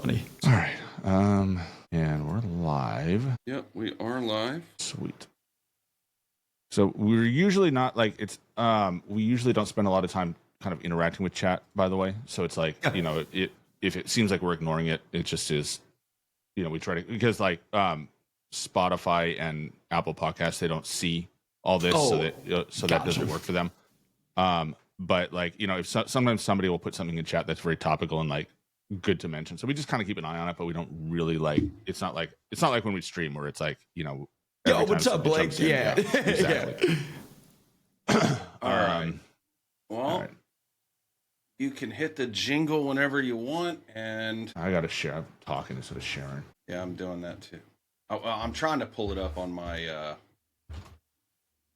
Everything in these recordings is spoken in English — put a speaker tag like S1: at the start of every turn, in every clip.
S1: Funny.
S2: All right. And we're live.
S3: Yep, we are live.
S2: Sweet. So we're usually not like it's we usually don't spend a lot of time kind of interacting with chat, by the way. So it's like, you know, if it seems like we're ignoring it, it just is, you know, we try to, because like Spotify and Apple Podcasts, they don't see all this, so that doesn't work for them. But like, you know, if sometimes somebody will put something in chat that's very topical and like good to mention, so we just kind of keep an eye on it, but we don't really like, it's not like when we stream where it's like, you know,
S1: yo, what's up, Blake? Yeah.
S2: Exactly.
S3: All right. Well, you can hit the jingle whenever you want, and
S2: I gotta share. I'm talking instead of sharing.
S3: yeah, I'm doing that too. I'm trying to pull it up on my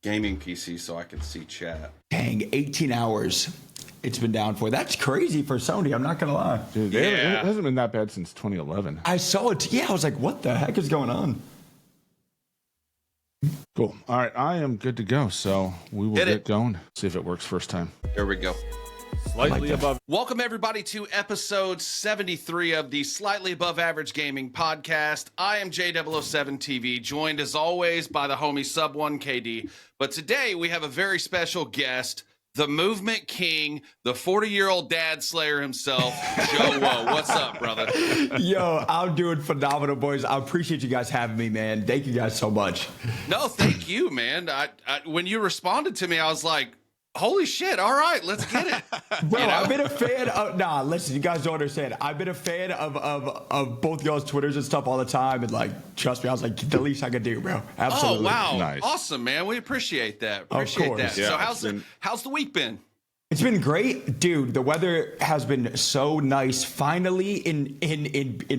S3: gaming PC so I can see chat.
S1: Dang, 18 hours it's been down for. That's crazy for Sony. I'm not going to lie.
S2: Dude, it hasn't been that bad since 2011.
S1: I saw it. Yeah, I was like, what the heck is going on?
S2: Cool. All right, I am good to go. So we will get going. See if it works first time.
S3: There we go.
S2: Slightly above.
S3: Welcome, everybody, to episode 73 of the Slightly Above Average Gaming Podcast. I am JoeWo TV, joined as always by the homie Sub1KD. But today we have a very special guest, the Movement King, the 40-year-old dad slayer himself, JoeWo. What's up, brother?
S1: Yo, I'm doing phenomenal, boys. I appreciate you guys having me, man. Thank you guys so much.
S3: No, thank you, man. I when you responded to me, I was like, holy shit, all right, let's get it.
S1: Bro,
S3: You know?
S1: I've been a fan of, listen, you guys don't understand. I've been a fan of both y'all's Twitters and stuff all the time. And like, trust me, I was like, the least I could do, bro. Absolutely.
S3: Oh, wow.
S2: Nice.
S3: Awesome, man. We appreciate that.
S1: Of
S3: Appreciate
S1: course.
S3: that.
S2: Yeah,
S3: So how's the week been?
S1: It's been great, dude. The weather has been so nice finally in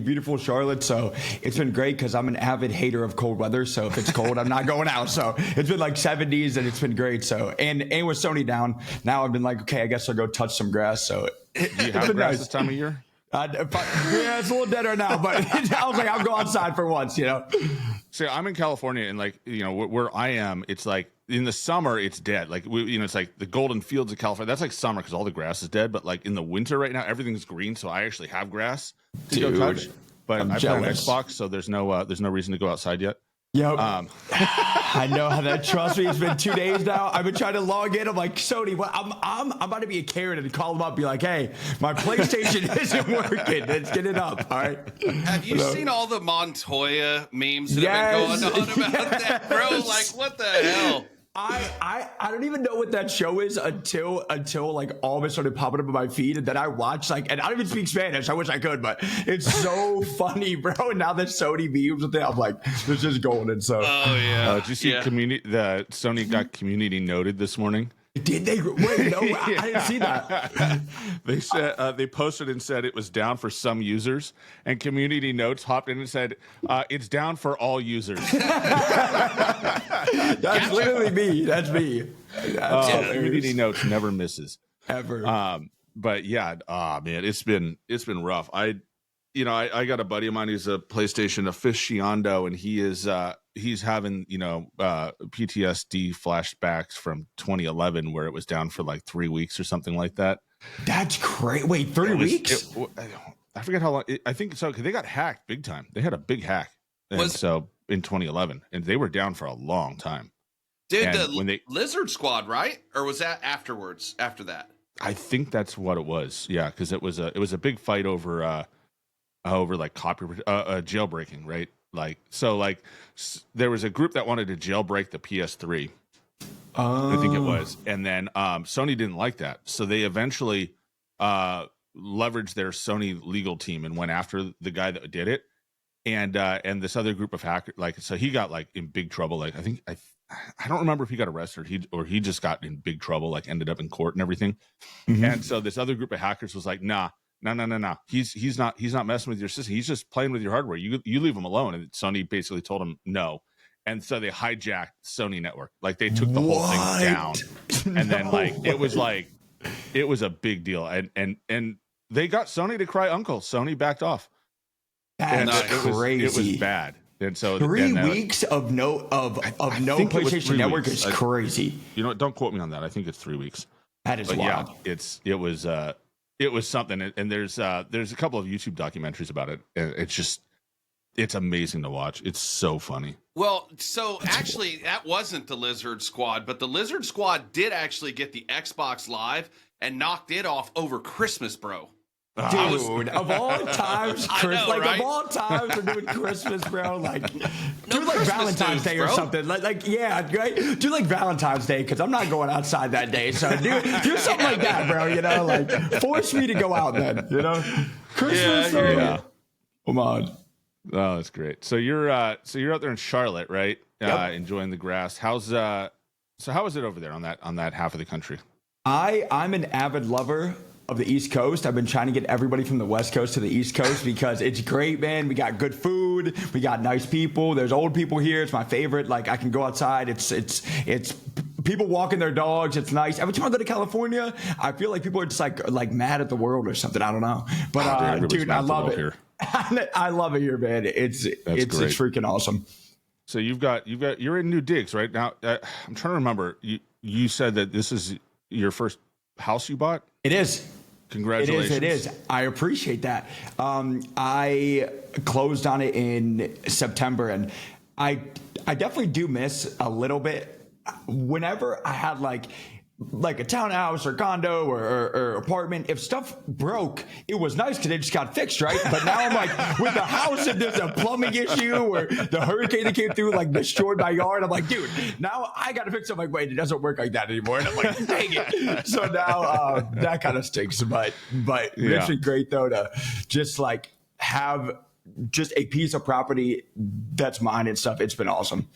S1: beautiful Charlotte. So it's been great because I'm an avid hater of cold weather. So if it's cold, I'm not going out. So it's been like 70s and it's been great. So and with Sony down, now I've been like, okay, I guess I'll go touch some grass. So
S2: Do you have grass this time of year?
S1: Yeah, it's a little deader now, but I was like, I'll go outside for once, you know.
S2: See, I'm in California, and like, you know, where I am, it's like in the summer it's dead. Like it's like the golden fields of California. That's like summer because all the grass is dead. But like in the winter right now, everything's green, so I actually have grass to go touch. But I play on Xbox, so there's no reason to go outside yet.
S1: Yep. I know how that. Trust me, it's been 2 days now. I've been trying to log in. I'm like, Sony, what? I'm about to be a Karen and call them up, be like, hey, my PlayStation isn't working. Let's get it up. All right.
S3: Have you seen all the Montoya memes that have been going on about that, bro? Like, what the hell?
S1: I don't even know what that show is until like all of it started popping up on my feed, and then I watched like, and I don't even speak Spanish. I wish I could, but it's so funny, bro. And now that Sony memes with it, I'm like, this is golden. So,
S3: Oh yeah.
S2: Did you see the Sony got community noted this morning?
S1: did they? Wait, no, I didn't see that.
S2: They said they posted and said it was down for some users, and community notes hopped in and said it's down for all users.
S1: That's literally me. That's me.
S2: Community notes never misses
S1: Ever.
S2: But yeah, man, it's been rough. I got a buddy of mine who's a PlayStation aficionado, and he's having PTSD flashbacks from 2011 where it was down for like 3 weeks or something like that.
S1: That's great. Wait, 3 weeks?
S2: I forget how long. I think so, because they got hacked big time. They had a big hack, so in 2011, and they were down for a long time.
S3: Did the Lizard Squad, right? Or was that afterwards? After that?
S2: I think that's what it was. Yeah, because it was a big fight over like jailbreaking, right? Like, so like there was a group that wanted to jailbreak the PS3. I think it was, and then Sony didn't like that, so they eventually leveraged their Sony legal team and went after the guy that did it, and this other group of hackers. Like, so he got like in big trouble. Like, I don't remember if he got arrested or he just got in big trouble. Like, ended up in court and everything. Mm-hmm. And so this other group of hackers was like, nah. No. He's not messing with your system. He's just playing with your hardware. You leave him alone. And Sony basically told him no. And so they hijacked Sony network. Like, they took the whole thing down. And then it was a big deal. And they got Sony to cry uncle. Sony backed off.
S1: That's crazy.
S2: It was bad. And so
S1: 3 weeks of no PlayStation Network is crazy.
S2: You know what? Don't quote me on that. I think it's 3 weeks.
S1: That is
S2: but
S1: wild.
S2: Yeah, it was it was something. And there's a couple of YouTube documentaries about it. And it's amazing to watch. It's so funny.
S3: Well, so actually, that wasn't the Lizard Squad, but the Lizard Squad did actually get the Xbox Live and knocked it off over Christmas, bro.
S1: Dude, of all times,
S3: right?
S1: of all times, we're doing Christmas, bro. Like, do like
S3: Christmas
S1: Valentine's
S3: news,
S1: Day or
S3: bro.
S1: something. Like, yeah, right? Do like Valentine's Day because I'm not going outside that day. So do something like that, bro. You know, like force me to go out then. You know, Christmas.
S2: Yeah.
S1: Come on.
S2: Oh, that's great. So you're out there in Charlotte, right?
S1: Yep.
S2: Enjoying the grass. How is it over there on that half of the country?
S1: I'm an avid lover of the East Coast. I've been trying to get everybody from the West Coast to the East Coast because it's great, man. We got good food. We got nice people. There's old people here. It's my favorite. Like, I can go outside. It's people walking their dogs. It's nice. Every time I go to California, I feel like people are just like mad at the world or something. I don't know. But dude, I love it. Here. I love it here, man. It's freaking awesome.
S2: So you're in New Digs right now. I'm trying to remember. You said that this is your first house you bought?
S1: It is.
S2: Congratulations.
S1: It is. I appreciate that. I closed on it in September, and I definitely do miss a little bit. Whenever I had like a townhouse or condo or apartment, if stuff broke, it was nice because it just got fixed, right? But now I'm like, with the house, if there's a plumbing issue or the hurricane that came through like destroyed my yard, I'm like, dude, now I got to fix it. I'm like, wait, it doesn't work like that anymore. And I'm like, dang it. So now that kind of stinks. But it's been great though to just like have just a piece of property that's mine and stuff. It's been awesome.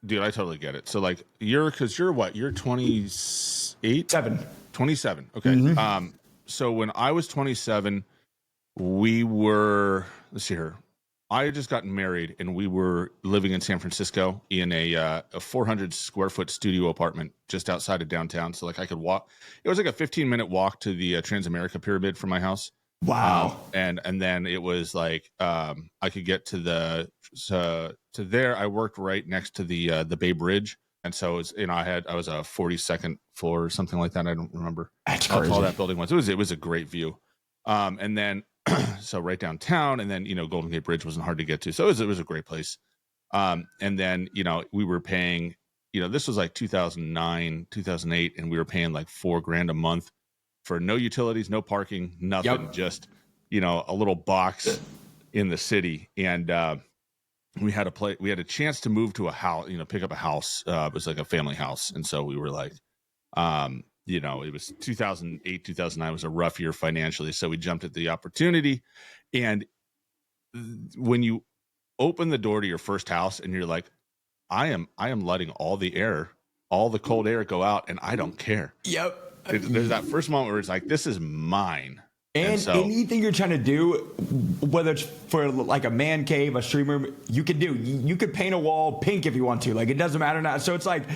S2: Dude, I totally get it. So like you're 28? 27. Okay.
S1: Mm-hmm.
S2: So when I was 27, we were, let's see here. I had just gotten married and we were living in San Francisco in a 400 square foot studio apartment just outside of downtown. So like I could walk, it was like a 15-minute walk to the Transamerica Pyramid from my house.
S1: Wow.
S2: And then it was like I could get to there. I worked right next to the Bay Bridge, and so it was, I was a 42nd floor or something like that. I don't remember how tall that building was. It was a great view. And then so right downtown, and then Golden Gate Bridge wasn't hard to get to, so it was a great place. And then we were paying, this was like 2009, 2008, and we were paying like $4,000 a month for no utilities, no parking, nothing, just a little box in the city. And we had a chance to move to a house, pick up a house. It was like a family house, and so we were like, it was 2008, 2009 was a rough year financially, so we jumped at the opportunity. And when you open the door to your first house, and you're like, I am letting all the cold air go out, and I don't care.
S1: Yep.
S2: There's that first moment where it's like, this is mine.
S1: And
S2: so,
S1: anything you're trying to do, whether it's for like a man cave, a streamer, you could do. You could paint a wall pink if you want to. Like, it doesn't matter now. So it's like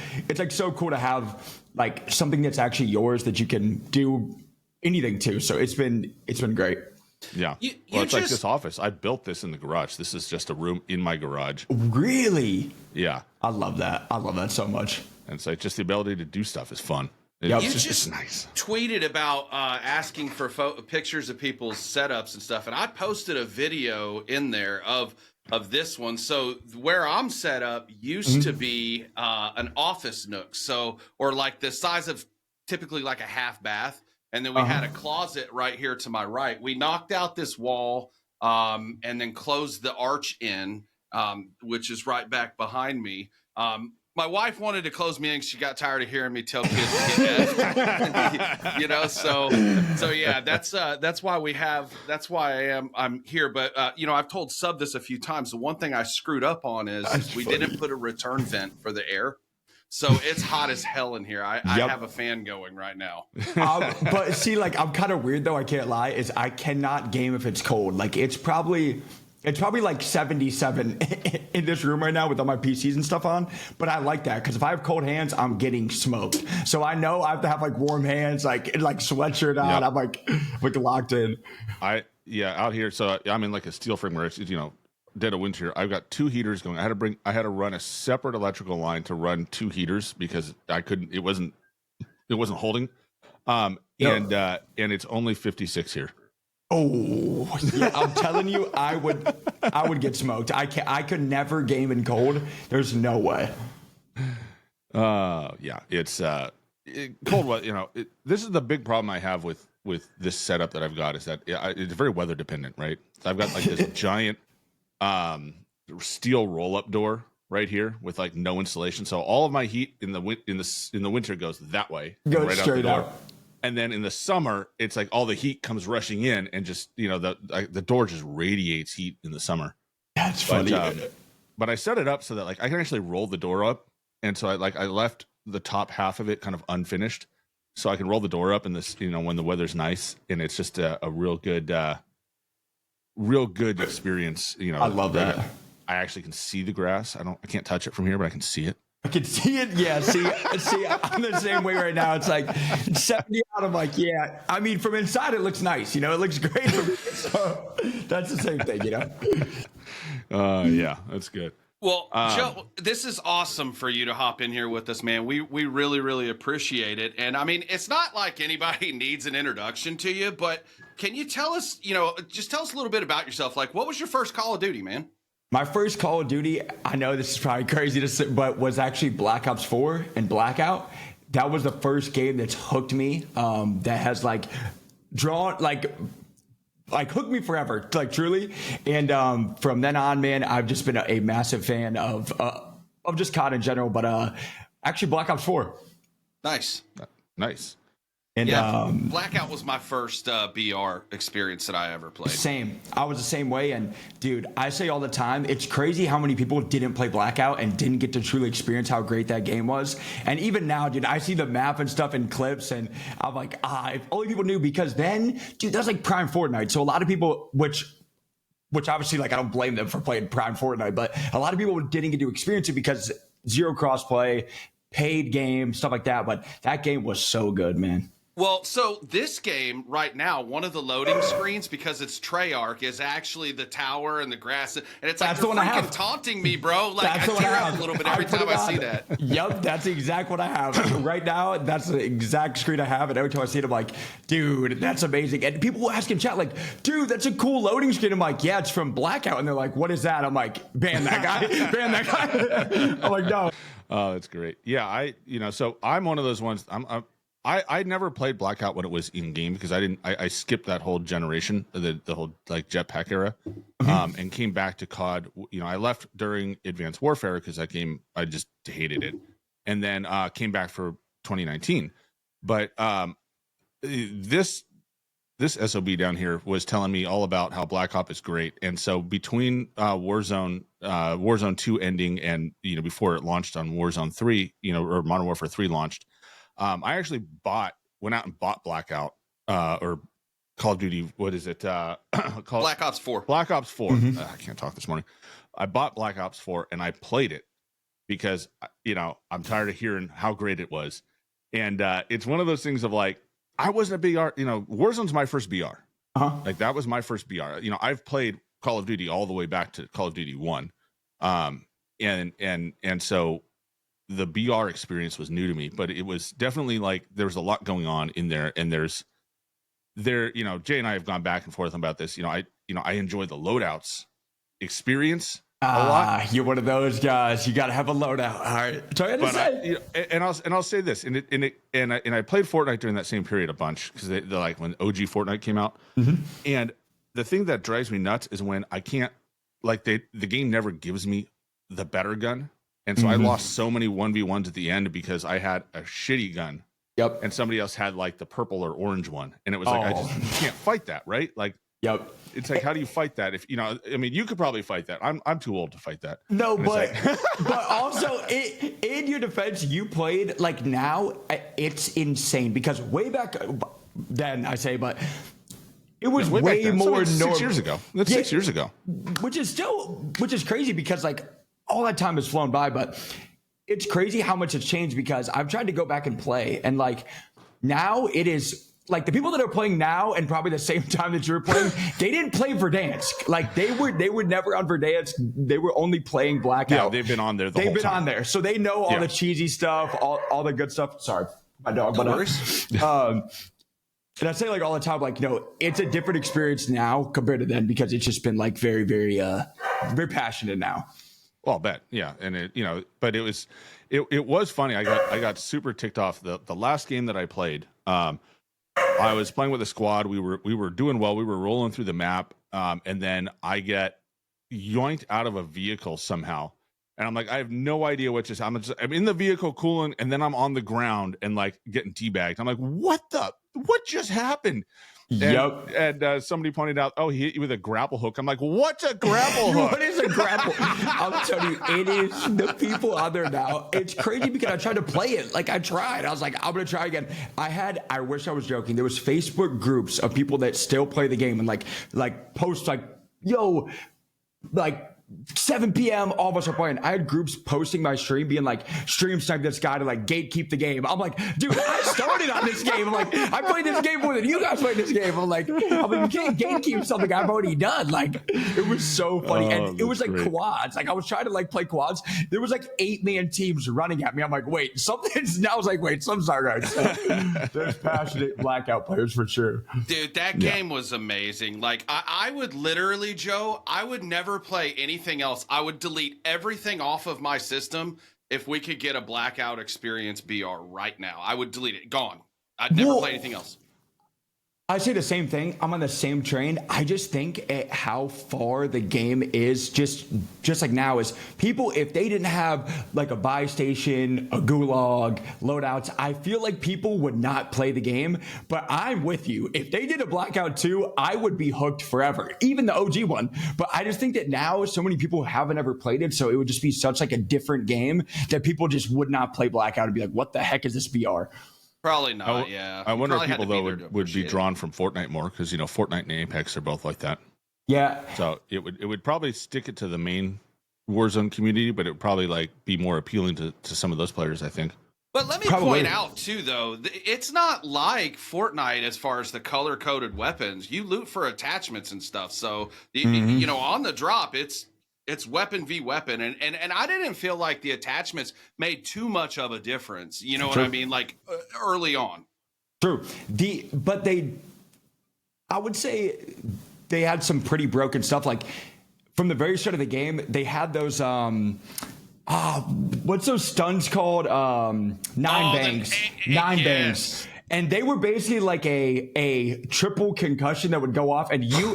S1: so cool to have like something that's actually yours that you can do anything to. So it's been great.
S2: Yeah. It's like this office. I built this in the garage. This is just a room in my garage.
S1: Really?
S2: Yeah.
S1: I love that. I love that so much.
S2: And so just the ability to do stuff is fun.
S3: You just nice. Tweeted about asking for pictures of people's setups and stuff, and I posted a video in there of this one. So where I'm set up used to be an office nook, or like the size of typically like a half bath, and then we had a closet right here to my right. We knocked out this wall and then closed the arch in, which is right back behind me. My wife wanted to close me in because she got tired of hearing me tell kids to get F. So yeah, that's why I'm here. But I've told Sub this a few times. The one thing I screwed up on is we didn't put a return vent for the air. So it's hot as hell in here. I have a fan going right now.
S1: But see, like, I'm kind of weird though. I can't lie. Is I cannot game if it's cold. Like, it's probably like 77 in this room right now with all my PCs and stuff on. But I like that because if I have cold hands, I'm getting smoked. So I know I have to have like warm hands, like sweatshirt on. Yep. I'm like locked in.
S2: Out here. So I'm in like a steel frame where it's dead of winter. I've got two heaters going. I had to run a separate electrical line to run two heaters because I couldn't. It wasn't holding. And it's only 56 here.
S1: Oh, yeah, I'm telling you, I would get smoked. I could never game in cold. There's no way.
S2: Yeah, it's cold weather. This is the big problem I have with this setup that I've got is that it's very weather dependent, right? So I've got like this giant steel roll up door right here with like no insulation. So all of my heat in the winter goes that way,
S1: Goes
S2: right
S1: straight
S2: out the door.
S1: out.
S2: And then in the summer, it's like all the heat comes rushing in, and just the door just radiates heat in the summer.
S1: That's funny.
S2: But I set it up so that like I can actually roll the door up, and so I left the top half of it kind of unfinished, so I can roll the door up in this when the weather's nice, and it's just a real good experience.
S1: I love that.
S2: I actually can see the grass. I can't touch it from here, but I can see it.
S1: I can see it. Yeah. See, I'm the same way right now. It's like 70 out. I'm like, yeah. I mean, from inside, it looks nice. It looks great. So that's the same thing,
S2: Yeah, that's good.
S3: Well, Joe, this is awesome for you to hop in here with us, man. We really, really appreciate it. And I mean, it's not like anybody needs an introduction to you, but can you tell us, just tell us a little bit about yourself? Like, what was your first Call of Duty, man?
S1: My first Call of Duty, I know this is probably crazy to say, but was actually Black Ops 4 and Blackout. That was the first game that's hooked me. That has hooked me forever, like truly. And from then on, man, I've just been a massive fan of just COD in general. But actually, Black Ops 4.
S3: Nice.
S1: And
S3: Blackout was my first BR experience that I ever played.
S1: Same. I was the same way. And dude, I say all the time, it's crazy how many people didn't play Blackout and didn't get to truly experience how great that game was. And even now, dude, I see the map and stuff in clips, and I'm like, if only people knew, because then, dude, that's like prime Fortnite. So a lot of people, which obviously, like, I don't blame them for playing prime Fortnite, but a lot of people didn't get to experience it because zero crossplay, paid game, stuff like that. But that game was so good, man.
S3: Well, so this game right now, one of the loading screens, because it's Treyarch, is actually the tower and the grass, and it's like, you're freaking taunting me, bro. Like, I tear up a little bit every time I see that.
S1: Yep, that's the exact what I have right now. That's the exact screen I have, and every time I see it, I'm like, dude, that's amazing. And people will ask in chat, like, dude, that's a cool loading screen. I'm like, yeah, it's from Blackout, and they're like, what is that? I'm like, ban that guy, ban that guy. I'm like, no.
S2: Oh, that's great. Yeah, so I'm one of those ones. I never played Blackout when it was in game because I skipped that whole generation, the whole like jetpack era, and came back to COD. I left during Advanced Warfare because that game, I just hated it, and then came back for 2019. But this SOB down here was telling me all about how Black Ops is great, and so between Warzone 2 ending and before it launched on Warzone 3, or Modern Warfare 3 launched. I actually went out and bought Blackout, or Call of Duty. What is it? Called
S3: Black Ops 4.
S2: Black Ops 4. Mm-hmm. I can't talk this morning. I bought Black Ops 4 and I played it because, I'm tired of hearing how great it was. And it's one of those things of like, I wasn't a BR, Warzone's my first BR.
S1: Uh-huh.
S2: Like that was my first BR. I've played Call of Duty all the way back to Call of Duty 1. And so the BR experience was new to me, but it was definitely like there was a lot going on in there, and Jay and I have gone back and forth about this. I enjoy the loadouts experience a lot.
S1: You're one of those guys. You got to have a loadout. All right,
S2: I'll say this, and I played Fortnite during that same period a bunch because they're like when OG Fortnite came out, and the thing that drives me nuts is when I can't the game never gives me the better gun. And so I lost so many 1v1s at the end because I had a shitty gun.
S1: Yep.
S2: And somebody else had like the purple or orange one. And it was like, you can't fight that, right? Like,
S1: yep.
S2: It's like, how do you fight that? If you could probably fight that. I'm too old to fight that.
S1: No, but but also in your defense, you played like now. It's insane because way back then I say, but it was way more
S2: 6 years ago. That's 6 years ago.
S1: Which is crazy because like. All that time has flown by, but it's crazy how much it's changed because I've tried to go back and play, and like now it is like the people that are playing now and probably the same time that you're playing, they didn't play Verdansk. Like they were never on Verdansk. They were only playing Blackout.
S2: Yeah, they've been on there.
S1: On there, so they know all the cheesy stuff, all the good stuff. Sorry, my dog.
S3: No
S1: But
S3: worries.
S1: and I say like all the time, like, it's a different experience now compared to then because it's just been like very, very, very passionate now.
S2: Well, I'll bet. Yeah. And but it was funny. I got super ticked off. The last game that I played, I was playing with a squad. We were doing well. We were rolling through the map. And then I get yoinked out of a vehicle somehow. And I'm like, I have no idea what just happened. I'm in the vehicle cooling, and then I'm on the ground and like getting teabagged. I'm like, what just happened?
S1: Yep.
S2: And somebody pointed out, oh, he hit you with a grapple hook. I'm like, what's a grapple hook?
S1: What is a grapple? I'm telling you, it is the people out there now. It's crazy because I tried to play it. Like I tried. I was like, I'm going to try again. I wish I was joking. There was Facebook groups of people that still play the game and like post like, yo, like 7 p.m. all of us are playing. I had groups posting my stream being like, stream snipe this guy to like gatekeep the game. I'm like, dude, I started on this game. I'm like, I played this game more than you guys played this game. I'm like, you can't gatekeep something I've already done. Like, it was so funny. And it was like great. Quads. Like I was trying to like play quads. There was like 8-man teams running at me. I'm like, wait, something's now. I was like, wait, something's not right. So, there's passionate blackout players for sure.
S3: Dude, that game was amazing. Like I would literally, Joe, I would never play anything else. I would delete everything off of my system if we could get a blackout experience BR right now. I would delete it. Gone. I'd never play anything else.
S1: I say the same thing. I'm on the same train. I just think at how far the game is just like now is people, if they didn't have like a buy station, a gulag, loadouts, I feel like people would not play the game. But I'm with you. If they did a blackout 2, I would be hooked forever, even the OG one. But I just think that now so many people haven't ever played it. So it would just be such like a different game that people just would not play blackout and be like, what the heck is this VR?
S3: Probably not, yeah.
S2: I wonder if people, though, would be drawn from Fortnite more because, Fortnite and Apex are both like that.
S1: Yeah.
S2: So it would probably stick it to the main Warzone community, but it would probably, like, be more appealing to some of those players, I think.
S3: But let me point out, too, though, it's not like Fortnite as far as the color-coded weapons. You loot for attachments and stuff. So, on the drop, it's weapon v weapon, and I didn't feel like the attachments made too much of a difference. You know what I mean? Like early on.
S1: True. I would say they had some pretty broken stuff. Like from the very start of the game, they had those what's those stuns called? Nine bangs. And they were basically like a triple concussion that would go off, and you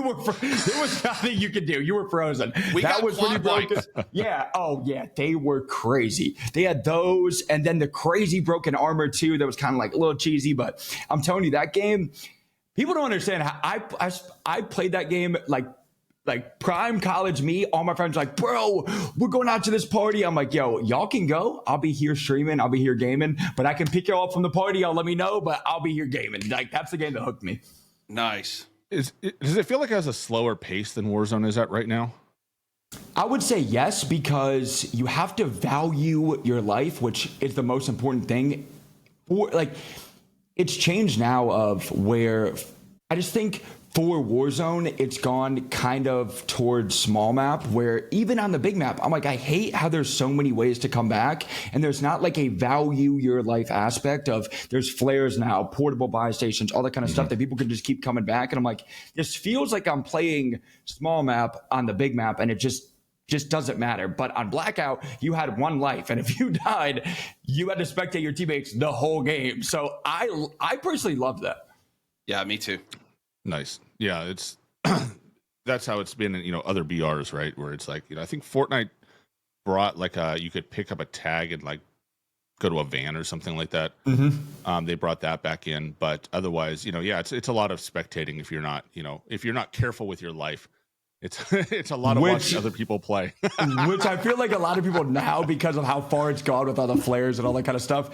S1: were there was nothing you could do. You were frozen. That was when you broke this. Yeah. Oh yeah. They were crazy. They had those, and then the crazy broken armor too. That was kind of like a little cheesy, but I'm telling you, that game. People don't understand how I played that game like prime college me. All my friends were like, bro, we're going out to this party. I'm like, yo, y'all can go. I'll be here streaming. I'll be here gaming, but I can pick you all up from the party. Y'all let me know, but I'll be here gaming. Like that's the game that hooked me.
S3: Nice.
S2: Does it feel like it has a slower pace than Warzone is at right now?
S1: I would say yes, because you have to value your life, which is the most important thing. Like it's changed now of where I just think for Warzone, it's gone kind of towards small map, where even on the big map, I'm like, I hate how there's so many ways to come back, and there's not like a value your life aspect of there's flares now, portable buy stations, all that kind of stuff that people can just keep coming back. And I'm like, this feels like I'm playing small map on the big map, and it just doesn't matter. But on Blackout, you had one life, and if you died, you had to spectate your teammates the whole game. So I personally love that.
S3: Yeah, me too.
S2: Nice. Yeah, it's that's how it's been in other BRs, right? Where it's like I think Fortnite brought like you could pick up a tag and like go to a van or something like that. They brought that back in, but otherwise, it's a lot of spectating if you're not careful with your life. It's a lot of watching other people play.
S1: Which I feel like a lot of people now, because of how far it's gone with all the flares and all that kind of stuff,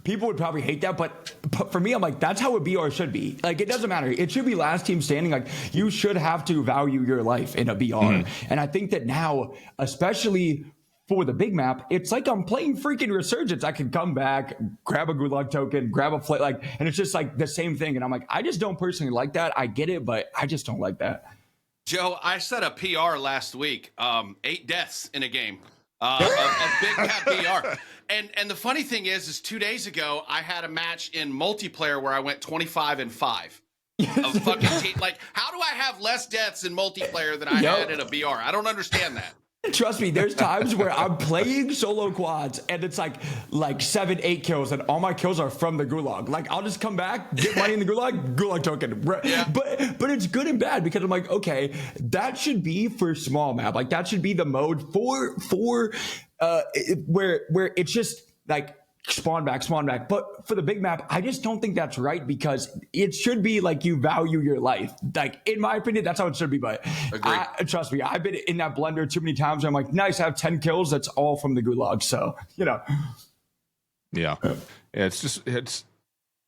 S1: people would probably hate that, but for me, I'm like, that's how a BR should be. Like, it doesn't matter. It should be last team standing. Like, you should have to value your life in a BR. And I think that now, especially for the big map, it's like I'm playing freaking Resurgence. I can come back, grab a Gulag token, grab a flight, and it's just like the same thing. And I'm like, I just don't personally like that. I get it, but I just don't like that.
S3: Joe, I set a PR last week. 8 deaths in a game. of Big Cat BR. And the funny thing is 2 days ago I had a match in multiplayer where I went 25-5. Of fucking like, how do I have less deaths in multiplayer than I had in a BR? I don't understand that.
S1: Trust me, there's times where I'm playing solo quads and it's like 7-8 kills and all my kills are from the gulag. Like I'll just come back, get money in the gulag token.
S3: Yeah.
S1: But it's good and bad because I'm like, okay, that should be for small map. Like that should be the mode for where it's just like spawn back. But for the big map, I just don't think that's right because it should be like you value your life. Like in my opinion, that's how it should be. But trust me, I've been in that blender too many times. I'm like, nice, I have 10 kills. That's all from the gulag. So,
S2: Yeah.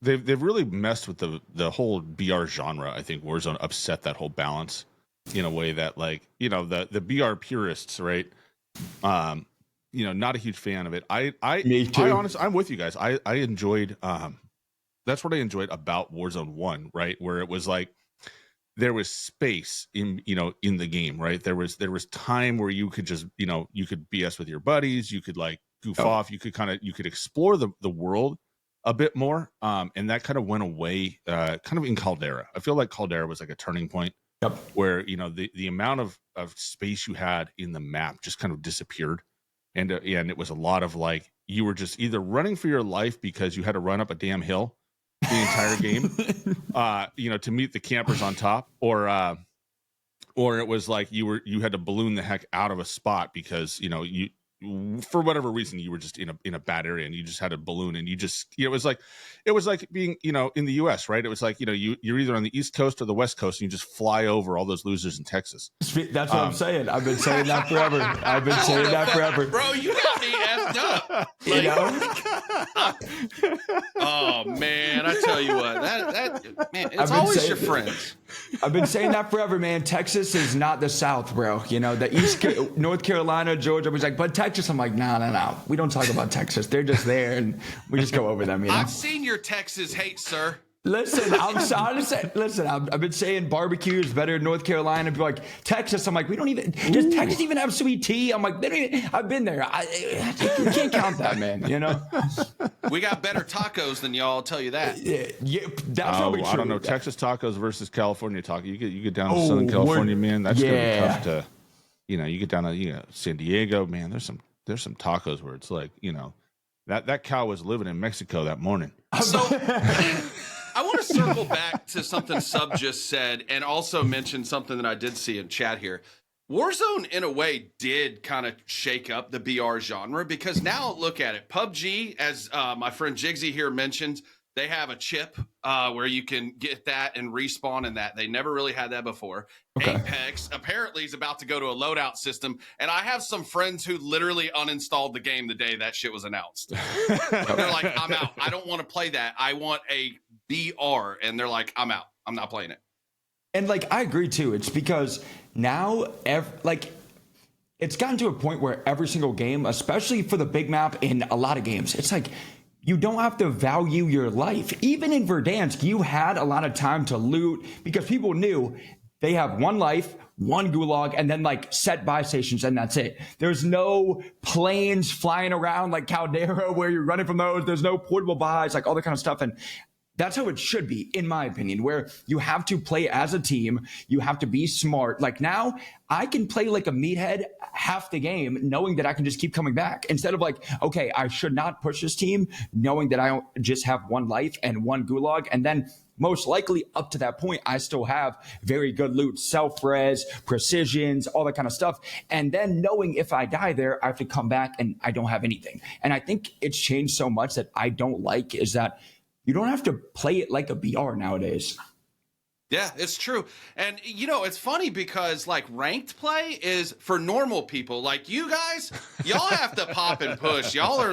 S2: They've really messed with the whole BR genre. I think Warzone upset that whole balance in a way that the BR purists, right? Not a huge fan of it.
S1: Me too.
S2: I'm with you guys. I enjoyed, that's what I enjoyed about Warzone 1, right? Where it was like, there was space in the game, right? There was time where you could just, you could BS with your buddies. You could like goof off. You could explore the world a bit more. And that kind of went away, kind of in Caldera. I feel like Caldera was like a turning point where, the amount of space you had in the map just kind of disappeared. And it was a lot of like, you were just either running for your life because you had to run up a damn hill the entire game, to meet the campers on top, or it was like you had to balloon the heck out of a spot because, you for whatever reason, you were just in a bad area and you just had a balloon and you just, it was like being, in the US, right? It was like, you're either on the East Coast or the West Coast and you just fly over all those losers in Texas.
S1: That's what I'm saying. I've been saying that forever.
S3: Bro, you got me effed up. Oh man, I tell you what, that man, it's always your friends.
S1: I've been saying that forever, man. Texas is not the South, bro. The East, North Carolina, Georgia was like, but Texas. I'm like, no. We don't talk about Texas. They're just there, and we just go over them.
S3: I've seen your Texas hate, sir.
S1: Listen, I've been saying barbecue is better in North Carolina. People are like Texas. I'm like, we don't even. Does Texas even have sweet tea? I'm like, they don't even. I've been there. You can't count that, man.
S3: We got better tacos than y'all. I'll tell you that.
S1: Yeah, that's probably true.
S2: I don't know. Texas tacos versus California tacos. You get down to Southern California, man. That's gonna be tough to. You get down to San Diego, man. There's some tacos where it's like that cow was living in Mexico that morning.
S3: So. I want to circle back to something Sub just said and also mention something that I did see in chat here. Warzone, in a way, did kind of shake up the BR genre because now look at it. PUBG, as my friend Jigsy here mentioned, they have a chip where you can get that and respawn in that. They never really had that before. Okay. Apex apparently is about to go to a loadout system, and I have some friends who literally uninstalled the game the day that shit was announced. They're like, I'm out. I don't want to play that. I want a BR, and they're like, I'm out. I'm not playing it.
S1: And I agree too. It's because now it's gotten to a point where every single game, especially for the big map in a lot of games, it's like you don't have to value your life. Even in Verdansk, you had a lot of time to loot because people knew they have one life, one gulag, and then set buy stations, and that's it. There's no planes flying around like Caldera where you're running from those. There's no portable buys, all that kind of stuff. And that's how it should be, in my opinion, where you have to play as a team. You have to be smart. Now I can play like a meathead half the game, knowing that I can just keep coming back instead of okay, I should not push this team, knowing that I just have one life and one gulag. And then most likely up to that point, I still have very good loot, self-res, precisions, all that kind of stuff. And then knowing if I die there, I have to come back and I don't have anything. And I think it's changed so much that I don't like is that you don't have to play it like a BR nowadays.
S3: Yeah, it's true. And, it's funny because, ranked play is for normal people. You guys, y'all have to pop and push. Y'all are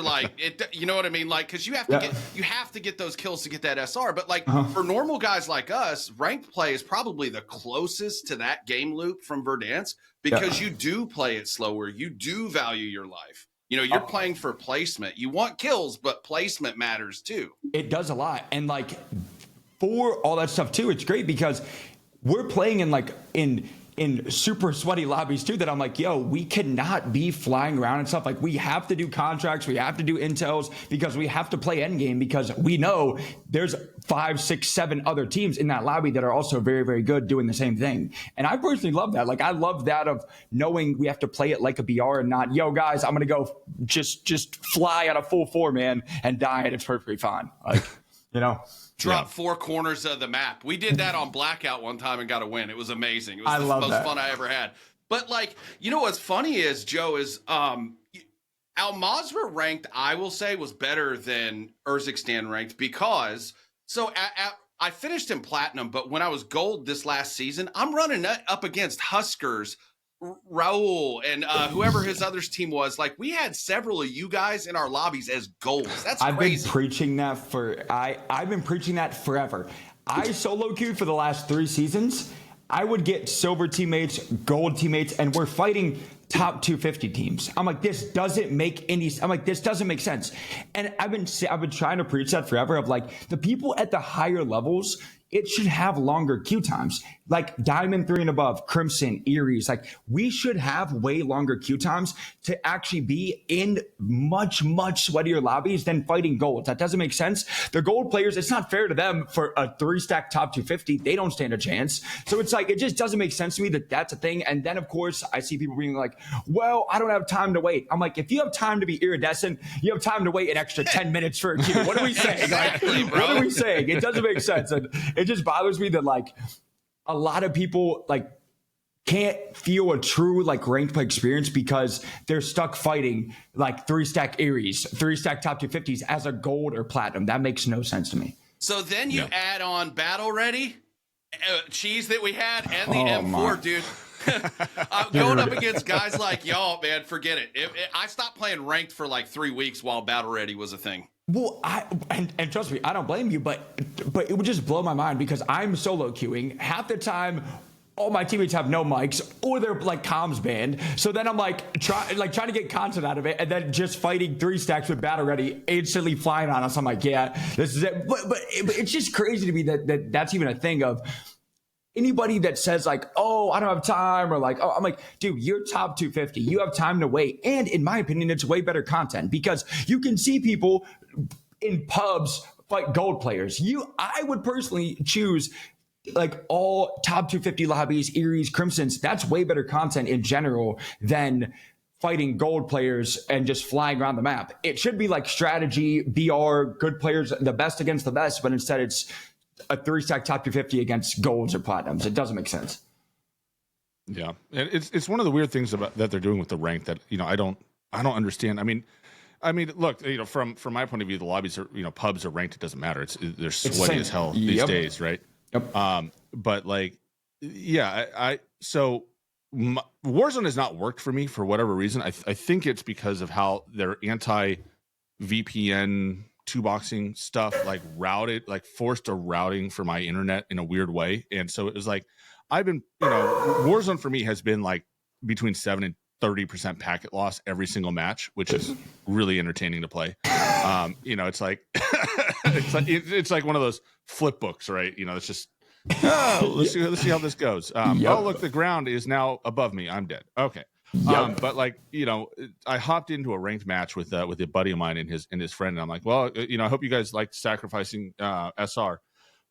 S3: you know what I mean? Because you have to get those kills to get that SR. But, for normal guys like us, ranked play is probably the closest to that game loop from Verdansk because you do play it slower. You do value your life. You're playing for placement. You want kills, but placement matters too.
S1: It does a lot. And for all that stuff too, it's great because we're playing in in super sweaty lobbies too that I'm like, yo, we cannot be flying around and stuff. Like, we have to do contracts, we have to do intels, because we have to play endgame, because we know there's 5, 6, 7 other teams in that lobby that are also very, very good doing the same thing. And I personally love that. Like, I love that of knowing we have to play it like a BR and not, yo guys, I'm gonna go just fly out of full 4 man and die, and it's perfectly fine. Like, you know.
S3: Drop 4 corners of the map. We did that on Blackout one time and got a win. It was amazing. It was the most fun I ever had. But, like, you know what's funny is, Joe, is Al Mazrah ranked, I will say, was better than Urzikstan ranked, because I finished in platinum, but when I was gold this last season, I'm running up against Huskers, Raul, and whoever his other's team was. Like, we had several of you guys in our lobbies as golds. That's crazy.
S1: I've been preaching that forever. I solo queued for the last 3 seasons. I would get silver teammates, gold teammates, and we're fighting top 250 teams. I'm like, this doesn't make sense. And I've been trying to preach that forever, of like, the people at the higher levels, it should have longer queue times. Like Diamond 3 and above, Crimson, Eries, like, we should have way longer queue times to actually be in much, much sweatier lobbies than fighting golds. That doesn't make sense. The gold players, it's not fair to them for a 3-stack top 250. They don't stand a chance. So it's like, it just doesn't make sense to me that that's a thing. And then, of course, I see people being like, well, I don't have time to wait. I'm like, if you have time to be iridescent, you have time to wait an extra 10 minutes for a queue. What are we saying?
S3: Exactly,
S1: like,
S3: bro.
S1: what are we saying? It doesn't make sense. And it just bothers me that, like, a lot of people, like, can't feel a true, like, ranked play experience because they're stuck fighting like 3-stack Aries, 3-stack top 250s as a gold or platinum. That makes no sense to me.
S3: So then you add on Battle Ready, cheese that we had, and the M4, dude. Going up against guys like y'all, man, forget it. I stopped playing ranked for like 3 weeks while Battle Ready was a thing.
S1: Well, and trust me, I don't blame you, but it would just blow my mind because I'm solo queuing. Half the time, all my teammates have no mics or they're like comms banned. So then I'm like trying to get content out of it, and then just fighting 3 stacks with Battle Ready, instantly flying on us. I'm like, yeah, this is it. But it's just crazy to me that that's even a thing of anybody that says like, oh, I don't have time, or like, oh, I'm like, dude, you're top 250. You have time to wait. And in my opinion, it's way better content because you can see people in pubs fight gold players. I would personally choose like all top 250 lobbies, Eries, Crimsons. That's way better content in general than fighting gold players and just flying around the map. It should be like strategy, BR, good players, the best against the best, but instead it's a 3-stack top 250 against golds or platinums. It doesn't make sense.
S2: Yeah, and it's one of the weird things about that they're doing with the rank that, you know, I don't understand. I mean, look, you know, from my point of view, the lobbies are, you know, pubs are ranked. It doesn't matter. They're sweaty as hell these days, right?
S1: Yep.
S2: But like, yeah, so Warzone has not worked for me for whatever reason. I think it's because of how their anti VPN 2-boxing stuff forced a routing for my internet in a weird way. And so it was like, Warzone for me has been like between 7 and 30% packet loss every single match, which is really entertaining to play. You know, it's like, it's like one of those flip books, right? You know, it's just, let's see how this goes. Oh, look, the ground is now above me. I'm dead. Okay. But like, you know, I hopped into a ranked match with a buddy of mine and his friend, and I'm like, well, you know, I hope you guys like sacrificing SR.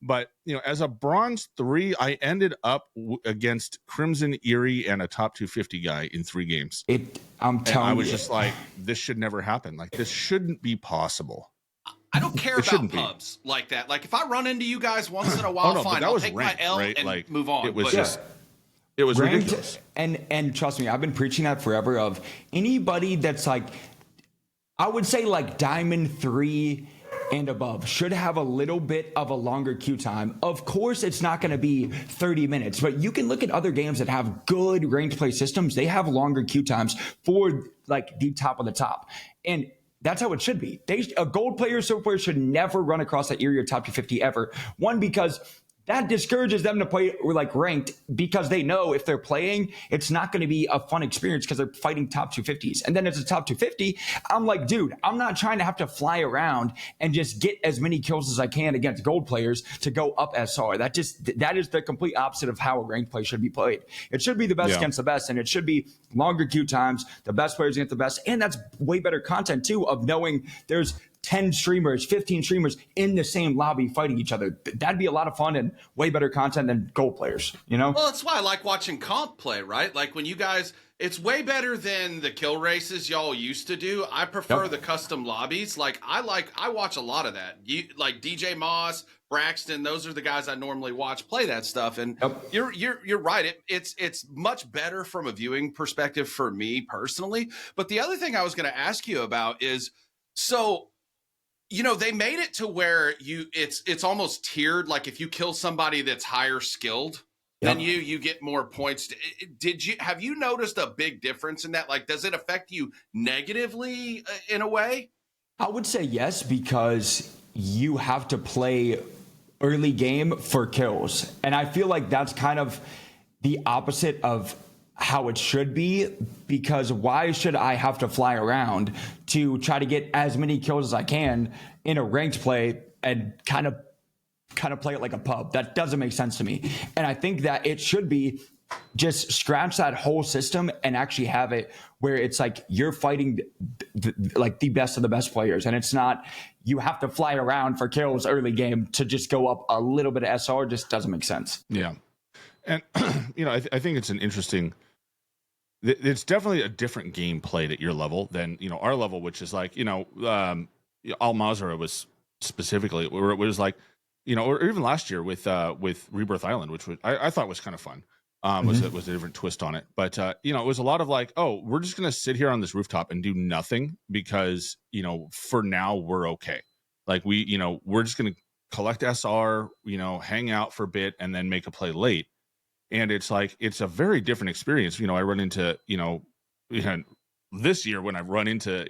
S2: But, you know, as a bronze 3, I ended up against Crimson, Eerie, and a top 250 guy in 3 games. I was just like, this should never happen. Like, this shouldn't be possible.
S3: I don't care about pubs like that. Like, if I run into you guys once in a while, fine. I'll take my L and like, move on.
S2: It was it was ridiculous.
S1: And trust me, I've been preaching that forever of anybody that's like, I would say like Diamond 3 and above should have a little bit of a longer queue time. Of course, it's not going to be 30 minutes, but you can look at other games that have good ranked play systems. They have longer queue times for like the top of the top. And that's how it should be. A gold player, so far, should never run across that area top 250 ever. One, because that discourages them to play like ranked because they know if they're playing, it's not going to be a fun experience because they're fighting top 250s. And then as a top 250, I'm like, dude, I'm not trying to have to fly around and just get as many kills as I can against gold players to go up SR. That is the complete opposite of how a ranked play should be played. It should be the best against the best, and it should be longer queue times, the best players against the best. And that's way better content too, of knowing there's 10 streamers, 15 streamers in the same lobby fighting each other. That'd be a lot of fun and way better content than gold players, you know?
S3: Well, that's why I like watching comp play, right? Like when you guys, it's way better than the kill races y'all used to do. I prefer the custom lobbies. Like I watch a lot of that. Like DJ Moss, Braxton, those are the guys I normally watch play that stuff. And you're right. It's much better from a viewing perspective for me personally. But the other thing I was going to ask you about is, so they made it to where it's almost tiered. Like if you kill somebody that's higher skilled than you get more points. Have you noticed a big difference in that? Like, does it affect you negatively in a way?
S1: I would say yes, because you have to play early game for kills. And I feel like that's kind of the opposite of how it should be, because why should I have to fly around to try to get as many kills as I can in a ranked play and kind of play it like a pub? That doesn't make sense to me. And I think that it should be just scratch that whole system and actually have it where it's like you're fighting like the best of the best players, and it's not you have to fly around for kills early game to just go up a little bit of SR. Just doesn't make sense.
S2: Yeah. And I think it's an interesting, it's definitely a different game played at your level than our level, which is like Al Mazrah was specifically where it was like or even last year with Rebirth Island, which was I thought was kind of fun. Was a different twist on it, but it was a lot of like, oh, we're just gonna sit here on this rooftop and do nothing because for now we're okay. Like we're just gonna collect SR, hang out for a bit and then make a play late. And it's like, it's a very different experience. I run into, this year when I've run into,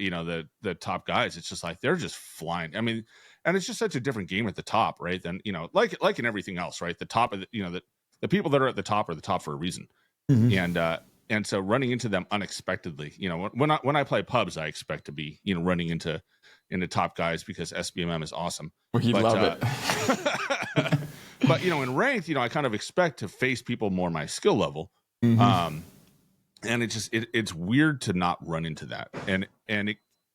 S2: the top guys, it's just like, they're just flying. I mean, and it's just such a different game at the top, right? Than, like in everything else, right? The top of the people that are at the top for a reason. And so running into them unexpectedly, when I play pubs, I expect to be, running into top guys because SBMM is awesome.
S1: Well, you love it.
S2: But in ranked, I kind of expect to face people more my skill level, and it's weird to not run into that. And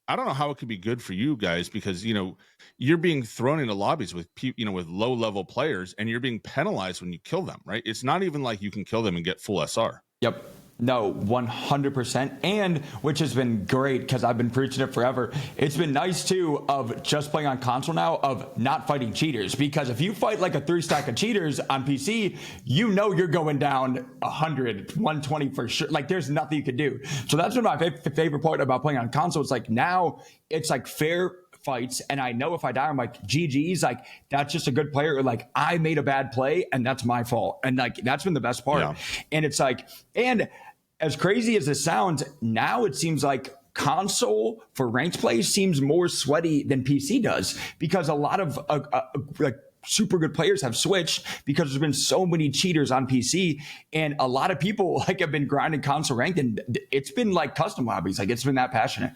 S2: I don't know how it could be good for you guys because you're being thrown into lobbies with with low level players, and you're being penalized when you kill them. Right? It's not even like you can kill them and get full SR.
S1: Yep. No, 100%. And which has been great because I've been preaching it forever. It's been nice too of just playing on console now of not fighting cheaters, because if you fight like a 3-stack of cheaters on PC, you're going down 100, 120 for sure. Like there's nothing you could do. So that's been my favorite part about playing on console. It's like now it's like fair fights, and I know if I die, I'm like GG's, like that's just a good player, or like I made a bad play and that's my fault, and like that's been the best part. And it's like, and as crazy as this sounds, now it seems like console for ranked play seems more sweaty than PC does, because a lot of like super good players have switched because there's been so many cheaters on PC, and a lot of people like have been grinding console ranked, and it's been like custom lobbies, like it's been that passionate.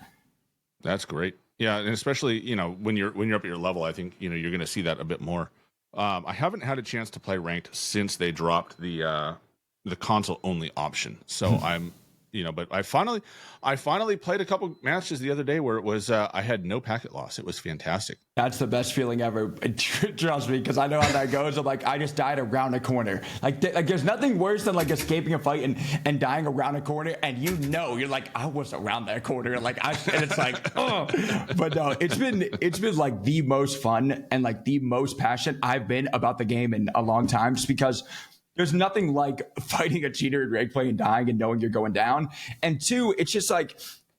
S2: That's great. Yeah, and especially when you're up at your level, I think you're going to see that a bit more. I haven't had a chance to play ranked since they dropped the console only option. So I'm but I finally played a couple matches the other day where it was I had no packet loss. It was fantastic.
S1: That's the best feeling ever. Trust me, because I know how that goes. I'm like, I just died around a corner. Like there's nothing worse than like escaping a fight and dying around a corner, and you're like, I was around that corner, and it's like, oh. But no, it's been like the most fun and like the most passionate I've been about the game in a long time, just because there's nothing like fighting a cheater in ranked play and dying and knowing you're going down. And two, it's just like,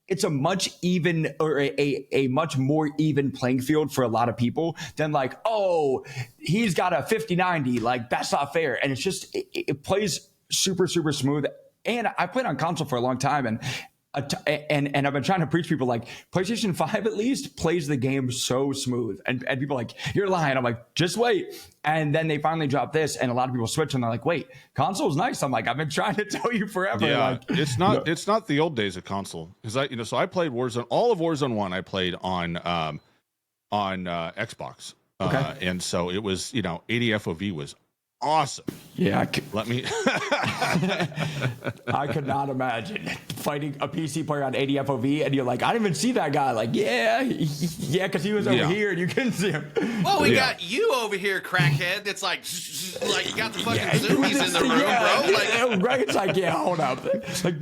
S1: it's a much even, or a much more even playing field for a lot of people than like, oh, he's got a 50-90, like that's not fair. And it's just, it plays super, super smooth. And I played on console for a long time, and and I've been trying to preach people like PlayStation 5 at least plays the game so smooth, and people are like, you're lying. I'm like, just wait. And then they finally drop this, and a lot of people switch, and they're like, wait, console's nice. I'm like, I've been trying to tell you forever.
S2: Yeah,
S1: like,
S2: it's not the old days of console, because so I played Warzone, all of Warzone 1 I played on Xbox.
S1: Okay.
S2: And so it was, 80 FOV was awesome.
S1: Yeah, I could not imagine fighting a PC player on 80 FOV, and you're like, I didn't even see that guy. Like, yeah, because he was over here and you couldn't see him.
S3: Well, we got you over here, crackhead. That's like you got the fucking zoomies in the room, bro. Like,
S1: right? It's like, yeah, hold up. It's like,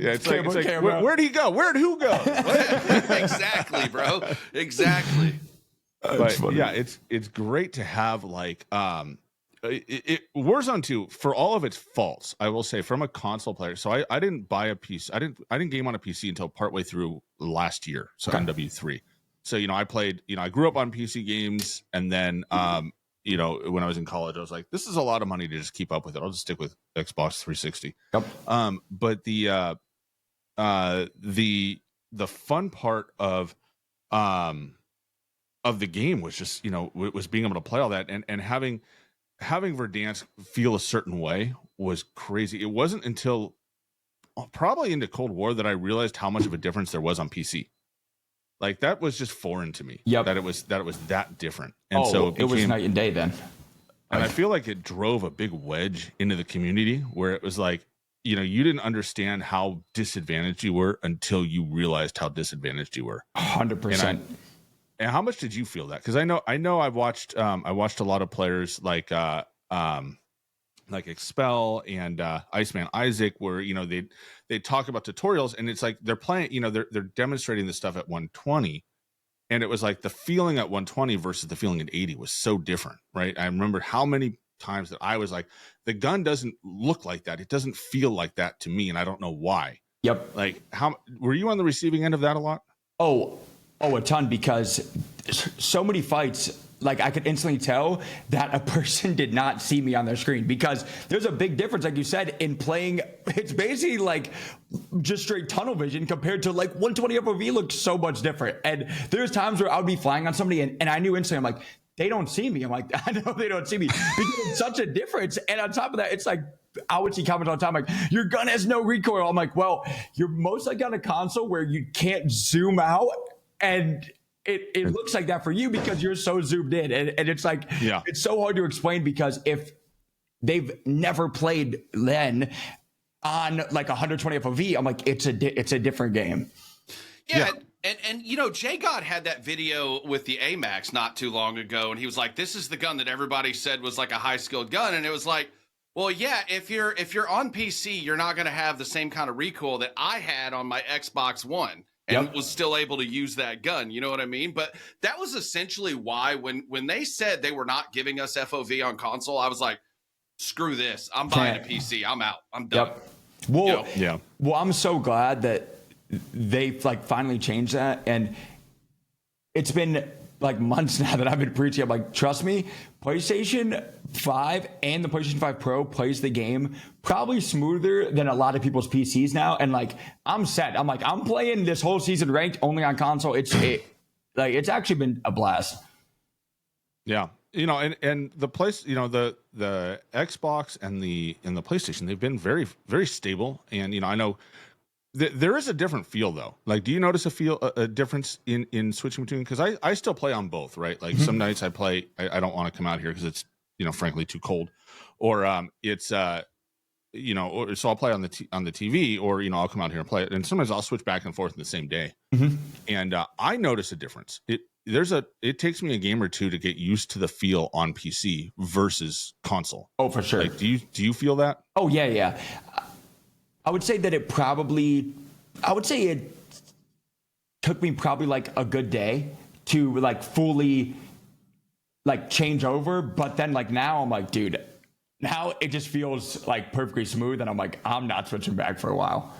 S2: where'd he go? Where'd who go?
S3: Exactly, bro. Exactly.
S2: But yeah, it's great to have like Warzone 2, for all of its faults, I will say, from a console player. So I didn't buy a PC. I didn't game on a PC until partway through last year. So MW3. So I played. I grew up on PC games, and then when I was in college, I was like, this is a lot of money to just keep up with it. I'll just stick with Xbox 360.
S1: Yep.
S2: But the fun part of the game was just was being able to play all that and having Verdansk feel a certain way was crazy. It wasn't until probably into Cold War that I realized how much of a difference there was on PC. Like, that was just foreign to me.
S1: Yep.
S2: That it was that different. And so
S1: it was night and day then.
S2: And I feel like it drove a big wedge into the community where it was like, you didn't understand how disadvantaged you were until you realized how disadvantaged you were.
S1: 100%.
S2: And how much did you feel that? Because I know I've watched a lot of players like Expel and Iceman Isaac, where they talk about tutorials, and it's like they're playing, they're demonstrating this stuff at 120, and it was like the feeling at 120 versus the feeling at 80 was so different, right? I remember how many times that I was like, the gun doesn't look like that, it doesn't feel like that to me, and I don't know why.
S1: Yep.
S2: Like, how were you on the receiving end of that a lot?
S1: Oh, a ton, because so many fights, like, I could instantly tell that a person did not see me on their screen, because there's a big difference, like you said, in playing. It's basically like just straight tunnel vision compared to like 120 FOV looks so much different. And there's times where I would be flying on somebody and I knew instantly, I'm like, they don't see me. I'm like, I know they don't see me, because it's such a difference. And on top of that, it's like, I would see comments all the time like, your gun has no recoil. I'm like, well, you're most likely on a console where you can't zoom out. And it looks like that for you because you're so zoomed in. And it's like, it's so hard to explain, because if they've never played then on like 120 FOV, I'm like, it's a different game.
S3: Yeah. And J God had that video with the AMAX not too long ago, and he was like, this is the gun that everybody said was like a high skilled gun. And it was like, well, yeah, if you're on PC, you're not going to have the same kind of recoil that I had on my Xbox One. And was still able to use that gun. You know what I mean? But that was essentially why when they said they were not giving us FOV on console, I was like, screw this. I'm buying a PC. I'm out. I'm done.
S1: Well, well, I'm so glad that they like finally changed that. And it's been like months now that I've been preaching. I'm like, trust me, PlayStation 5 and the PlayStation 5 Pro plays the game probably smoother than a lot of people's PCs now. And like, I'm set. I'm like, I'm playing this whole season ranked only on console. It's actually been a blast.
S2: Yeah. And the place, the Xbox and the PlayStation, they've been very, very stable. And, I know there is a different feel though. Like, do you notice a difference in switching between? Because I still play on both, right? Like some nights I play, I don't want to come out here because it's frankly too cold, or it's so I'll play on the TV, or I'll come out here and play it, and sometimes I'll switch back and forth in the same day, and I notice a difference. It takes me a game or two to get used to the feel on PC versus console.
S1: Oh, for sure.
S2: Like, do you feel that?
S1: Oh yeah. I would say that it took me probably like a good day to like fully like change over. But then like now I'm like, dude, now it just feels like perfectly smooth. And I'm like, I'm not switching back for a while.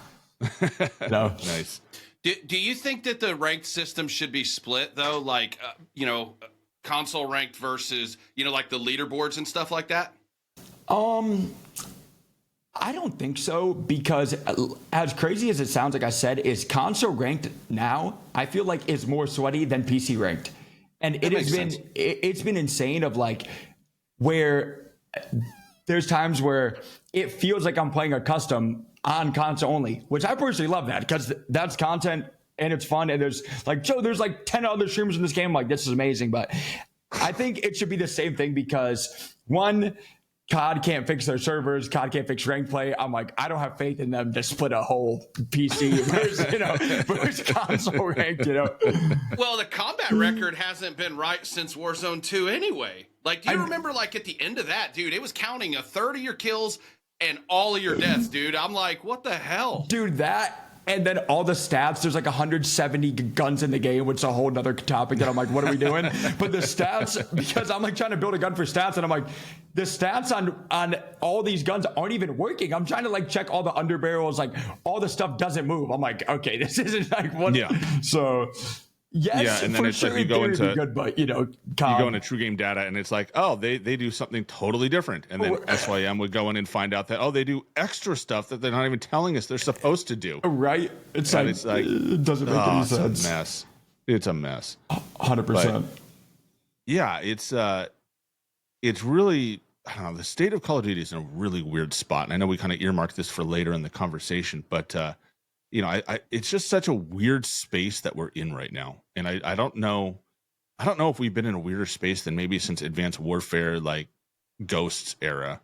S1: No.
S2: Nice.
S3: Do you think that the ranked system should be split though? Like, console ranked versus, like the leaderboards and stuff like that?
S1: I don't think so, because as crazy as it sounds, like I said, is console ranked now, I feel like it's more sweaty than PC ranked. And it's been insane of like where there's times where it feels like I'm playing a custom on console only, which I personally love that because that's content and it's fun. And there's like, Joe, there's like 10 other streamers in this game. Like, this is amazing. But I think it should be the same thing because one, COD can't fix their servers. COD can't fix rank play. I'm like, I don't have faith in them to split a whole PC versus console rank,
S3: Well, the combat record hasn't been right since Warzone 2 anyway. Like, do you remember, like, at the end of that, dude, it was counting a third of your kills and all of your deaths, dude. I'm like, what the hell?
S1: Dude, that... And then all the stats, there's like 170 guns in the game, which is a whole nother topic that I'm like, what are we doing? But the stats, because I'm like trying to build a gun for stats, and I'm like, the stats on all these guns aren't even working. I'm trying to like check all the underbarrels, like all the stuff doesn't move. I'm like, okay, this isn't like what. Yeah. So yes,
S2: yeah, and then it's sure like you go into
S1: good, but you
S2: go into True Game Data, and it's like, oh, they do something totally different, and then SYM would go in and find out that they do extra stuff that they're not even telling us they're supposed to do.
S1: Right? It's like it doesn't make any sense.
S2: It's a mess. It's a mess.
S1: 100%.
S2: Yeah, it's really, I don't know. The state of Call of Duty is in a really weird spot, and I know we kind of earmarked this for later in the conversation, but. It's just such a weird space that we're in right now. And I don't know if we've been in a weirder space than maybe since Advanced Warfare, like Ghosts era.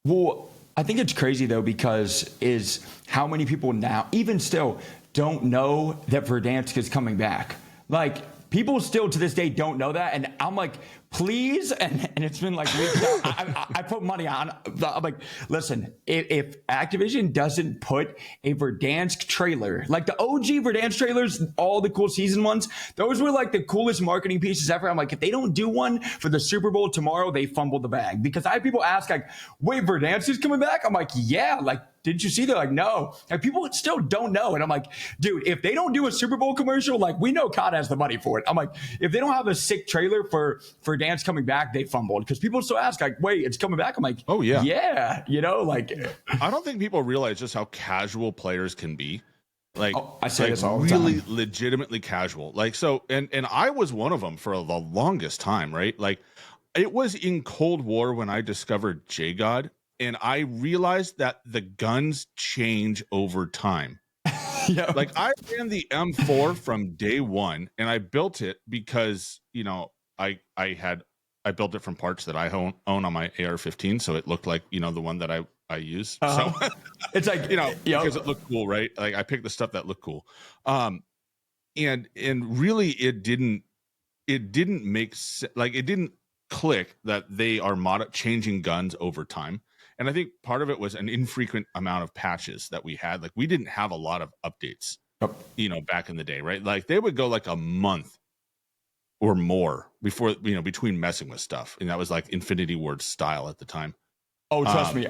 S1: Well, I think it's crazy though, because is how many people now, even still, don't know that Verdansk is coming back. Like, people still to this day don't know that. And I'm like, please. And it's been like weeks now. I put money on. I'm like, listen, if Activision doesn't put a Verdansk trailer, like the OG Verdansk trailers, all the cool season ones, those were like the coolest marketing pieces ever. I'm like, if they don't do one for the Super Bowl tomorrow, they fumble the bag. Because I have people ask like, wait, Verdansk is coming back? I'm like, yeah, like, didn't you see? They're like, no. Like, people still don't know. And I'm like, dude, if they don't do a Super Bowl commercial, like, we know COD has the money for it. I'm like, if they don't have a sick trailer for Verdansk coming back, they fumbled. Because people still ask, like, wait, it's coming back? I'm like,
S2: oh, yeah.
S1: Yeah. Like.
S2: I don't think people realize just how casual players can be. Like,
S1: I say this all the time.
S2: Really legitimately casual. Like, so, and I was one of them for the longest time, right? Like, it was in Cold War when I discovered JGOD. And I realized that the guns change over time.
S1: Yeah.
S2: Like, I ran the M4 from day one, and I built it because, I built it from parts that I own on my AR-15, so it looked like, the one that I use. So
S1: it's like,
S2: because it looked cool, right? Like, I picked the stuff that looked cool. And really it didn't make like, it didn't click that they are changing guns over time. And I think part of it was an infrequent amount of patches that we had. Like, we didn't have a lot of updates, back in the day, right? Like, they would go like a month or more before, between messing with stuff. And that was like Infinity Ward style at the time.
S1: Oh, trust me.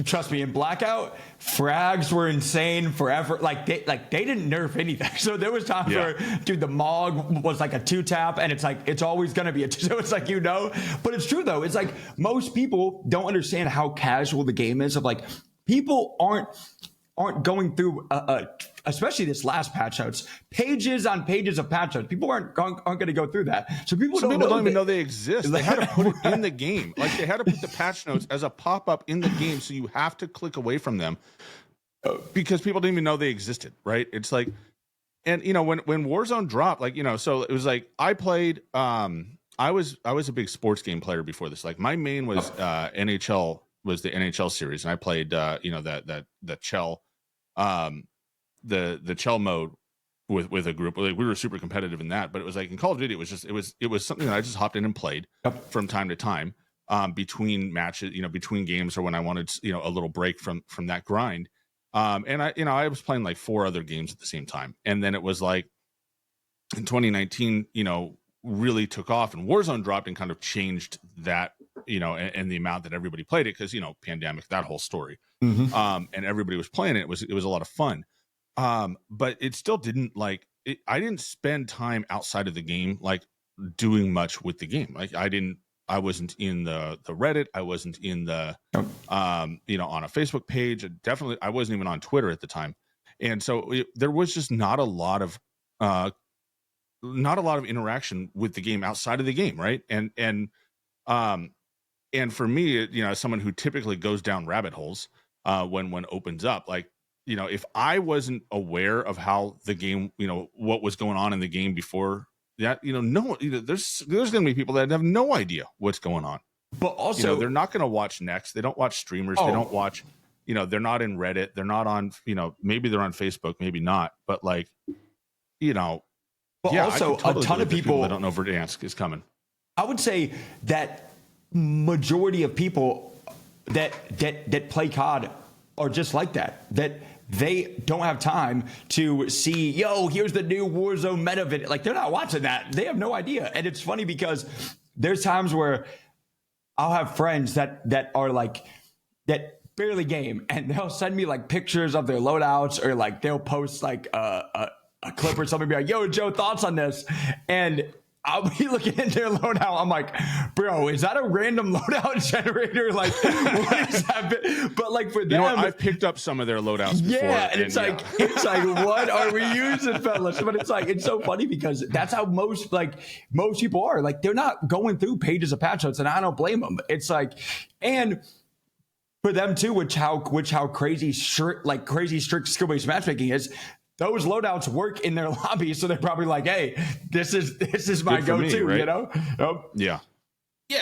S1: Trust me. In Blackout, frags were insane forever. Like they didn't nerf anything. So there was times where, dude, the Mog was like a 2-tap, and it's like it's always gonna be a 2. So it's like but it's true though. It's like most people don't understand how casual the game is. Of like, people aren't going through especially this last patch notes, pages on pages of patch notes. People aren't going to go through that. So people don't even
S2: know they exist. They had to put it in the game. Like, they had to put the patch notes as a pop-up in the game, so you have to click away from them because people didn't even know they existed, right? It's like, and when Warzone dropped, like, so it was like I played I was a big sports game player before this. Like, my main was NHL, was the NHL series, and I played the Chell the Chell mode with a group. Like, we were super competitive in that, but it was like in Call of Duty, it was something that I just hopped in and played from time to time, between matches, between games, or when I wanted, a little break from that grind. And I was playing like 4 other games at the same time. And then it was like in 2019, really took off, and Warzone dropped and kind of changed that, and the amount that everybody played it, because, pandemic, that whole story. And everybody was playing it. It was a lot of fun. But it still didn't I didn't spend time outside of the game, like, doing much with the game. Like, I didn't I wasn't in the Reddit. I wasn't in the, on a Facebook page. Definitely, I wasn't even on Twitter at the time. And so there was just not a lot of interaction with the game outside of the game. Right. And for me, as someone who typically goes down rabbit holes when one opens up, like, if I wasn't aware of how the game, what was going on in the game before that, there's going to be people that have no idea what's going on.
S1: But also,
S2: they're not going to watch Next. They don't watch streamers. They don't watch, they're not in Reddit. They're not on, maybe they're on Facebook, maybe not. But like,
S1: but also a ton of people
S2: that don't know Verdansk is coming.
S1: I would say that majority of people that play COD are just like that. That they don't have time to see, here's the new Warzone meta video. Like, they're not watching that. They have no idea. And it's funny because there's times where I'll have friends that are like, that barely game, and they'll send me like pictures of their loadouts, or like they'll post like a clip or something, be like, yo, Joe, thoughts on this? And I'll be looking at their loadout. I'm like, bro, is that a random loadout generator? Like, what is that? But like for them,
S2: I've picked up some of their loadouts before.
S1: Yeah, and it's like, what are we using, fellas? But it's like, it's so funny because that's how most people are. Like, they're not going through pages of patch notes, and I don't blame them. It's like, and for them too, which how crazy strict skill-based matchmaking is. Those loadouts work in their lobby, so they're probably like, "Hey, this is my go-to,"
S2: right?
S3: Yeah.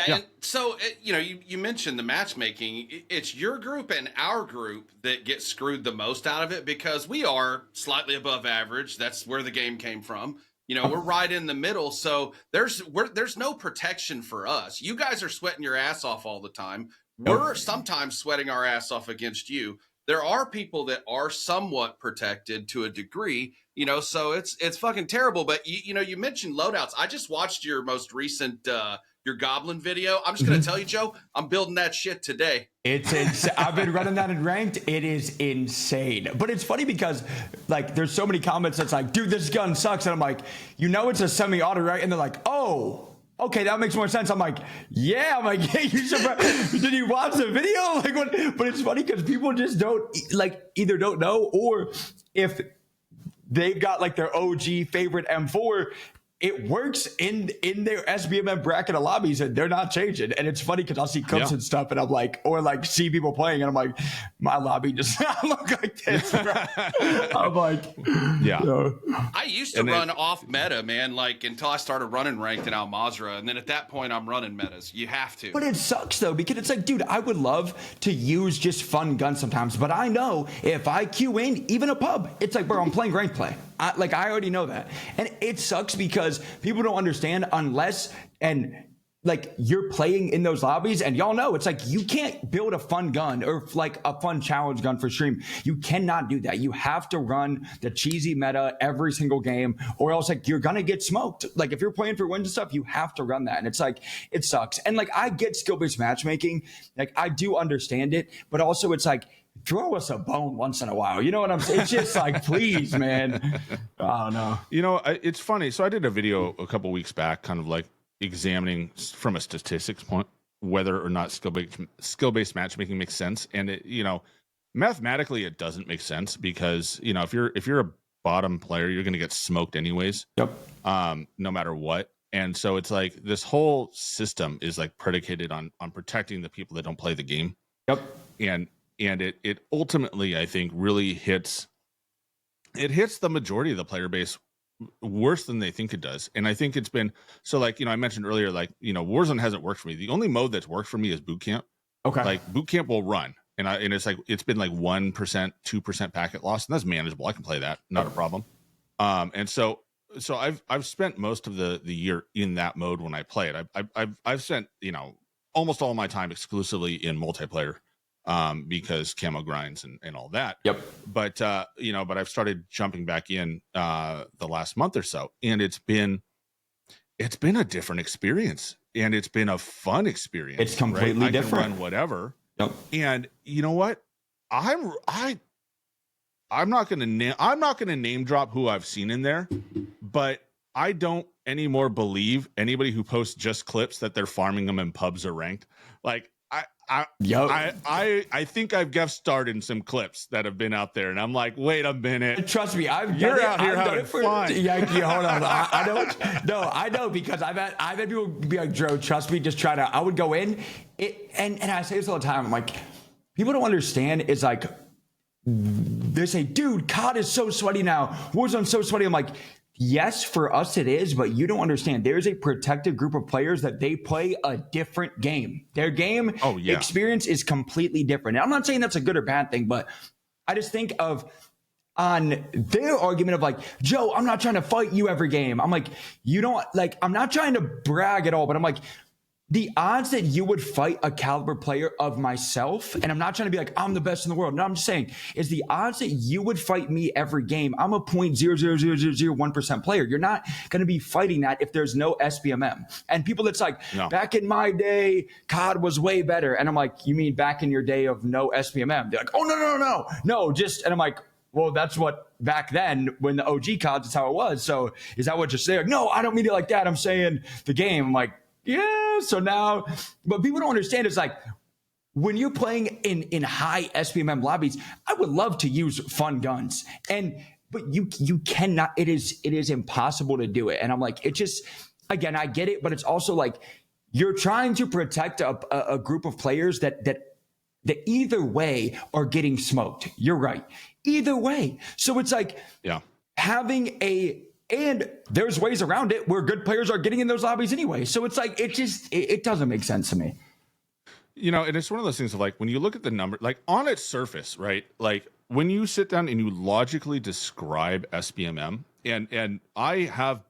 S3: And so you mentioned the matchmaking. It's your group and our group that get screwed the most out of it, because we are slightly above average. That's where the game came from. We're right in the middle, so there's no protection for us. You guys are sweating your ass off all the time. We're sometimes sweating our ass off against you. There are people that are somewhat protected to a degree, so it's fucking terrible. But you mentioned loadouts. I just watched your most recent your Goblin video. I'm just gonna tell you, Joe, I'm building that shit today.
S1: I've been running that in ranked. It is insane. But it's funny because like there's so many comments that's like, dude, this gun sucks, and I'm like, it's a semi-auto, right? And they're like, oh, okay, that makes more sense. I'm like, yeah. I'm like, hey, did you watch the video? Like, what? But it's funny because people just don't either don't know, or if they've got like their OG favorite M4, it works in their SBMM bracket of lobbies, and they're not changing. And it's funny because I'll see clips and stuff, and I'm like, or like see people playing, and I'm like, my lobby does not look like this, bro. I'm like,
S3: I used to run off meta, man, like until I started running ranked in Al Mazrah, and then at that point I'm running metas. You have to.
S1: But it sucks though, because it's like, dude, I would love to use just fun guns sometimes, but I know if I queue in even a pub, it's like, bro, I'm playing ranked play. I already know that. And it sucks because people don't understand unless, and like you're playing in those lobbies, and y'all know it's like you can't build a fun gun or like a fun challenge gun for stream. You cannot do that. You have to run the cheesy meta every single game, or else like you're gonna get smoked. Like if you're playing for wins and stuff, you have to run that. And it's like, it sucks. And like I get skill-based matchmaking, like I do understand it, but also it's like, throw us a bone once in a while. You know what I'm saying? It's just like, please, man. I don't know.
S2: It's funny. So I did a video a couple weeks back, kind of like examining from a statistics point whether or not skill-based matchmaking makes sense. And it, mathematically it doesn't make sense because, if you're a bottom player, you're going to get smoked anyways.
S1: Yep.
S2: No matter what. And so it's like this whole system is like predicated on protecting the people that don't play the game.
S1: Yep.
S2: And it ultimately, I think, really hits the majority of the player base worse than they think it does. And I think it's been so, like, I mentioned earlier, like, Warzone hasn't worked for me. The only mode that's worked for me is boot camp.
S1: Okay.
S2: Like boot camp will run, and it's like it's been like 1%, 2% packet loss, and that's manageable. I can play that, not a problem. And so I've spent most of the year in that mode when I play it. I've spent almost all my time exclusively in multiplayer. Because camo grinds and all that.
S1: Yep.
S2: But I've started jumping back in the last month or so, and it's been a different experience, and it's been a fun experience.
S1: It's completely different.
S2: I can run whatever.
S1: Yep.
S2: And you know what? I'm not gonna name drop who I've seen in there, but I don't anymore believe anybody who posts just clips that they're farming them in pubs or ranked. Like I think I've guest starred in some clips that have been out there, and I'm like, wait a minute.
S1: Trust me,
S2: You're out here having fun.
S1: Yeah, hold on. I know. I know because I've had people be like, Joe, trust me, just try to. I would go in, and I say this all the time. I'm like, people don't understand. It's like they say, dude, COD is so sweaty now. Warzone's so sweaty. I'm like, yes, for us it is, but you don't understand. There's a protected group of players that they play a different game. Their game experience is completely different. And I'm not saying that's a good or bad thing, but I just think of on their argument of like, Joe, I'm not trying to fight you every game. I'm like, you don't like, I'm not trying to brag at all, but I'm like, the odds that you would fight a caliber player of myself, and I'm not trying to be like, I'm the best in the world. No, I'm just saying, is the odds that you would fight me every game. I'm a 0.00001% player. You're not going to be fighting that if there's no SBMM. And people that's like, back in my day, COD was way better. And I'm like, you mean back in your day of no SBMM? They're like, oh, no, just, and I'm like, well, that's what back then when the OG CODs, that's how it was. So is that what you're saying? No, I don't mean it like that. I'm saying the game. I'm like, yeah, so now, but people don't understand. It's like when you're playing in high SPMM lobbies, I would love to use fun guns, but you cannot. It is impossible to do it. And I'm like, it just, again, I get it, but it's also like you're trying to protect a group of players that either way are getting smoked. You're right, either way. So it's like having and there's ways around it where good players are getting in those lobbies anyway. So it's like, it doesn't make sense to me.
S2: And it's one of those things of like, when you look at the number, like on its surface, right? Like when you sit down and you logically describe SBMM, and I have,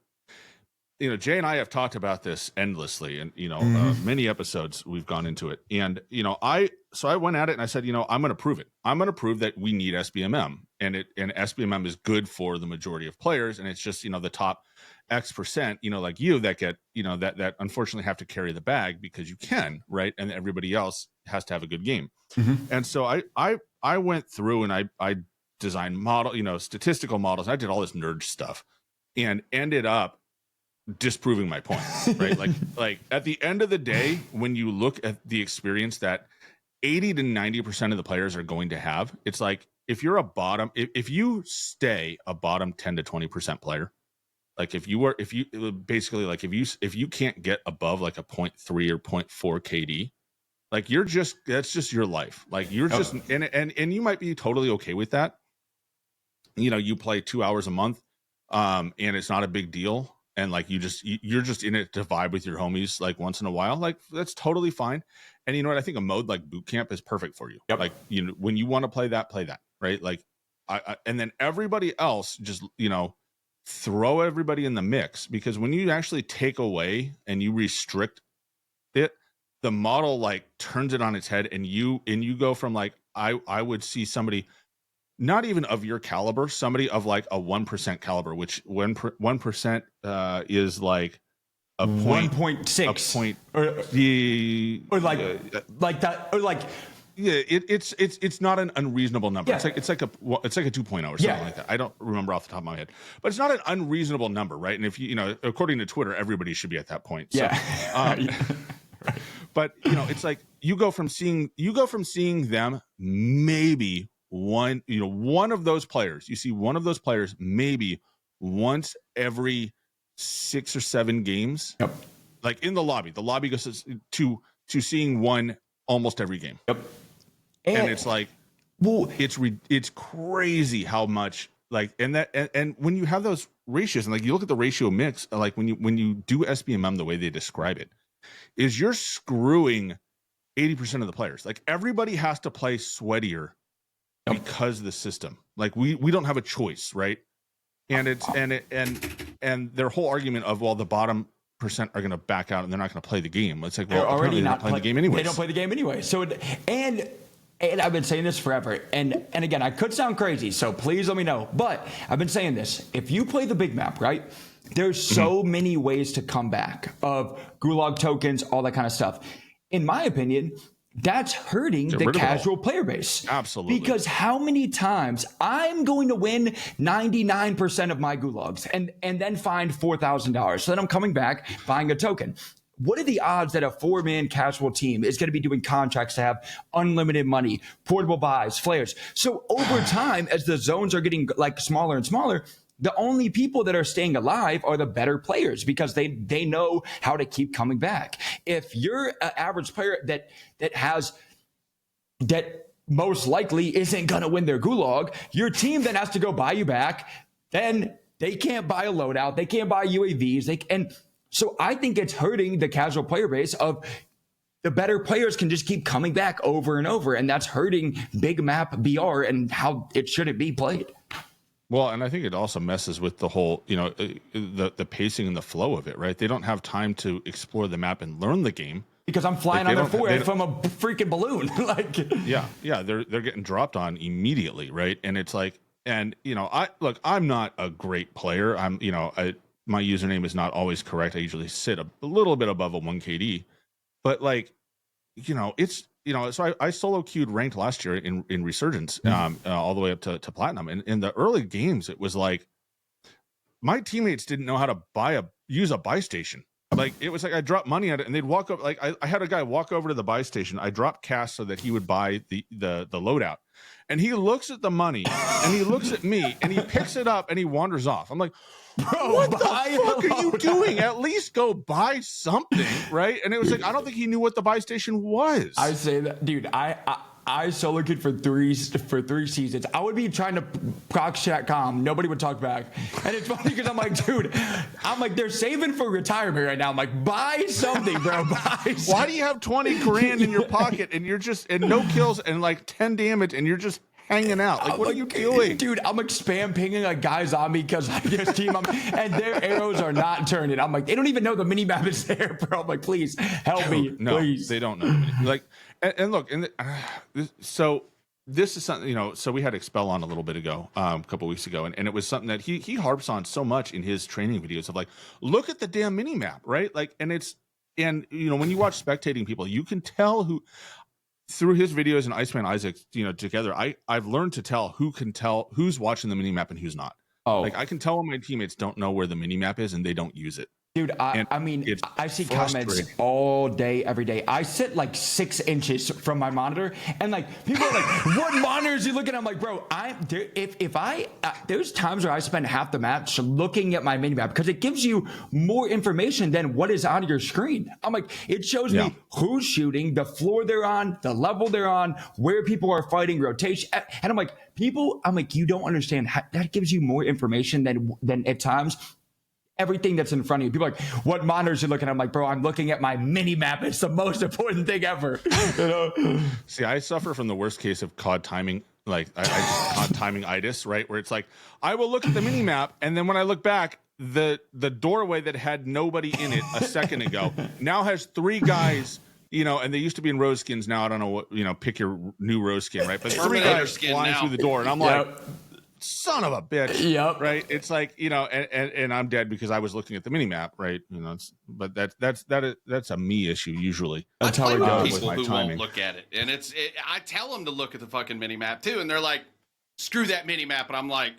S2: Jay and I have talked about this endlessly, and, many episodes we've gone into it. And, so I went at it and I said, I'm going to prove it. I'm going to prove that we need SBMM, and SBMM is good for the majority of players. And it's just, the top X percent, like you that get, that unfortunately have to carry the bag because you can, right? And everybody else has to have a good game. Mm-hmm. And so I went through and I designed statistical models. I did all this nerd stuff and ended up disproving my point, right? like at the end of the day, when you look at the experience that 80 to 90% of the players are going to have, it's like, if you're if you stay a bottom 10 to 20% player, like if you can't get above like a 0.3 or 0.4 KD, like that's just your life. Like you're just, and you might be totally okay with that. You play 2 hours a month, and it's not a big deal. And like you're just in it to vibe with your homies like once in a while, like that's totally fine. And you know what, I think a mode like boot camp is perfect for you. Yep. Like when you want to play that, right? Like I and then everybody else just throw everybody in the mix, because when you actually take away and you restrict it, the model like turns it on its head, and you go from like I would see somebody not even of your caliber, somebody of like a 1% caliber, which 1% is like a 1.6 or
S1: like that, or like
S2: it's not an unreasonable number.
S1: Yeah.
S2: It's like a 2.0 or something like that. I don't remember off the top of my head, but it's not an unreasonable number, right? And if according to Twitter, everybody should be at that point. So, but it's like you go from seeing them maybe one of those players, you see one of those players maybe once every 6 or 7 games. Yep. Like in the lobby goes to seeing one almost every game.
S1: Yep.
S2: And it's like, well, it's crazy how much like, and when you have those ratios and like you look at the ratio mix, like when you do SBMM, the way they describe it is you're screwing 80% of the players. Like everybody has to play sweatier because of the system. Like we don't have a choice, right? And it's and their whole argument of, well, the bottom percent are going to back out and they're not going to play the game. It's like, well, they're already not playing the game anyway.
S1: They don't play the game anyway. So and I've been saying this forever. And again, I could sound crazy, so please let me know. But I've been saying this. If you play the big map, right? There's so many ways to come back of gulag tokens, all that kind of stuff. In my opinion, that's hurting the casual player base.
S2: Absolutely.
S1: Because how many times I'm going to win 99% of my gulags and then find $4,000. So then I'm coming back, buying a token. What are the odds that a 4-man casual team is going to be doing contracts to have unlimited money, portable buys, flares? So over time, as the zones are getting like smaller and smaller, the only people that are staying alive are the better players because they know how to keep coming back. If you're an average player that most likely isn't going to win their gulag, your team then has to go buy you back. Then they can't buy a loadout. They can't buy UAVs. And so I think it's hurting the casual player base of the better players can just keep coming back over and over. And that's hurting big map BR and how it shouldn't be played.
S2: Well, and I think it also messes with the whole, the pacing and the flow of it, right? They don't have time to explore the map and learn the game.
S1: Because I'm flying on their forehead from a freaking balloon.
S2: Yeah, they're getting dropped on immediately, right? And it's like, and I'm not a great player. My username is not always correct. I usually sit a little bit above a 1 KD, but so I solo queued ranked last year in Resurgence, all the way up to platinum. And in the early games, it was like my teammates didn't know how to use a buy station. Like it was like I dropped money at it, and they'd walk up. Like I had a guy walk over to the buy station. I dropped cash so that he would buy the loadout, and he looks at the money, and he looks at me, and he picks it up, and he wanders off. I'm like, bro, what the fuck are you doing? At least go buy something, right? And it was like I don't think he knew what the buy station was.
S1: I say that, dude. I solo queued for three seasons. I would be trying to prox chat calm. Nobody would talk back. And it's funny because I'm like, dude, they're saving for retirement right now. I'm like, buy something, bro. Buy something.
S2: Why do you have 20 grand in your pocket and you're just, and no kills and like 10 damage and you're just hanging out? Like, what are you doing?
S1: Dude, I'm like spam pinging like guys on me because this team, and their arrows are not turning. I'm like, they don't even know the mini map is there, bro. I'm like, please help me.
S2: No,
S1: please.
S2: They don't know. Like, and look, so this is something, so we had Expel on a little bit ago, a couple weeks ago, and it was something that he harps on so much in his training videos of like, look at the damn mini map, right? Like, and when you watch spectating people, you can tell through his videos and Iceman Isaac, together, I've learned to tell who's watching the mini map and who's not.
S1: Oh,
S2: like I can tell when my teammates don't know where the mini map is and they don't use it.
S1: Dude, I see comments all day, every day. I sit like 6 inches from my monitor, and like people are like, "What monitor is he looking at?" I'm like, "Bro, there's times where I spend half the match looking at my mini map because it gives you more information than what is on your screen." I'm like, it shows me who's shooting, the floor they're on, the level they're on, where people are fighting, rotation, and I'm like, you don't understand that gives you more information than at times everything that's in front of you. People are like, what monitors are you looking at? I'm like, bro, I'm looking at my mini map. It's the most important thing ever.
S2: See, I suffer from the worst case of COD timing. Like I just COD timing itis, right? Where it's like, I will look at the mini map, and then when I look back, the doorway that had nobody in it a second ago now has 3 guys, and they used to be in rose skins. Now I don't know what, pick your new rose skin, right? But 3 guys flying through the door, and I'm like, son of a bitch.
S1: Yep.
S2: Right. It's like, and I'm dead because I was looking at the mini map. Right. But that's a me issue usually.
S3: That's how it goes with my timing. Won't look at it. And I tell them to look at the fucking mini map too. And they're like, screw that mini map. And I'm like,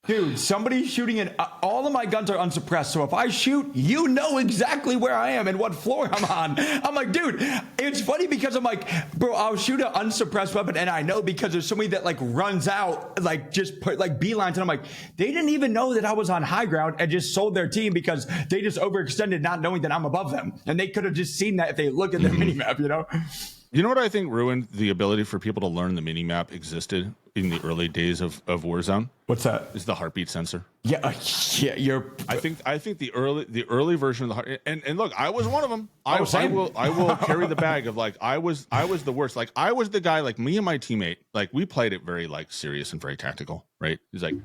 S1: dude, somebody's shooting it. All of my guns are unsuppressed. So if I shoot, you know exactly where I am and what floor I'm on. I'm like, dude, it's funny because I'm like, bro, I'll shoot an unsuppressed weapon. And I know because there's somebody that like runs out, like just put like beelines. And I'm like, they didn't even know that I was on high ground and just sold their team because they just overextended not knowing that I'm above them. And they could have just seen that if they look at their mini map,
S2: You know what I think ruined the ability for people to learn the mini map existed in the early days of Warzone?
S1: What's that?
S2: Is the heartbeat sensor.
S1: Yeah, I
S2: think the early version of the heart, and look, I was one of them. I will carry the bag of like I was the worst. Like I was the guy, like me and my teammate, like we played it very like serious and very tactical, right? He's like,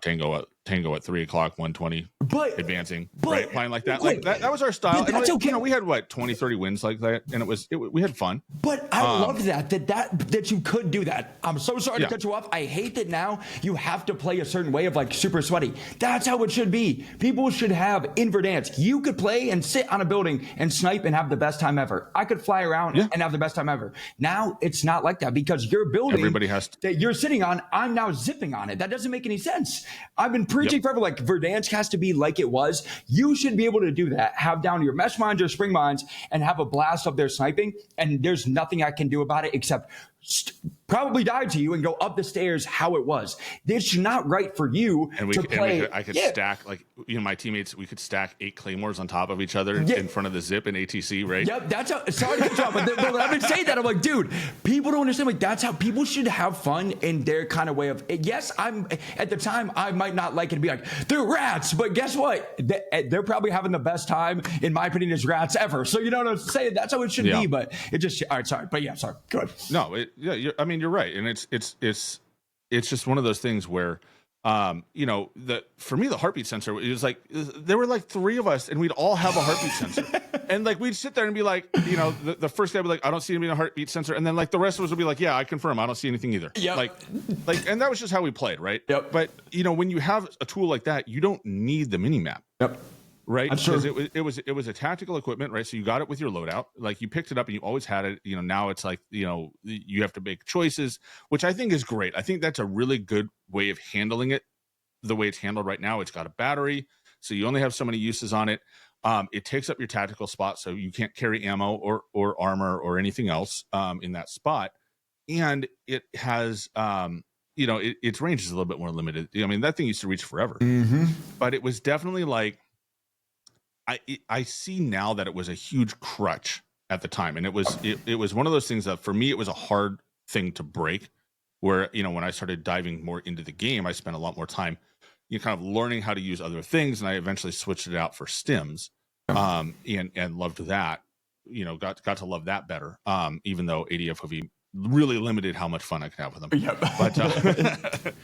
S2: Tango, Tango at 3 o'clock, 120,
S1: But
S2: advancing,
S1: but-
S2: right? Playing like that.
S1: like-
S2: Like that was our style.
S1: but
S2: And
S1: that's
S2: like,
S1: okay.
S2: you know, we had what 20, 30 wins like that, and we had fun.
S1: But I love that you could do that. I'm so sorry
S2: Yeah.
S1: to cut you off. I hate that now you have to play a certain way of like super sweaty. That's how it should be. People should have in Verdansk. You could play and sit on a building and snipe and have the best time ever. I could fly around and have the best time ever. Now it's not like that because your building
S2: Everybody has to.
S1: that you're sitting on, I'm now zipping on it. That doesn't make any sense. I've been preaching forever like Verdansk has to be like it was. You should be able to do that. Have down your mesh mines or spring mines and have a blast of their sniping. And there's nothing I can do about it except probably die to you and go up the stairs how it was. It's not right for you to play.
S2: I could stack, like, you know, my teammates, we could stack 8 claymores on top of each other in front of the zip and ATC, right?
S1: Yep, that's how. Sorry to cut you off, but when I've been saying that, I'm like, dude, people don't understand. Like, that's how people should have fun in their kind of way of. Yes, I'm at the time I might not like it and be like they're rats, but guess what? They're probably having the best time, in my opinion, as rats ever. So you know what I'm saying? That's how it should be. But it just all right. Sorry, but yeah, sorry. Go ahead.
S2: No, I mean, you're right, and it's just one of those things where, you know, for me the heartbeat sensor, it was like there were like 3 of us, and we'd all have a heartbeat sensor, and like we'd sit there and be like, you know, the first guy would be like, I don't see a heartbeat sensor, and then like the rest of us would be like, yeah, I confirm, I don't see anything either.
S1: Yeah,
S2: like, and that was just how we played, right?
S1: Yep.
S2: But you know, when you have a tool like that, you don't need the mini map.
S1: Yep.
S2: Right,
S1: That's
S2: because
S1: true.
S2: it was a tactical equipment, right? So you got it with your loadout, like you picked it up and you always had it. You know, now it's like, you know, you have to make choices, which I think is great. I think that's a really good way of handling it. The way it's handled right now, it's got a battery, so you only have so many uses on it. It takes up your tactical spot, so you can't carry ammo or armor or anything else in that spot, and it has. You know, its range is a little bit more limited. I mean, that thing used to reach forever, but it was definitely like. I see now that it was a huge crutch at the time, and it was one of those things that for me it was a hard thing to break. Where, you know, when I started diving more into the game, I spent a lot more time, you know, kind of learning how to use other things, and I eventually switched it out for stims, and loved that. You know, got to love that better. Even though ADFOV really limited how much fun I could have with them.
S1: Yep.
S2: But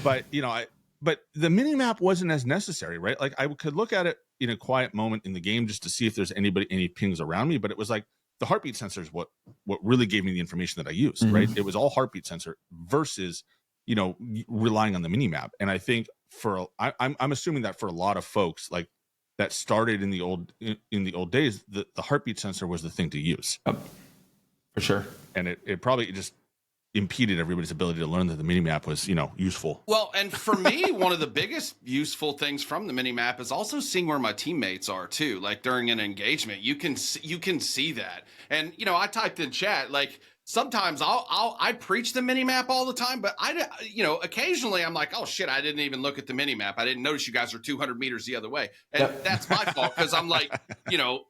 S2: but you know, but the mini map wasn't as necessary, right? Like I could look at it in a quiet moment in the game just to see if there's any pings around me, but it was like the heartbeat sensor is what really gave me the information that I used, right? It was all heartbeat sensor versus, you know, relying on the mini map. And I think I'm assuming that for a lot of folks, like that started in the old days, the heartbeat sensor was the thing to use.
S1: For sure.
S2: And it probably just impeded everybody's ability to learn that the minimap was, you know, useful.
S3: Well, and for me, one of the biggest useful things from the mini map is also seeing where my teammates are too. Like during an engagement, you can see that. And you know, I typed in chat like sometimes I preach the mini map all the time, but you know, occasionally I'm like, oh shit, I didn't even look at the mini map. I didn't notice you guys are 200 meters the other way, and that's my fault because I'm like, you know,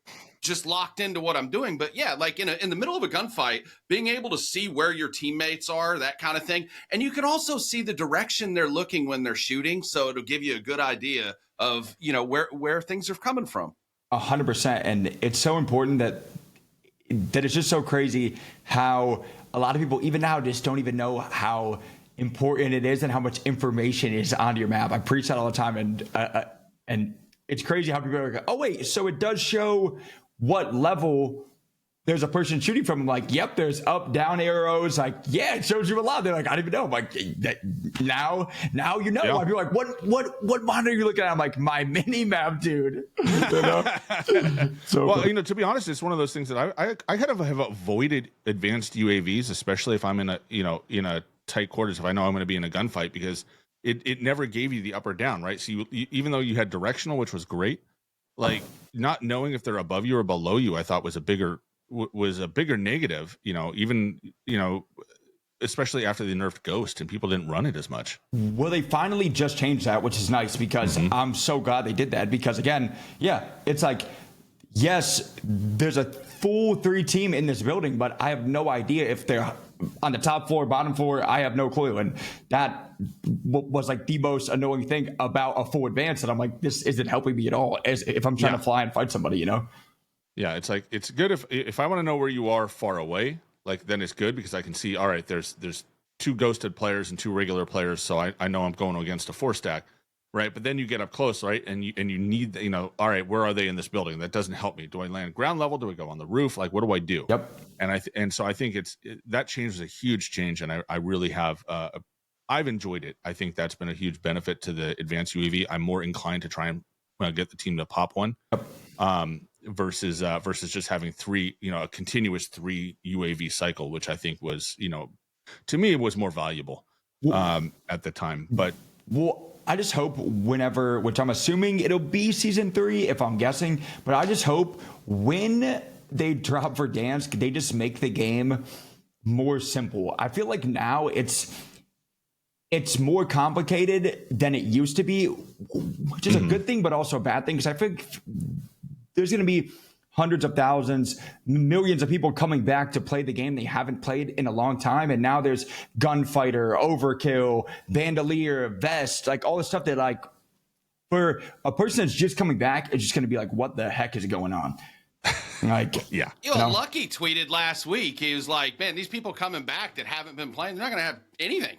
S3: just locked into what I'm doing. But yeah, like in the middle of a gunfight, being able to see where your teammates are, that kind of thing. And you can also see the direction they're looking when they're shooting. So it'll give you a good idea of, you know, where things are coming from.
S1: 100%. And it's so important that it's just so crazy how a lot of people even now just don't even know how important it is and how much information is on your map. I preach that all the time. And it's crazy how people are like, oh wait, so it does show what level there's a person shooting from. I'm like, yep, there's up, down arrows. Like, yeah, it shows you a lot. They're like, I don't even know. I'm like, now you know.
S2: Yeah.
S1: I'd be like, what monitor are you looking at? I'm like, my mini map, dude. You know? So
S2: well, you know, to be honest, it's one of those things that I kind of have avoided advanced UAVs, especially if I'm in a tight quarters, if I know I'm going to be in a gunfight, because it never gave you the up or down, right? So you even though you had directional, which was great, like not knowing if they're above you or below you, I thought was a bigger negative, you know, even, you know, especially after they nerfed Ghost and people didn't run it as much.
S1: Well, they finally just changed that, which is nice because I'm so glad they did that because again, yeah, it's like, yes, there's a full 3 team in this building, but I have no idea if they're on the top floor, bottom floor. I have no clue. And that was like the most annoying thing about a full advance. And I'm like, this isn't helping me at all as if I'm trying to fly and fight somebody, you know? Yeah,
S2: it's like, it's good if I want to know where you are far away, like then it's good because I can see, all right, there's 2 ghosted players and 2 regular players, so I know I'm going against a 4 stack. right? But then you get up close, right? And you need, all right, where are they in this building? That doesn't help me. Do I land ground level? Do I go on the roof? Like, what do I do?
S1: Yep.
S2: And so I think that change is a huge change, and I really have I've enjoyed it. I think that's been a huge benefit to the advanced UAV. I'm more inclined to try and get the team to pop one, versus just having three, a continuous 3 UAV cycle, which I think was, to me, was more valuable at the time. But
S1: I just hope whenever, which I'm assuming it'll be season 3, if I'm guessing, but I just hope when they drop Verdansk, they just make the game more simple. I feel like now it's more complicated than it used to be, which is a good thing, but also a bad thing, because I think there's going to be hundreds of thousands, millions of people coming back to play the game they haven't played in a long time. And now there's Gunfighter, Overkill, Bandolier, Vest, like all the stuff that, like, for a person that's just coming back, it's just going to be like, what the heck is going on? Like,
S2: yeah.
S3: Lucky tweeted last week. He was like, man, these people coming back that haven't been playing, they're not going to have anything.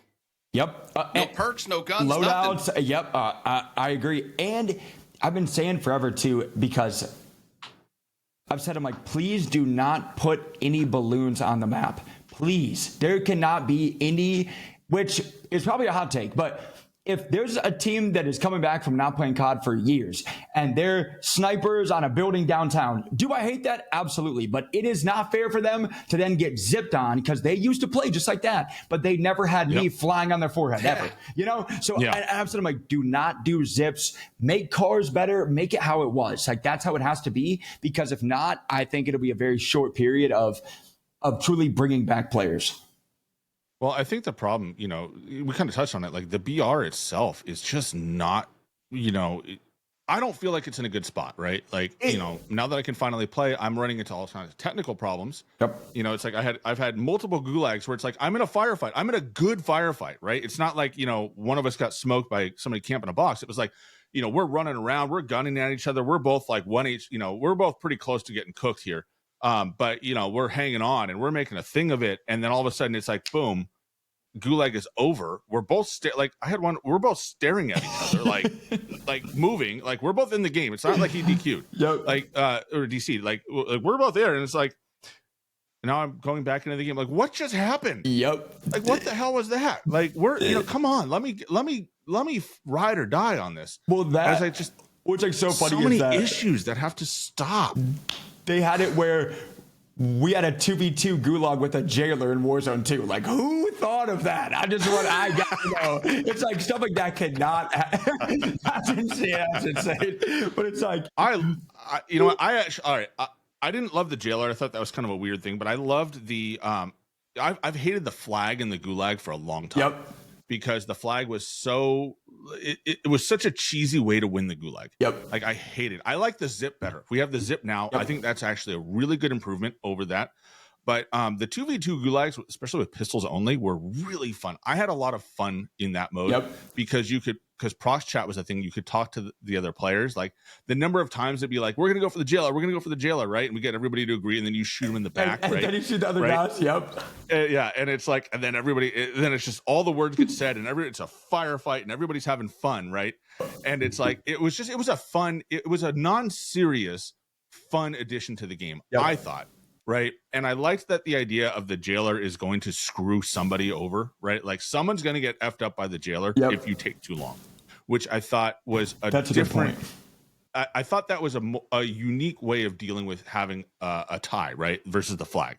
S1: Yep.
S3: No perks, no guns,
S1: loadouts.
S3: nothing.
S1: Yep. I agree. And I've been saying forever too, because I've said, I'm like, please do not put any balloons on the map. Please. There cannot be any, which is probably a hot take, but if there's a team that is coming back from not playing COD for years and they're snipers on a building downtown, do I hate that? Absolutely. But it is not fair for them to then get zipped on, because they used to play just like that, but they never had me flying on their forehead ever, So I'm saying, like, do not do zips, make cars better, make it how it was. Like, that's how it has to be, because if not, I think it'll be a very short period of truly bringing back players.
S2: Well, I think the problem, we kind of touched on it. Like, the BR itself is just not, I don't feel like it's in a good spot, right? Like, now that I can finally play, I'm running into all kinds of technical problems.
S1: Yep.
S2: It's like I've had multiple gulags where it's like, I'm in a firefight. I'm in a good firefight, right? It's not like, one of us got smoked by somebody camping a box. It was like, we're running around, we're gunning at each other. We're both like 1 each, we're both pretty close to getting cooked here. But we're hanging on and we're making a thing of it. And then all of a sudden it's like, boom, gulag is over. We're both we're both staring at each other, like moving, like we're both in the game. It's not like he DQ'd, or DC, like we're both there. And it's like, now I'm going back into the game. Like, what just happened?
S1: Yep.
S2: Like, what the hell was that? Like, we're, come on, let me ride or die on this.
S1: Well, that,
S2: which like so funny. So many issues that have to stop.
S1: They had it where we had a 2v2 gulag with a jailer in Warzone 2. Like, who thought of that? I gotta know. It's like stuff like that cannot. That's insane. That's insane. But it's like,
S2: I didn't love the jailer. I thought that was kind of a weird thing, but I loved the. I've hated the flag in the gulag for a long time.
S1: Yep.
S2: Because the flag was so, it was such a cheesy way to win the gulag.
S1: Yep.
S2: Like, I hate it. I like the zip better. We have the zip now. Yep. I think that's actually a really good improvement over that. But the 2v2 gulags, especially with pistols only, were really fun. I had a lot of fun in that mode because prox chat was a thing. You could talk to the other players. Like, the number of times it'd be like, we're going to go for the jailer. We're going to go for the jailer, right? And we get everybody to agree, and then you shoot them in the back,
S1: and
S2: right?
S1: And then you shoot the other guys, yep.
S2: Yeah, and it's like, and then then it's just all the words get said, and it's a firefight, and everybody's having fun, right? And it's like, it was a non-serious, fun addition to the game, I thought. Right. And I liked that the idea of the jailer is going to screw somebody over, right? Like, someone's going to get effed up by the jailer if you take too long, which I thought was
S1: That's a different
S2: point. I thought that was a unique way of dealing with having a tie, right? Versus the flag.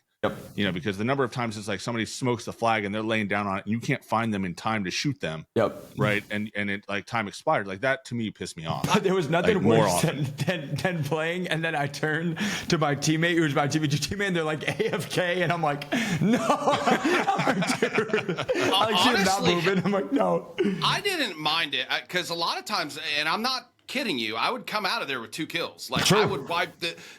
S2: Yep. Because the number of times it's like somebody smokes the flag and they're laying down on it and you can't find them in time to shoot them.
S1: Yep.
S2: Right. And it, like, time expired. Like, that to me pissed me off.
S1: But there was nothing worse than playing, and then I turn to my teammate, who's my TV teammate, and they're like AFK, and I'm like, no. I'm like, dude. I like, see him not moving. I'm like, no.
S3: I didn't mind it because a lot of times, and I'm not kidding you. I would come out of there with 2 kills. Like
S1: True.
S3: I would wipe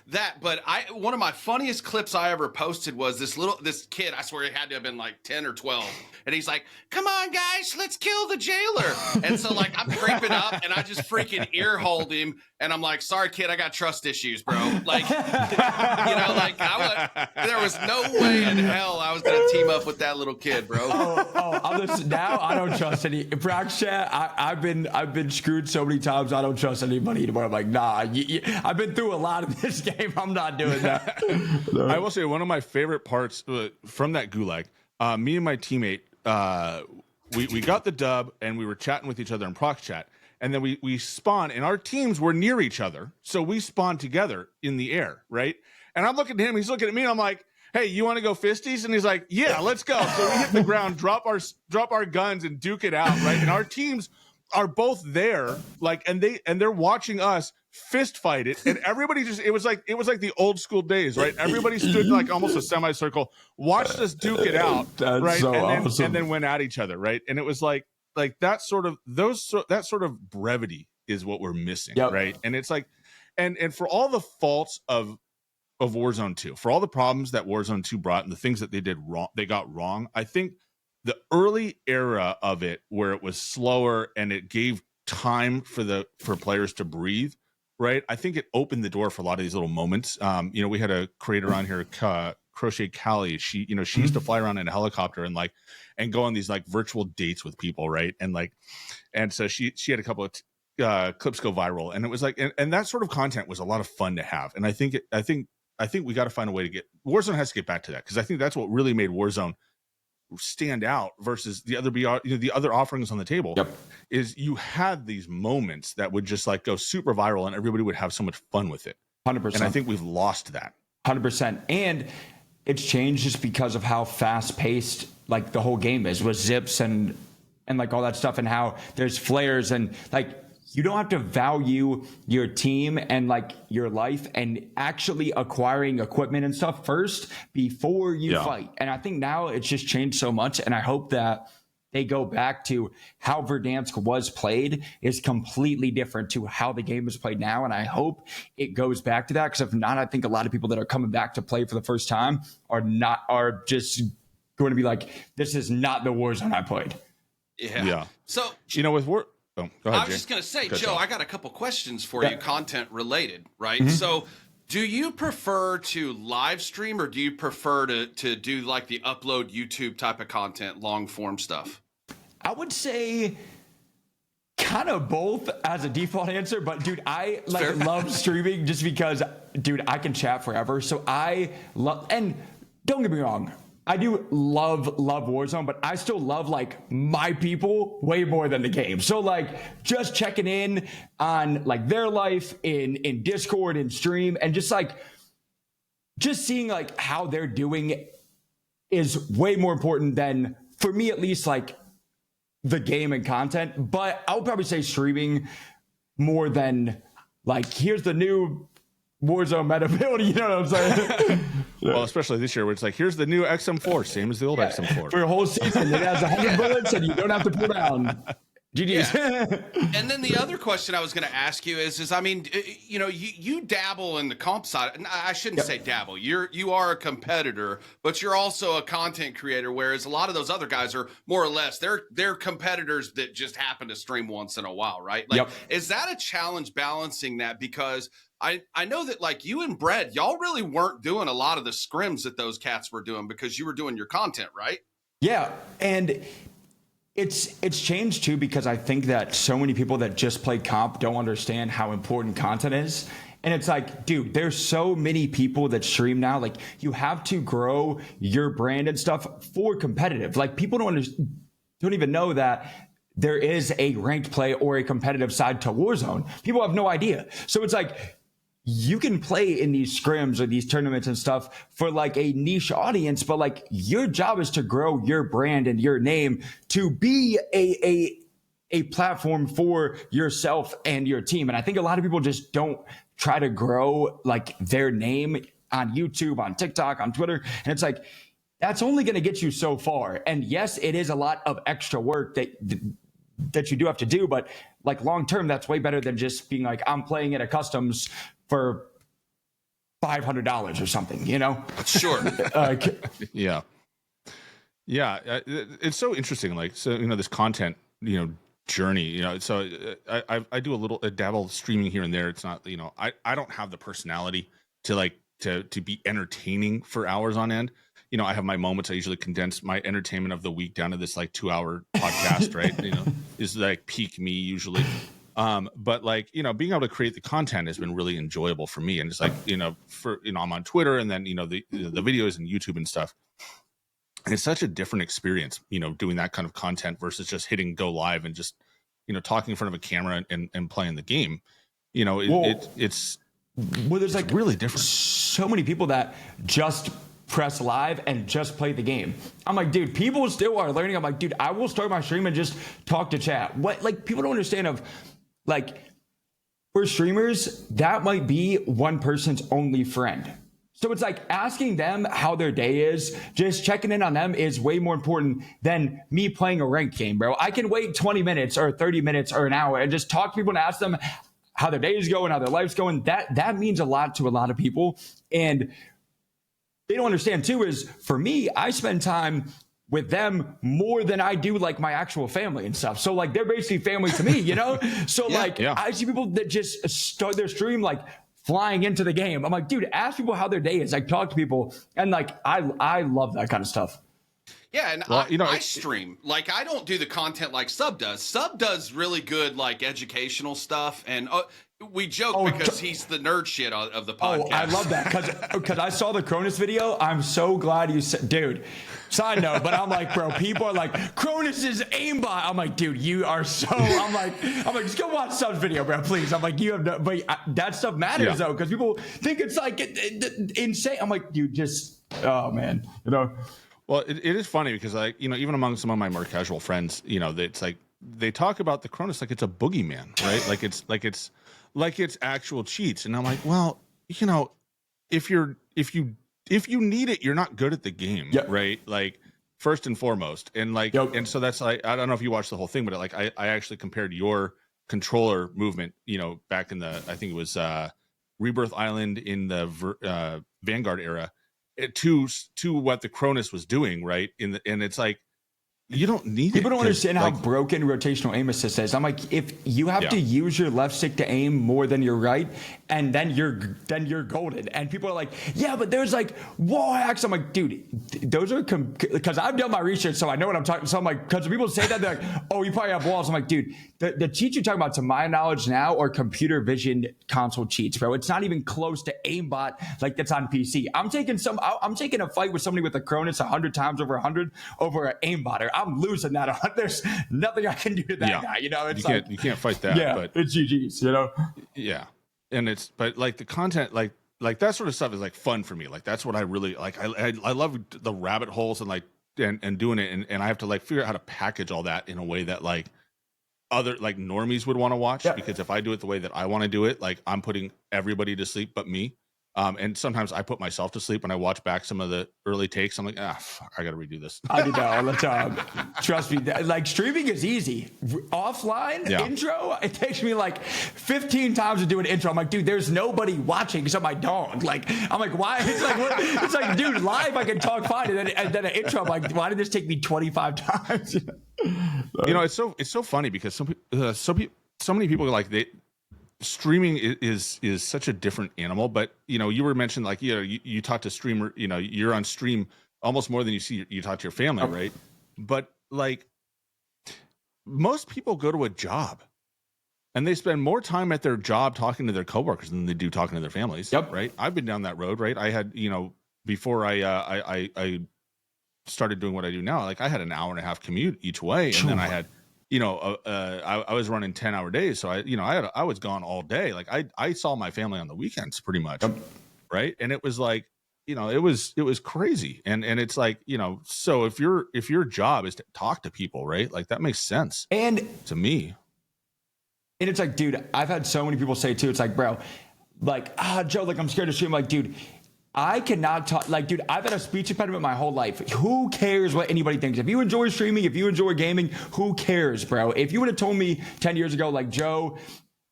S3: that. But one of my funniest clips I ever posted was this kid. I swear he had to have been like 10 or 12, and he's like, "Come on, guys, let's kill the jailer." And so like I'm creeping up, and I just freaking ear hold him, and I'm like, "Sorry, kid, I got trust issues, bro." Like, like there was no way in hell I was gonna team up with that little kid, bro.
S1: Now I don't trust any Brax chat. I've been screwed so many times. I don't trust anybody anymore. I'm like, nah. I've been through a lot of this game. I'm not doing that.
S2: I will say one of my favorite parts from that gulag. Me and my teammate, we got the dub and we were chatting with each other in prox chat, and then we spawned and our teams were near each other, so we spawned together in the air, right? And I'm looking at him, he's looking at me, and I'm like, "Hey, you want to go fisties?" And he's like, "Yeah, let's go." So we hit the ground, drop our guns, and duke it out, right? And our teams are both there, like, and they're watching us fist fight it, and everybody it was like the old school days, right? Everybody stood like almost a semicircle, watched us duke it out, right?
S1: So
S2: and then went at each other, right? And it was like that sort of brevity is what we're missing, right? And it's like, and for all the faults of Warzone 2, for all the problems that Warzone 2 brought and the things that they got wrong, I think the early era of it, where it was slower and it gave time for players to breathe, right? I think it opened the door for a lot of these little moments. We had a creator on here, Crochet Callie. She used to fly around in a helicopter and go on these like virtual dates with people, right? And so she had a couple of clips go viral, and it was like, and that sort of content was a lot of fun to have. And I think we got to find a way to get Warzone has to get back to that, because I think that's what really made Warzone stand out versus the other offerings on the table. Is you had these moments that would just like go super viral and everybody would have so much fun with it.
S1: 100%.
S2: And I think we've lost that.
S1: 100%. And it's changed just because of how fast paced like the whole game is with zips and like all that stuff, and how there's flares, and like you don't have to value your team and like your life and actually acquiring equipment and stuff first before you fight. And I think now it's just changed so much. And I hope that they go back to how Verdansk was played is completely different to how the game is played now. And I hope it goes back to that, because if not, I think a lot of people that are coming back to play for the first time are just going to be like, this is not the Warzone I played.
S3: Yeah. So,
S2: with War. Oh, go ahead,
S3: I was just going to say, Joe, I got a couple questions for you, content related, right? Mm-hmm. So do you prefer to live stream, or do you prefer to do like the upload YouTube type of content, long form stuff?
S1: I would say kind of both as a default answer, but dude, I love streaming just because, dude, I can chat forever. So I love, and don't get me wrong, I do love Warzone, but I still love like my people way more than the game. So like just checking in on like their life in Discord and stream, and just seeing like how they're doing is way more important than, for me at least, like the game and content. But I would probably say streaming more than like, here's the new Warzone meta build, you know what I'm saying?
S2: Well, especially this year, where it's like, here's the new XM4, same as the old XM4.
S1: For a whole season, it has 100 bullets and you don't have to pull down. GG's.
S3: Yeah. And then the other question I was going to ask you is I mean, you dabble in the comp side. I shouldn't say dabble. You are a competitor, but you're also a content creator. Whereas a lot of those other guys are more or less they're competitors that just happen to stream once in a while, right? Like, is that a challenge balancing that? Because I know that like you and Brett, y'all really weren't doing a lot of the scrims that those cats were doing because you were doing your content, right?
S1: Yeah, and it's changed too, because I think that so many people that just play comp don't understand how important content is. And it's like, dude, there's so many people that stream now. Like, you have to grow your brand and stuff for competitive. Like, people don't even know that there is a ranked play or a competitive side to Warzone. People have no idea. So it's like, you can play in these scrims or these tournaments and stuff for like a niche audience, but like your job is to grow your brand and your name to be a platform for yourself and your team. And I think a lot of people just don't try to grow like their name on YouTube, on TikTok, on Twitter. And it's like, that's only going to get you so far. And yes, it is a lot of extra work that you do have to do, but like long term, that's way better than just being like, I'm playing at a customs for $500 or something, you know?
S3: Sure.
S2: Yeah. It's so interesting. Like, so, this content, journey, so I do a dabble streaming here and there. It's not, I don't have the personality to like, to be entertaining for hours on end. I have my moments. I usually condense my entertainment of the week down to this like 2-hour podcast, right? Is like peak me usually. But like, being able to create the content has been really enjoyable for me. And it's like, I'm on Twitter and then, the videos and YouTube and stuff. And it's such a different experience, doing that kind of content versus just hitting go live and just, talking in front of a camera and playing the game. It's
S1: there's like
S2: really different.
S1: So many people that just press live and just play the game. I'm like, dude, people still are learning. I'm like, dude, I will start my stream and just talk to chat. What, like, people don't understand of, like, for streamers, that might be one person's only friend. So it's like asking them how their day is, just checking in on them is way more important than me playing a ranked game, bro. I can wait 20 minutes or 30 minutes or an hour and just talk to people and ask them how their day is going, how their life's going. That means a lot to a lot of people. And they don't understand too is, for me, I spend time with them more than I do like my actual family and stuff. So like they're basically family to me, So I see people that just start their stream like flying into the game. I'm like, dude, ask people how their day is. Like, talk to people, and like I love that kind of stuff.
S3: Yeah, and I stream. Like, I don't do the content like Sub does. Sub does really good like educational stuff, and we joke because he's the nerd shit of the podcast.
S1: Oh, I love that because I saw the Cronus video. I'm so glad you said, dude. Side note, but I'm like, bro, people are like, Cronus is aimbot. I'm like, dude, you are so. I'm like, just go watch Sub's video, bro, please. I'm like, you have no, but that stuff matters though, because people think it's like insane. I'm like, dude, just, oh man,
S2: Well, it is funny because like, even among some of my more casual friends, it's like they talk about the Cronus like it's a boogeyman, right? like it's actual cheats, and I'm like, well, if you need it, you're not good at the game, right? Like, first and foremost, and like, and so that's like, I don't know if you watched the whole thing, but like, I actually compared your controller movement, back in the, I think it was Rebirth Island in the Vanguard era, to what the Cronus was doing, right? And it's like, you don't need it.
S1: People don't understand how broken rotational aim assist is. I'm like, if you have to use your left stick to aim more than your right, and then you're golden. And people are like, yeah, but there's like wall hacks. I'm like, dude, those are because I've done my research, so I know what I'm talking. So I'm like, because people say that, they're like, oh, you probably have walls. I'm like, dude, the cheats you're talking about, to my knowledge now, are computer vision console cheats, bro. It's not even close to aimbot like that's on PC. I'm taking a fight with somebody with a Cronus 100 times over 100 over an aimbotter. I'm losing that. There's nothing I can do to that guy. It's
S2: you can't fight that.
S1: Yeah,
S2: but
S1: it's GG's.
S2: Yeah, and but like the content, like that sort of stuff is like fun for me. Like that's what I really like. I love the rabbit holes and like and doing it, and I have to like figure out how to package all that in a way that like other like normies would want to watch. Because if I do it the way that I want to do it, like I'm putting everybody to sleep but me. And sometimes I put myself to sleep when I watch back some of the early takes. I'm like, fuck, I got to redo this.
S1: I do that all the time. Trust me. Like, streaming is easy. Offline intro, it takes me like 15 times to do an intro. I'm like, dude, there's nobody watching except my dog. Like, I'm like, why? It's like, it's like, dude, live I can talk fine, and then an intro, I'm like, why did this take me 25 times?
S2: It's so funny because so many people like streaming is such a different animal, but you were mentioned like you talk to streamer, you're on stream almost more than you talk to your family, right? But like most people go to a job and they spend more time at their job talking to their coworkers than they do talking to their families. Right. I've been down that road, right? I had before I started doing what I do now, like I had an hour and a half commute each way, and then I had I was running 10-hour days. So I was gone all day. Like I saw my family on the weekends pretty much. Right. And it was like, it was crazy. And it's like, so if your job is to talk to people, right? Like that makes sense.
S1: And
S2: to me.
S1: And it's like, dude, I've had so many people say too, it's like, bro, like, Joe, like I'm scared to stream. Like, dude, I cannot talk. Like, dude, I've had a speech impediment my whole life. Who cares what anybody thinks? If you enjoy streaming, if you enjoy gaming, who cares, bro? If you would have told me 10 years ago, like, Joe,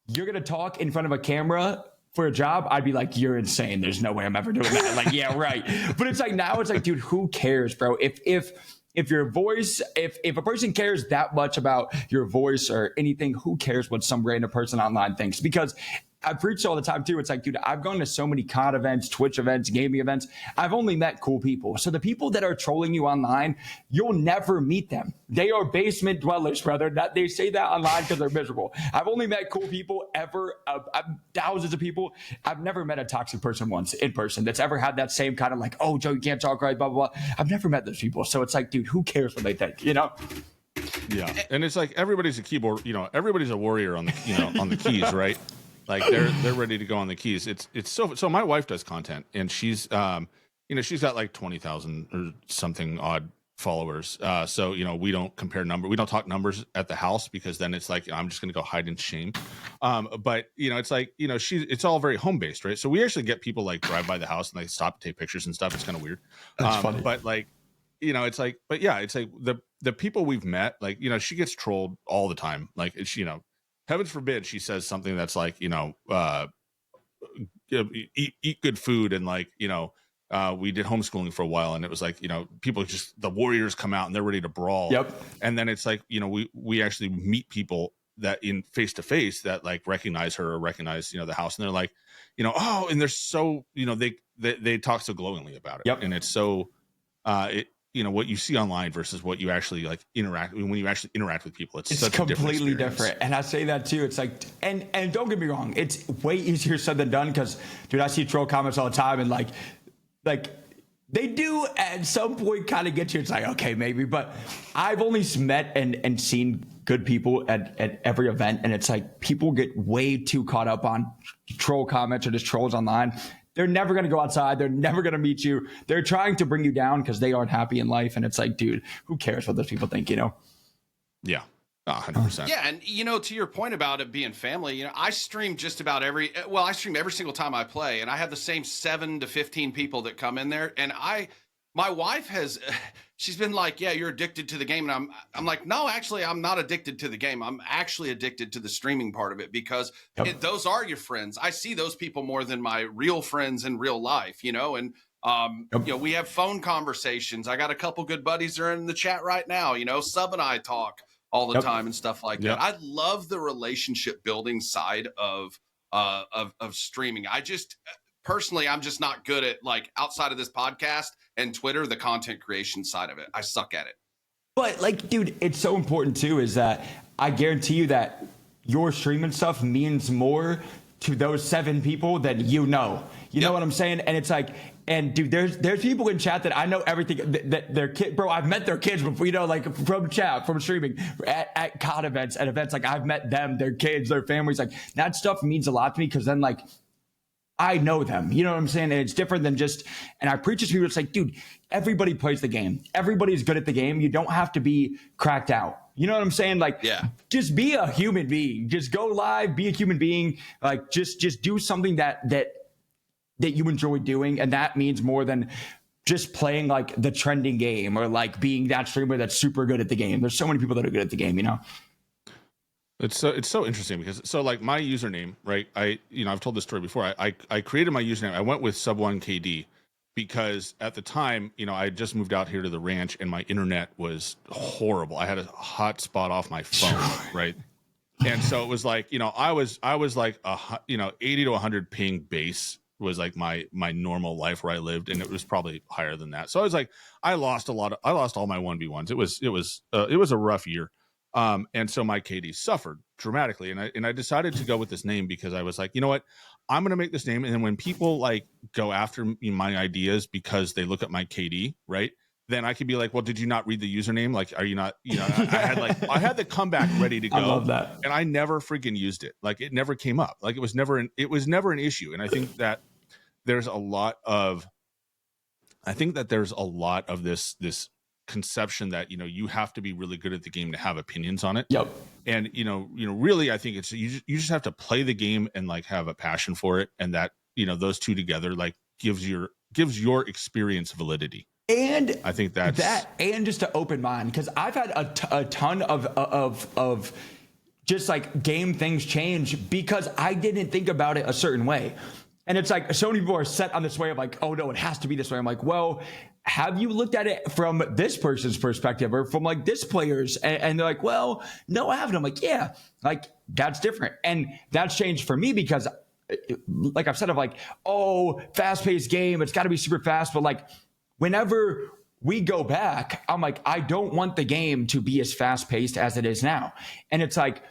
S1: you're going to talk in front of a camera for a job, I'd be like, you're insane. There's no way I'm ever doing that. Like, yeah, right. But it's like, now it's like, dude, who cares, bro? If your voice, if a person cares that much about your voice or anything, who cares what some random person online thinks? Because I preach all the time too. It's like, dude, I've gone to so many COD events, Twitch events, gaming events. I've only met cool people. So the people that are trolling you online, you'll never meet them. They are basement dwellers, brother. They say that online because they're miserable. I've only met cool people ever, thousands of people. I've never met a toxic person once in person that's ever had that same kind of like, oh, Joe, you can't talk right, blah, blah, blah. I've never met those people. So it's like, dude, who cares what they think, you know?
S2: Yeah. And it's like, everybody's a keyboard, everybody's a warrior on the, on the keys, right? Like they're ready to go on the keys. It's so my wife does content, and she's she's got like 20,000 or something odd followers. So we don't compare we don't talk numbers at the house, because then it's like I'm just gonna go hide in shame. But it's like it's all very home based, right? So we actually get people like drive by the house and they stop to take pictures and stuff. It's kind of weird.
S1: That's funny.
S2: But like it's like, but yeah, it's like the people we've met, like she gets trolled all the time. Like it's heavens forbid she says something that's like, eat good food. And like, we did homeschooling for a while, and it was like, people just, the warriors come out and they're ready to brawl. Yep. And then it's like, we actually meet people that in face to face that like recognize her or recognize, the house. And they're like, oh, and they're so, they talk so glowingly about it. Yep. And it's so, what you see online versus what you actually like when you actually interact with people, it's such
S1: completely different. And I say that too. It's like, and don't get me wrong, it's way easier said than done, because dude, I see troll comments all the time, and like they do at some point kind of get you. It's like, okay, maybe, but I've only met and seen good people at every event, and it's like people get way too caught up on troll comments or just trolls online. They're never going to go outside. They're never going to meet you. They're trying to bring you down because they aren't happy in life. And it's like, dude, who cares what those people think,
S2: Yeah, 100%.
S3: Yeah, and to your point about it being family, I stream just about I stream every single time I play, and I have the same 7 to 15 people that come in there. And my wife she's been like, yeah, you're addicted to the game. And I'm like, no, actually, I'm not addicted to the game. I'm actually addicted to the streaming part of it, because those are your friends. I see those people more than my real friends in real life, and we have phone conversations. I got a couple good buddies that are in the chat right now, Sub and I talk all the time and stuff like that. I love the relationship building side of streaming. Personally, I'm just not good at, like, outside of this podcast and Twitter, the content creation side of it. I suck at it.
S1: But like, dude, it's so important too, is that I guarantee you that your streaming stuff means more to those 7 people than you know. You know what I'm saying? And it's like, and dude, there's people in chat that I know everything that their kid, bro. I've met their kids before, like from chat, from streaming, at COD events, at events. Like I've met them, their kids, their families. Like that stuff means a lot to me, because then like I know them. You know what I'm saying? And it's different than just. And I preach to people. It's like, dude, everybody plays the game. Everybody's good at the game. You don't have to be cracked out. You know what I'm saying? Like, just be a human being. Just go live. Be a human being. Like, just do something that you enjoy doing, and that means more than just playing like the trending game or like being that streamer that's super good at the game. There's so many people that are good at the game,
S2: It's so interesting, because like my username, right? I've told this story before. I created my username. I went with sub1KD because at the time, I had just moved out here to the ranch and my internet was horrible. I had a hotspot off my phone, right? And so it was like, I was like 80 to 100 ping base was like my normal life where I lived, and it was probably higher than that. So I was like, I lost all my 1v1s. It was a rough year. And so my KD suffered dramatically, and I decided to go with this name because I was like, you know what, I'm going to make this name. And then when people like go after my ideas because they look at my KD, right? Then I could be like, well, did you not read the username? Like, are you not, I had the comeback ready to go. I
S1: love that.
S2: And I never freaking used it. Like it never came up. Like it was never an issue. And I think that there's a lot of this conception that you have to be really good at the game to have opinions on it.
S1: Yep.
S2: And really, I think it's you just have to play the game and like have a passion for it, and that those two together like gives your gives your experience validity.
S1: And
S2: I think that's
S1: that, and just an open mind, because I've had a ton of just like game things change because I didn't think about it a certain way. And it's like so many people are set on this way of like, oh no, it has to be this way. I'm like, well, have you looked at it from this person's perspective or from like this player's? And they're like, well, no, I haven't. I'm like, yeah, like that's different. And that's changed for me because like I've said of like, oh, fast paced game, it's got to be super fast. But like whenever we go back, I'm like, I don't want the game to be as fast paced as it is now. And it's like,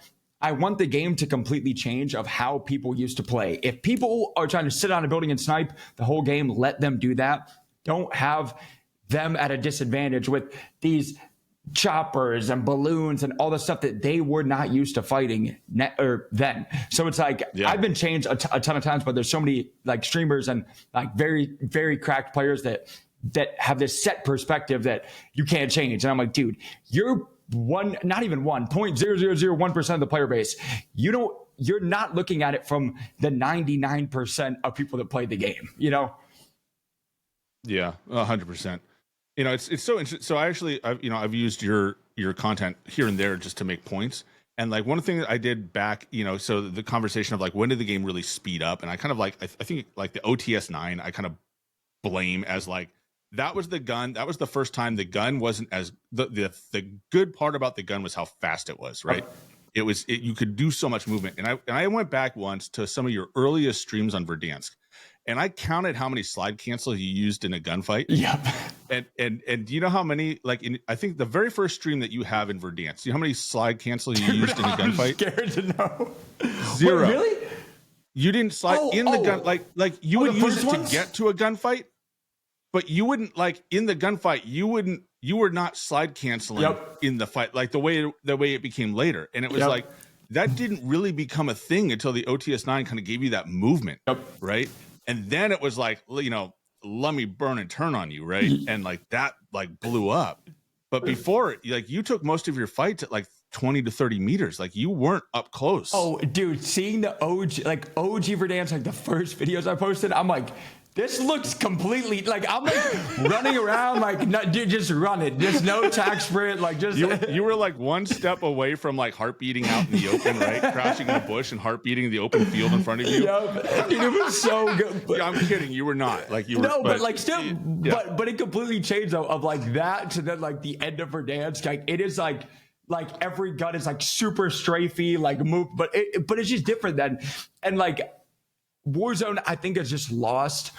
S1: I want the game to completely change of how people used to play. If people are trying to sit on a building and snipe the whole game, let them do that. Don't have them at a disadvantage with these choppers and balloons and all the stuff that they were not used to fighting then. So it's like, I've been changed a ton of times, but there's so many like streamers and like very, very cracked players that have this set perspective that you can't change. And I'm like, dude, you're not even 0.0001% of the player base. You're not looking at it from the 99% of people that play the game, you know?
S2: Yeah, 100%. You know, it's so interesting. So I've used your content here and there just to make points. And like one thing that I did back, you know, so the conversation of like, when did the game really speed up? And I kind of like, I think like the OTS 9, I kind of blame as like, that was the gun. That was the first time the gun wasn't as the good part about the gun was how fast it was, right? You could do so much movement. And I went back once to some of your earliest streams on Verdansk, and I counted how many slide cancels you used in a gunfight.
S1: Yep.
S2: And do you know how many, like I think the very first stream that you have in Verdansk, do you know how many slide cancels you used in a gunfight?
S1: I'm scared to know.
S2: 0.
S1: Wait, really?
S2: You didn't slide the gun, like you would use it to get to a gunfight. But you wouldn't, like in the gunfight, you were not slide canceling in the fight, like the way it became later. And it was like, that didn't really become a thing until the OTS 9 kind of gave you that movement, right? And then it was like, you know, let me burn and turn on you, right? And like that like blew up. But before, like you took most of your fights at like 20 to 30 meters. Like you weren't up close.
S1: Oh, dude, seeing the OG Verdansk, like the first videos I posted, I'm like, this looks completely like I'm like running around like dude, just run it. There's no attack sprint. Like just
S2: you were like one step away from like heart beating out in the open, right? Crouching in a bush and heart beating the open field in front of you.
S1: Yep. Dude, it was so good. But,
S2: yeah, I'm kidding. You were not like you were.
S1: No, but like still, but it completely changed though, of like that to then like the end of Verdansk. Like it is like every gun is like super strafey, like move, but it's just different then. And like Warzone, I think, has just lost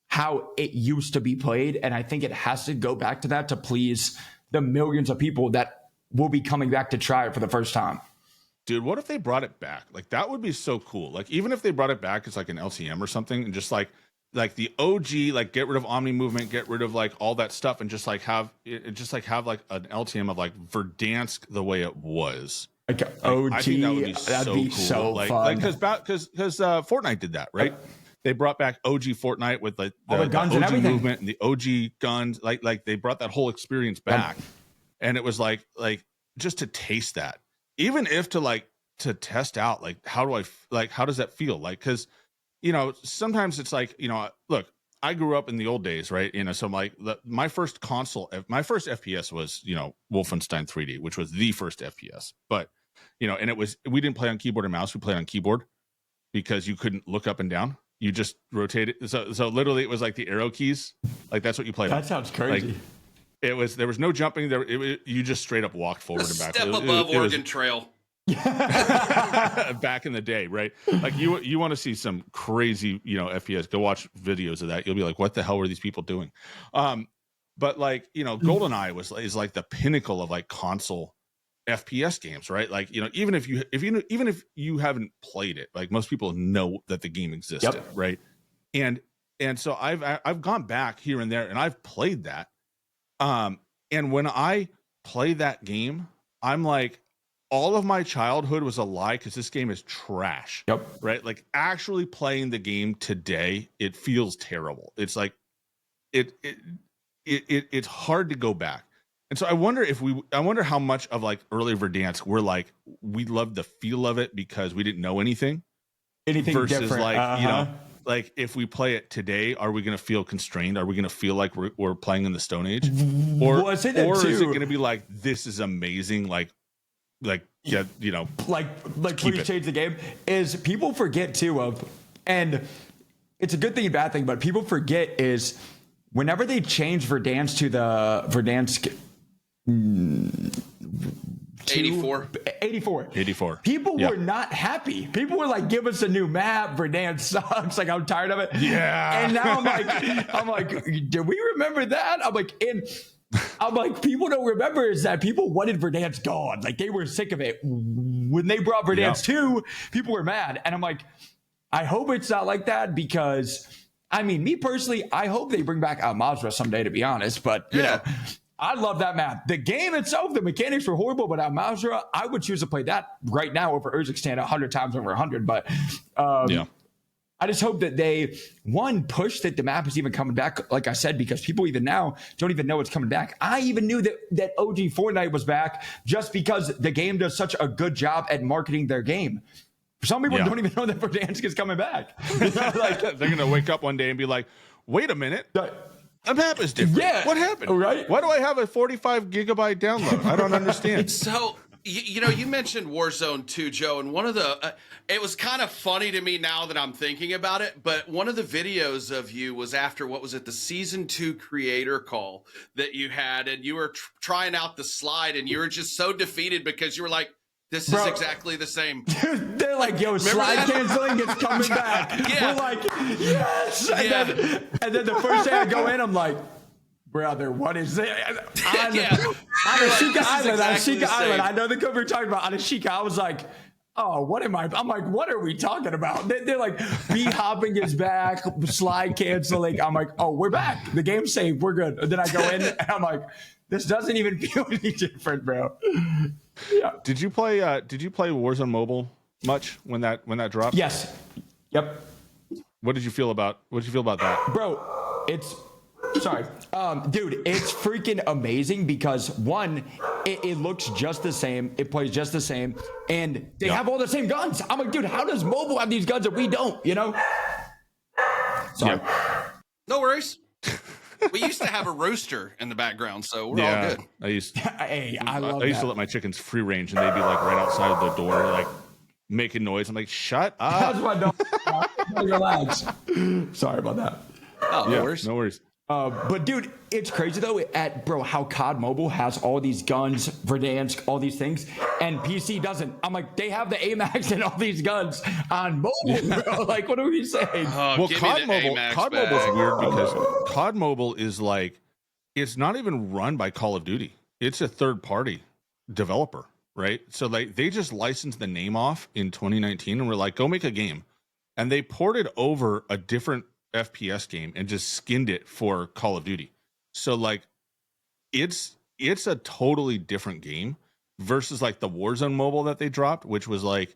S1: how it used to be played. And I think it has to go back to that to please the millions of people that will be coming back to try it for the first time.
S2: Dude, what if they brought it back? Like that would be so cool. Like even if they brought it back as like an LTM or something, and just like the OG, like get rid of Omni movement, get rid of like all that stuff, and just like have like an LTM of like Verdansk the way it was.
S1: Like OG,
S2: I think that would be
S1: that'd be
S2: cool.
S1: so
S2: like,
S1: fun.
S2: Like because Fortnite did that, right? They brought back OG Fortnite with like
S1: all the guns
S2: OG
S1: and everything,
S2: movement and the OG guns. Like they brought that whole experience back, and it was like just to taste that, even if to test out like how does that feel like? Because you know sometimes it's like, you know, look, I grew up in the old days, right? You know, so my first FPS was, you know, Wolfenstein 3D, which was the first FPS. But, you know, and we didn't play on keyboard and mouse. We played on keyboard because you couldn't look up and down. You just rotated. So literally it was like the arrow keys. Like that's what you played on.
S1: That sounds crazy.
S2: Like, there was no jumping there. You just straight up walked forward and back.
S3: Step above Oregon Trail.
S2: Back in the day, right? Like you want to see some crazy, you know, FPS, go watch videos of that. You'll be like, what the hell were these people doing? But like, you know, GoldenEye is like the pinnacle of like console FPS games, right? Like, you know, even if you haven't played it, like most people know that the game existed, right? And so I've gone back here and there and I've played that. And when I play that game, I'm like, all of my childhood was a lie because this game is trash. Right? Like actually playing the game today, it feels terrible. It's like it's hard to go back. And so I wonder how much of like early Verdansk we loved the feel of it because we didn't know anything versus
S1: different.
S2: Like, you know, like if we play it today, are we going to feel constrained? Are we going to feel like we're playing in the Stone Age? Or,
S1: Well, I say that
S2: or is it
S1: too.
S2: going to be like, this is amazing? Like, yeah, you know,
S1: like please change the game. Is people forget too of, and it's a good thing and bad thing, but people forget is whenever they change Verdansk to the Verdansk
S3: 84.
S1: People were not happy. People were like, "Give us a new map. Verdansk sucks." Like, I'm tired of it.
S2: Yeah.
S1: And now I'm like, do we remember that? I'm like, people don't remember is that people wanted Verdansk gone. Like, they were sick of it. When they brought Verdansk 2, people were mad. And I'm like, I hope it's not like that because, I mean, me personally, I hope they bring back Al-Mazrah someday, to be honest. But, you know, I love that map. The game itself, the mechanics were horrible, but Al-Mazrah, I would choose to play that right now over Urzikstan 100 times over 100. But I just hope that they, one, push that the map is even coming back, like I said, because people even now don't even know it's coming back. I even knew that OG Fortnite was back just because the game does such a good job at marketing their game. Some people don't even know that Verdansk is coming back.
S2: Like, they're going to wake up one day and be like, wait a minute. The map is different.
S1: Yeah.
S2: What happened?
S1: Right?
S2: Why do I have a 45 gigabyte download? I don't understand.
S3: So, you know, you mentioned Warzone 2, Joe, and one of the, it was kind of funny to me now that I'm thinking about it, but one of the videos of you was after, what was it, the Season 2 creator call that you had, and you were trying out the slide, and you were just so defeated because you were like, this is exactly the same.
S1: They're like, yo, slide canceling is coming back.
S3: Yeah.
S1: We're like, yes. And then the first day I go in, I'm like, brother, what is it? On Ashika Island. I know the cover you're talking about. On Ashika, I was like, oh, what am I? I'm like, what are we talking about? They're like, bee hopping is back, slide canceling. I'm like, oh, we're back. The game's saved. We're good. And then I go in and I'm like, this doesn't even feel any different, bro. Yeah.
S2: Did you play Warzone Mobile much when that dropped?
S1: Yes. Yep.
S2: What did you feel about that?
S1: Bro, dude, it's freaking amazing because one, it looks just the same, it plays just the same, and they have all the same guns. I'm like, dude, how does mobile have these guns that we don't, you know? Sorry.
S3: No worries. We used to have a rooster in the background, so we're all good.
S2: I used to
S1: to
S2: let my chickens free range, and they'd be like right outside of the door, like making noise. I'm like, shut up.
S1: That's my dog. Relax. Sorry about that.
S3: Oh, no worries.
S2: No worries.
S1: But dude, it's crazy though how COD Mobile has all these guns, Verdansk, all these things, and PC doesn't. I'm like, they have the AMAX and all these guns on mobile, bro. Like, what are we saying?
S2: Well, COD Mobile is weird because COD Mobile is like, it's not even run by Call of Duty. It's a third party developer, right? So like they just licensed the name off in 2019 and we're like, go make a game. And they ported over a different FPS game and just skinned it for Call of Duty. So like it's a totally different game versus like the Warzone mobile that they dropped, which was like,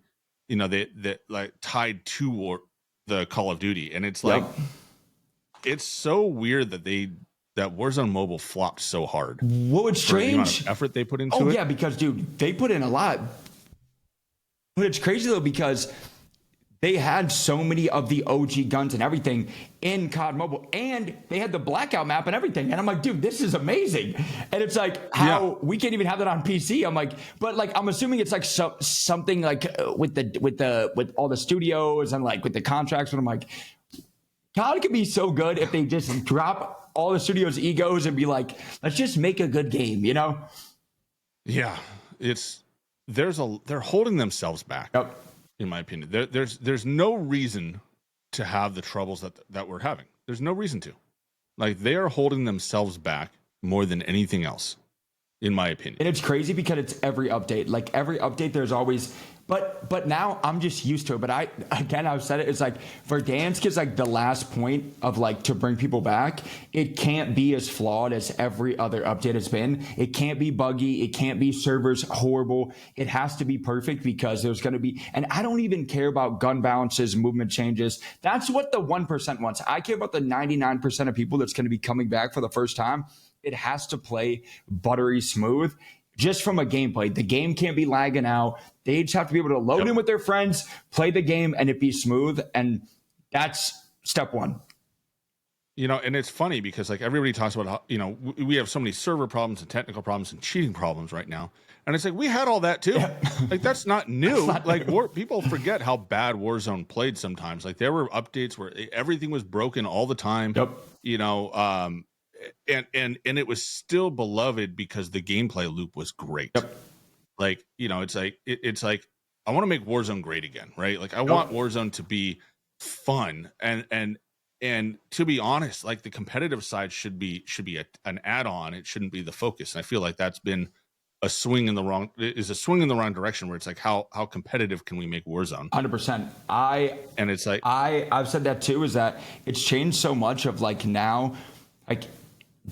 S2: you know, they like tied to the Call of Duty. And it's like it's so weird that that Warzone mobile flopped so hard.
S1: What would strange
S2: the amount of effort they put into it.
S1: Oh yeah, because dude, they put in a lot. But it's crazy though because they had so many of the OG guns and everything in COD Mobile, and they had the blackout map and everything. And I'm like, dude, this is amazing. And it's like how we can't even have that on PC. I'm like, but like I'm assuming it's like something like with all the studios and like with the contracts. But I'm like, COD could be so good if they just drop all the studios' egos and be like, let's just make a good game, you know?
S2: Yeah, they're holding themselves back.
S1: Yep.
S2: In my opinion, there's no reason to have the troubles that we're having. There's no reason to. Like, they are holding themselves back more than anything else, in my opinion.
S1: And it's crazy because it's every update. Like every update, there's always. But now I'm just used to it. But I've said it. It's like Verdansk is like the last point of like to bring people back. It can't be as flawed as every other update has been. It can't be buggy. It can't be servers horrible. It has to be perfect because there's going to be. And I don't even care about gun balances, movement changes. That's what the 1% wants. I care about the 99% of people that's going to be coming back for the first time. It has to play buttery smooth. Just from a gameplay, the game can't be lagging out. They just have to be able to load in with their friends, play the game, and it be smooth. And that's step one.
S2: You know, and it's funny because like everybody talks about how, you know, we have so many server problems and technical problems and cheating problems right now. And it's like, we had all that too. Yeah. Like, that's not new. That's not new. People forget how bad Warzone played sometimes. Like, there were updates where everything was broken all the time.
S1: Yep.
S2: You know, and it was still beloved because the gameplay loop was great.
S1: Yep.
S2: Like, you know, it's like, it's like, I want to make Warzone great again, right? Like, I want Warzone to be fun and to be honest, like, the competitive side should be an add-on. It shouldn't be the focus. And I feel like that's been a swing in the wrong direction, where it's like, how competitive can we make Warzone?
S1: 100%.
S2: And it's like,
S1: I've said that too, is that it's changed so much of like now, like,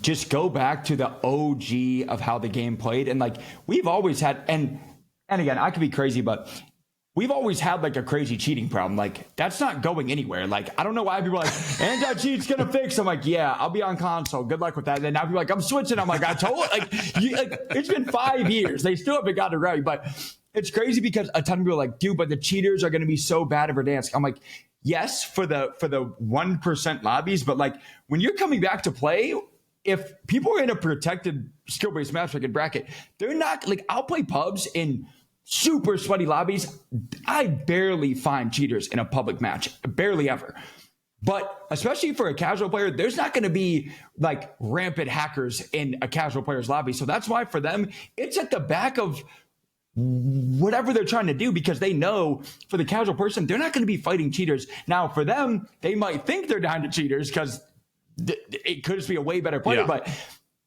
S1: just go back to the OG of how the game played. And like, we've always had, and again, I could be crazy, but we've always had like a crazy cheating problem. Like, that's not going anywhere. Like, I don't know why people are like, anti-cheat's gonna fix. I'm like, yeah, I'll be on console. Good luck with that. And then now people are like, I'm switching. I'm like, I told like it's been 5 years. They still haven't got it right. But it's crazy because a ton of people are like, dude, but the cheaters are gonna be so bad at Verdansk. I'm like, yes, for the 1% lobbies, but like, when you're coming back to play, if people are in a protected skill-based matchmaking bracket, they're not like, I'll play pubs in super sweaty lobbies. I barely find cheaters in a public match, barely ever. But especially for a casual player, there's not going to be like rampant hackers in a casual player's lobby. So that's why for them, it's at the back of whatever they're trying to do, because they know for the casual person, they're not going to be fighting cheaters. Now for them, they might think they're down to cheaters because it could just be a way better player, but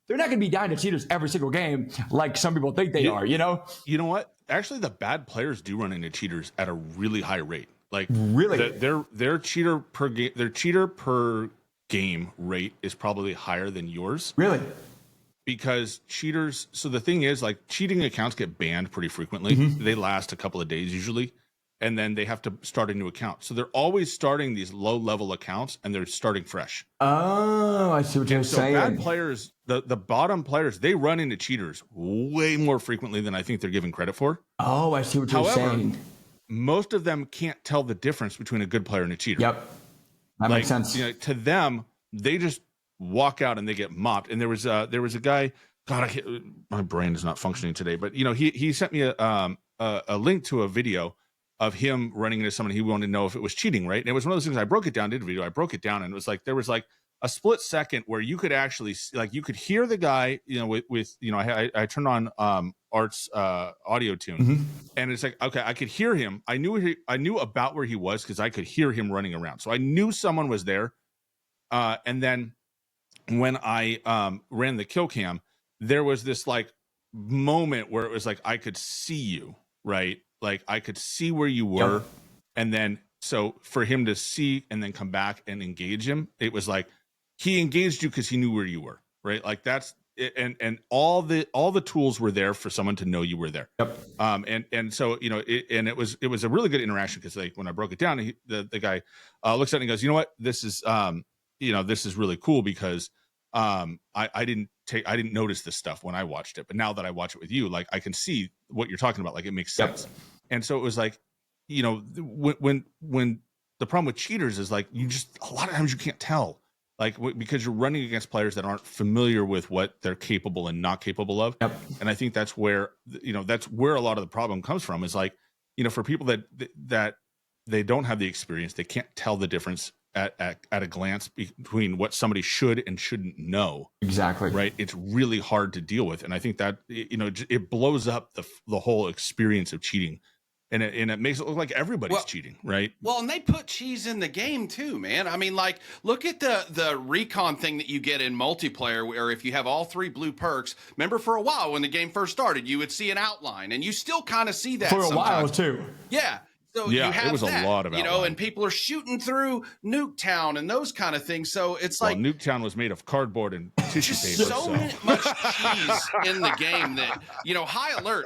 S1: they're not going to be down to cheaters every single game like some people think they are, you know?
S2: You know what? Actually, the bad players do run into cheaters at a really high rate. Like,
S1: really,
S2: their cheater per game rate is probably higher than yours.
S1: Really?
S2: Because cheaters, so the thing is, like, cheating accounts get banned pretty frequently. Mm-hmm. They last a couple of days usually, and then they have to start a new account. So they're always starting these low-level accounts, and they're starting fresh.
S1: Oh, I see what you're saying.
S2: Bad players, the bottom players, they run into cheaters way more frequently than I think they're given credit for.
S1: Oh, I see what you're saying.
S2: Most of them can't tell the difference between a good player and a cheater.
S1: Yep, that makes sense.
S2: You know, to them, they just walk out and they get mopped. And there was a guy. God, my brain is not functioning today. But you know, he sent me a link to a video of him running into someone. He wanted to know if it was cheating, right? And it was one of those things. I broke it down, did a video. I broke it down, and it was like there was like a split second where you could actually like you could hear the guy. You know, with you know, I turned on Art's audio tune, mm-hmm. and it's like, okay, I could hear him. I knew about where he was because I could hear him running around. So I knew someone was there. And then when I ran the kill cam, there was this like moment where it was like I could see you, right? Like I could see where you were. Yep. And then so for him to see and then come back and engage him, it was like he engaged you because he knew where you were, right? Like that's and all the tools were there for someone to know you were there. Yep. And so you know it was a really good interaction because like when I broke it down, the guy looks at it and goes, you know what, this is this is really cool because I didn't notice this stuff when I watched it, but now that I watch it with you, like I can see what you're talking about, like it makes sense. Yep. And so it was like, you know, when the problem with cheaters is like you just a lot of times you can't tell. Like because you're running against players that aren't familiar with what they're capable and not capable of. Yep. And I think that's where a lot of the problem comes from is like, you know, for people that they don't have the experience, they can't tell the difference at a glance between what somebody should and shouldn't know. Exactly. Right. It's really hard to deal with. And I think that, you know, it blows up the whole experience of cheating. And it makes it look like everybody's cheating, right?
S3: Well, and they put cheese in the game too, man. I mean, like, look at the recon thing that you get in multiplayer, where if you have all 3 blue perks, remember for a while when the game first started, you would see an outline, and you still kind of see that
S1: for a while too.
S3: Yeah. So
S2: yeah,
S3: you have
S2: it was
S3: that,
S2: a lot of
S3: you know, and people are shooting through Nuketown and those kind of things. So it's like
S2: Nuketown was made of cardboard and tissue paper.
S3: So much cheese in the game that, you know, high alert.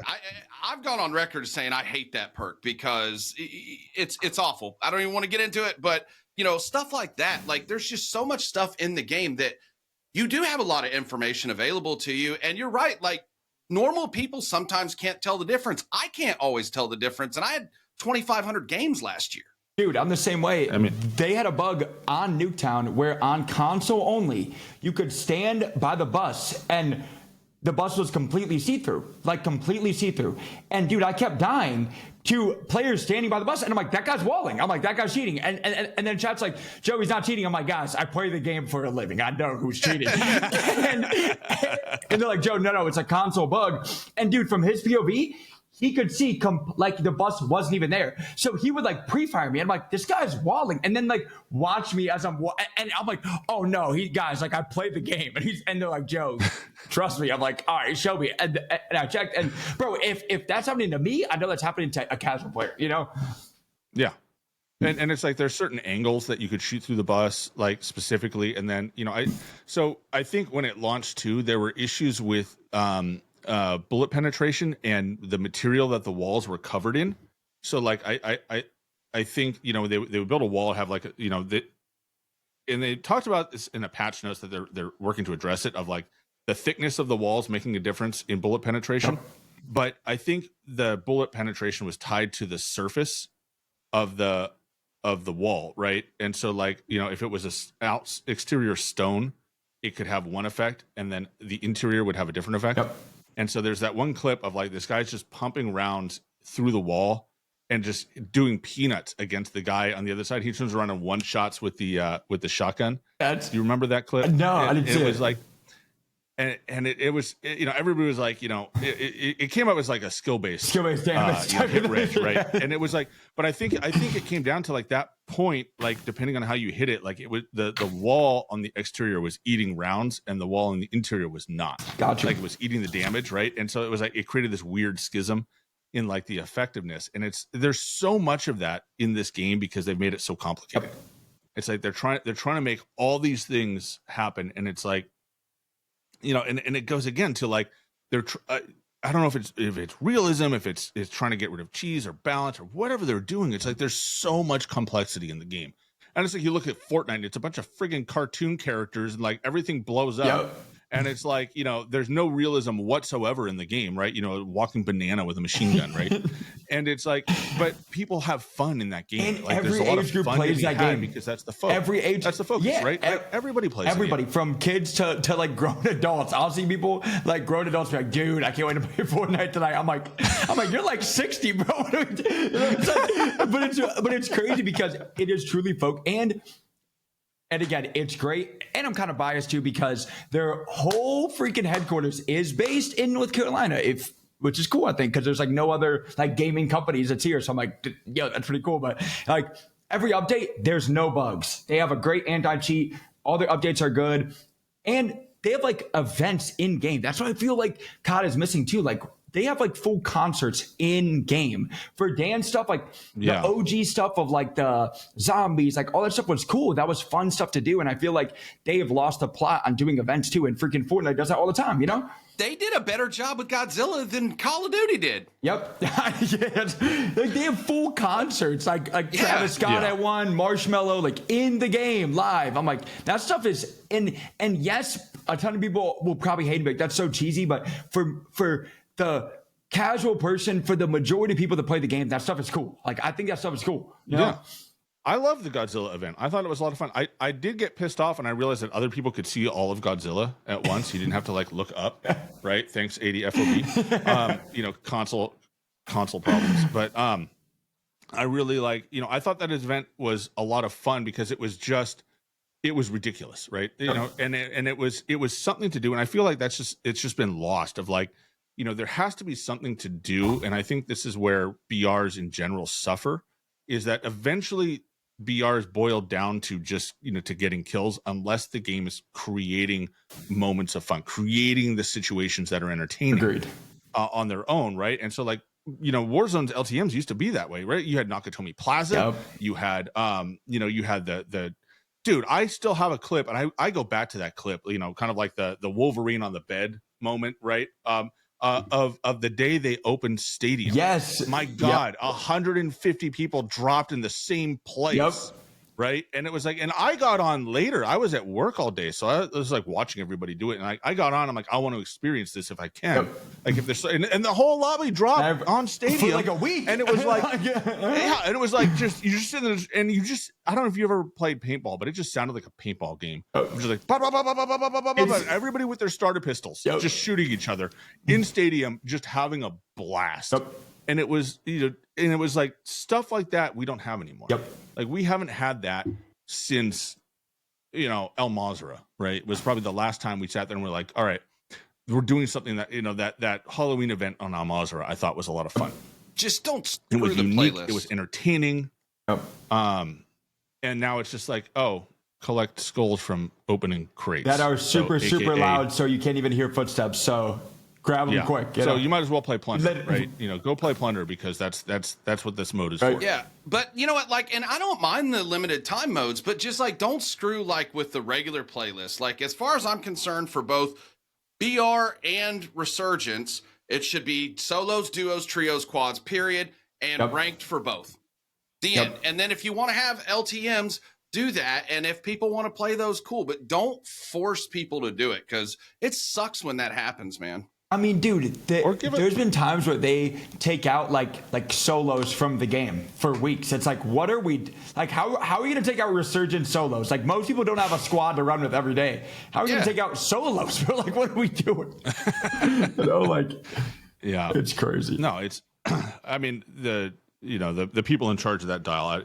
S3: I've gone on record saying I hate that perk because it's awful. I don't even want to get into it, but you know, stuff like that. Like there's just so much stuff in the game that you do have a lot of information available to you. And you're right. Like normal people sometimes can't tell the difference. I can't always tell the difference. And I had 2,500 games last year.
S1: Dude, I'm the same way. I mean, they had a bug on Nuketown where on console only, you could stand by the bus and the bus was completely see-through, like completely see-through. And dude, I kept dying to players standing by the bus, and I'm like, that guy's walling. I'm like, that guy's cheating. And then chat's like, Joe, he's not cheating. I'm like, guys, I play the game for a living. I know who's cheating. and they're like, Joe, no, it's a console bug. And dude, from his POV, he could see like the bus wasn't even there. So he would like pre-fire me. I'm like, this guy's walling. And then like watch me as and I'm like, oh no, guys, like I played the game. And they're like, Joe, trust me. I'm like, all right, show me. And I checked. And bro, if that's happening to me, I know that's happening to a casual player, you know?
S2: Yeah. And it's like there's certain angles that you could shoot through the bus, like specifically. And then, I think when it launched too, there were issues with bullet penetration and the material that the walls were covered in. So like I think they would build a wall and have like and they talked about this in a patch notes that they're working to address it, of like the thickness of the walls making a difference in bullet penetration. Yep. But I think the bullet penetration was tied to the surface of the wall, right? And so like if it was a exterior stone, it could have one effect, and then the interior would have a different effect. Yep. And so there's that one clip of like this guy's just pumping rounds through the wall and just doing peanuts against the guy on the other side. He turns around and one shots with the shotgun. Do you remember that clip?
S1: No, I didn't see it.
S2: It was like, and it was everybody was like it came up as like a skill based
S1: damage
S2: hit rate, right? And it was like, but I think it came down to like that point, like depending on how you hit it, like it was the wall on the exterior was eating rounds and the wall on the interior was not.
S1: Gotcha.
S2: Like it was eating the damage, right? And so it was like it created this weird schism in like the effectiveness, and there's so much of that in this game because they've made it so complicated. Yep. It's like they're trying to make all these things happen, and it's like and it goes again to like they're I don't know if it's realism, if it's trying to get rid of cheese or balance or whatever they're doing. It's like there's so much complexity in the game, and it's like you look at Fortnite, it's a bunch of friggin' cartoon characters and like everything blows up. Yep. And it's like, there's no realism whatsoever in the game, right? Walking banana with a machine gun, right? And it's like, but people have fun in that game.
S1: And
S2: like,
S1: every
S2: there's a lot
S1: age
S2: of
S1: group
S2: fun
S1: plays that game
S2: because that's the focus. That's the focus,
S1: yeah,
S2: right? Like, everybody plays.
S1: Everybody, from kids to like grown adults. I'll see people like grown adults be like, dude, I can't wait to play Fortnite tonight. I'm like, you're like 60, bro. But it's crazy because it is truly folk. And again, it's great. And I'm kind of biased too because their whole freaking headquarters is based in North Carolina, which is cool, I think, because there's like no other like gaming companies that's here. So I'm like, yo, that's pretty cool. But like every update, there's no bugs. They have a great anti-cheat. All their updates are good. And they have like events in game. That's what I feel like COD is missing too. Like they have like full concerts in game. Verdansk stuff, like the OG stuff of like the zombies, like all that stuff was cool. That was fun stuff to do. And I feel like they have lost the plot on doing events too. And freaking Fortnite does that all the time,
S3: They did a better job with Godzilla than Call of Duty did.
S1: Yep. Like they have full concerts, like Travis Scott at one, Marshmello, like in the game live. I'm like, that stuff is and yes, a ton of people will probably hate it, like that's so cheesy, but for the casual person, for the majority of people that play the game, that stuff is cool. Like I think that stuff is cool. You know?
S2: Yeah. I love the Godzilla event. I thought it was a lot of fun. I did get pissed off and I realized that other people could see all of Godzilla at once. You didn't have to like look up, right? Thanks 80 FOB. Console problems. But I really I thought that event was a lot of fun because it was ridiculous, right? And it was something to do, and I feel like it's just been lost of like, there has to be something to do, and I think this is where BRs in general suffer, is that eventually BRs boil down to just, to getting kills, unless the game is creating moments of fun, creating the situations that are entertaining.
S1: Agreed.
S2: On their own, right? And so like, Warzone's LTMs used to be that way, right? You had Nakatomi Plaza,
S1: yep. You
S2: had, you had the dude, I still have a clip, and I go back to that clip, kind of like the Wolverine on the bed moment, right? Of the day they opened Stadium.
S1: Yes.
S2: My God, 150 people dropped in the same place.
S1: Yep.
S2: right? And it was like, and I got on later. I was at work all day, so I was like watching everybody do it. And I got on. I'm like, I want to experience this if I can.
S1: Yep.
S2: Like if there's and the whole lobby dropped on Stadium
S1: for like a week,
S2: and it was like, yeah, and it was like you just sitting there and you just I don't know if you ever played paintball, but it just sounded like a paintball game. It was just like bah, bah, bah, bah, bah, bah, bah, bah, bah, everybody with their starter pistols, just shooting each other in Stadium, just having a blast. And it was and it was like stuff like that we don't have anymore. Like we haven't had that since El Mazrah, right? It was probably the last time we sat there and we're like, all right, we're doing something that that Halloween event on Al Mazrah I thought was a lot of fun.
S3: Just don't screw
S2: it was
S3: the
S2: unique,
S3: playlist.
S2: it was entertaining. And now it's just like, collect skulls from opening crates
S1: that are super
S2: AKA,
S1: loud, so you can't even hear footsteps. So grab them quick.
S2: So you might as well play Plunder, right? Go play Plunder because that's what this mode is for.
S3: Yeah, but you know what? Like, and I don't mind the limited time modes, but just like don't screw like with the regular playlist. Like, as far as I'm concerned, for both BR and Resurgence, it should be solos, duos, trios, quads, period, and ranked for both. The end. And then if you want to have LTMs, do that. And if people want to play those, cool. But don't force people to do it because it sucks when that happens, man.
S1: I mean, dude, there's been times where they take out like solos from the game for weeks. It's like, what are we like? How are we gonna take out Resurgent solos? Like most people don't have a squad to run with every day. How are we gonna take out solos? We're like, what are we doing? It's crazy.
S2: No, it's. I mean the people in charge of that dial.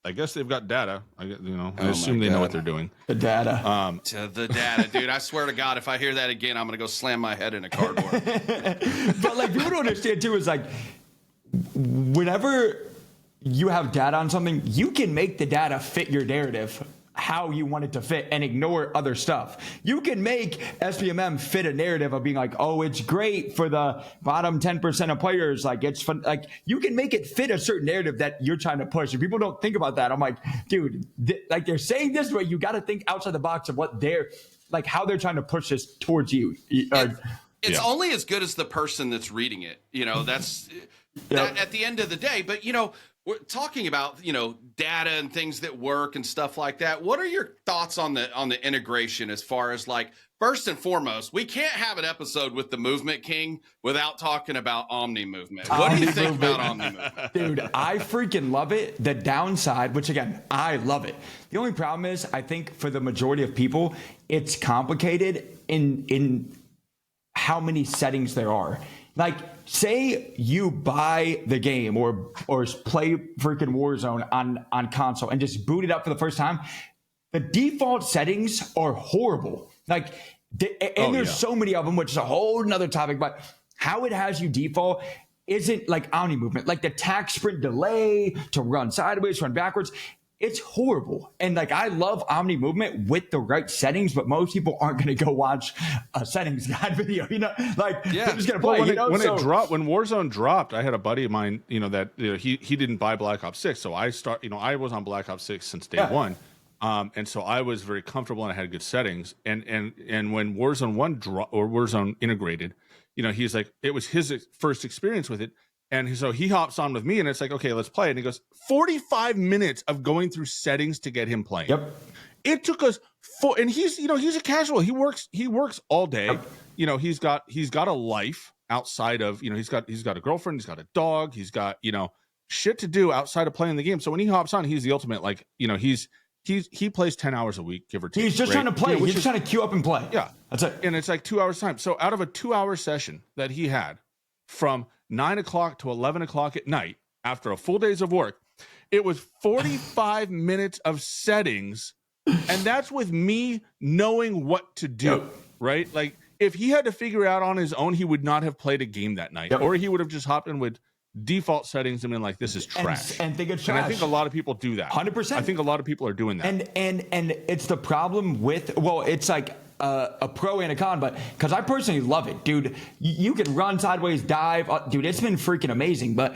S2: I guess they've got data. I assume they know what they're doing.
S1: The data.
S3: The data, dude. I swear to God, if I hear that again, I'm gonna go slam my head in a cardboard.
S1: But like people don't understand too is like whenever you have data on something, you can make the data fit your narrative how you want it to fit and ignore other stuff. You can make SPMM fit a narrative of being like, oh, it's great for the bottom 10% of players. Like it's fun. Like you can make it fit a certain narrative that you're trying to push. And people don't think about that. I'm like, dude, like they're saying this way. You got to think outside the box of what they're like, how they're trying to push this towards you.
S3: It's only as good as the person that's reading it. That's that at the end of the day. But we're talking about data and things that work and stuff like that. What are your thoughts on the integration as far as like first and foremost, we can't have an episode with the Movement King without talking about Omni Movement. What do you think about Omni Movement?
S1: Dude, I freaking love it. The downside, which again, I love it. The only problem is I think for the majority of people, it's complicated in how many settings there are. Like, say you buy the game or play freaking Warzone on console and just boot it up for the first time. The default settings are horrible. Like, there's so many of them, which is a whole nother topic. But how it has you default isn't like Omni Movement. Like the tack sprint delay to run sideways, run backwards. It's horrible. And like, I love Omni Movement with the right settings, but most people aren't going to go watch a settings guide video, like they're just going to play.
S2: When Warzone dropped, I had a buddy of mine, that he didn't buy Black Ops 6. So I was on Black Ops 6 since day one. And so I was very comfortable and I had good settings. And when Warzone 1 or Warzone integrated, he's like, it was his first experience with it. And so he hops on with me and it's like, okay, let's play. And he goes, 45 minutes of going through settings to get him playing.
S1: Yep.
S2: It took us and he's a casual. He works all day. Yep. He's got a life outside of, he's got a girlfriend, he's got a dog, he's got, shit to do outside of playing the game. So when he hops on, he's the ultimate, like, he plays 10 hours a week, give or take.
S1: He's just trying to play. He's just trying to queue up and play.
S2: Yeah.
S1: That's it.
S2: And it's like 2 hours time. So out of a 2-hour session that he had from 9 o'clock to 11 o'clock at night after a full days of work, it was 45 minutes of settings. And that's with me knowing what to do, right? Like if he had to figure it out on his own, he would not have played a game that night, or he would have just hopped in with default settings and been like, this is trash.
S1: And think it's trash.
S2: And I think a lot of people do that.
S1: 100%.
S2: I think a lot of people are doing that.
S1: And it's the problem with, it's like a pro and a con, but because I personally love it, dude. You can run sideways, dive, dude. It's been freaking amazing. But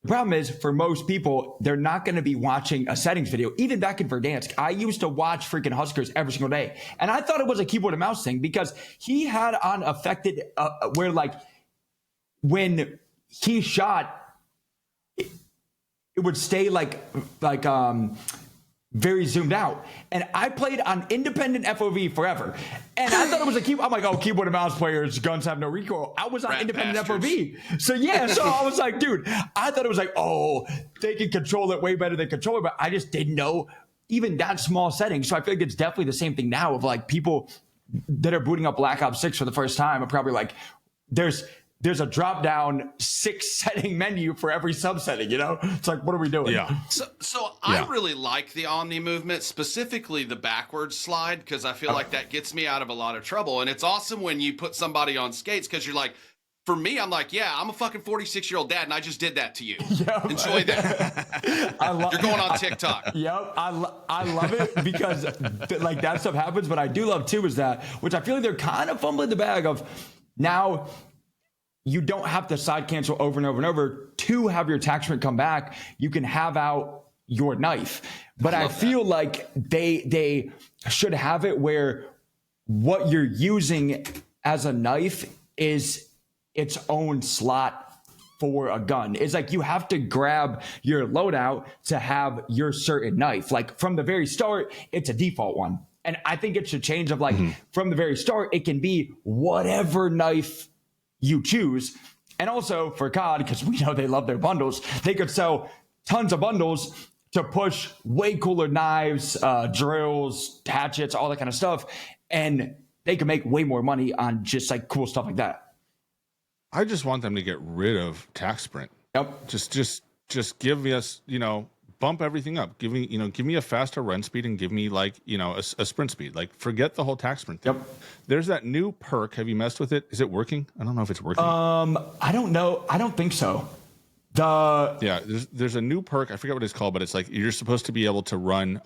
S1: the problem is, for most people, they're not going to be watching a settings video. Even back in Verdansk, I used to watch freaking Huskers every single day, and I thought it was a keyboard and mouse thing because he had on affected where like when he shot. it would stay like very zoomed out. And I played on independent FOV forever. And I thought it was a keyboard. I'm like, oh, keyboard and mouse players, guns have no recoil. I was on independent FOV. So yeah, so I was like, dude, I thought it was like, oh, they can control it way better than controller, but I just didn't know even that small setting. So I feel like it's definitely the same thing now of like people that are booting up Black Ops 6 for the first time are probably like, there's a drop down 6 setting menu for every subsetting, you know? It's like, what are we doing?
S2: Yeah.
S3: So I really like the Omni movement, specifically the backwards slide, because I feel like that gets me out of a lot of trouble. And it's awesome when you put somebody on skates, because you're like, for me, I'm like, yeah, I'm a fucking 46-year-old dad, and I just did that to you. Yep. Enjoy that. You're going on TikTok.
S1: Yep, I love it because like that stuff happens. But I do love too is that, which I feel like they're kind of fumbling the bag of now. You don't have to side cancel over and over and over to have your attack sprint come back. You can have out your knife. But I feel like they should have it where what you're using as a knife is its own slot for a gun. It's like you have to grab your loadout to have your certain knife. Like from the very start, it's a default one. And I think it should change of like from the very start, it can be whatever knife you choose. And also for COD, because we know they love their bundles, they could sell tons of bundles to push way cooler knives, drills, hatchets, all that kind of stuff. And they can make way more money on just like cool stuff like that.
S2: I just want them to get rid of tac sprint.
S1: Yep.
S2: Just give us, bump everything up. Give me a faster run speed and give me like, a sprint speed. Like forget the whole tac sprint thing. Yep. There's that new perk. Have you messed with it? Is it working? I don't know if it's working.
S1: I don't know. I don't think so.
S2: There's a new perk. I forget what it's called, but it's like you're supposed to be able to run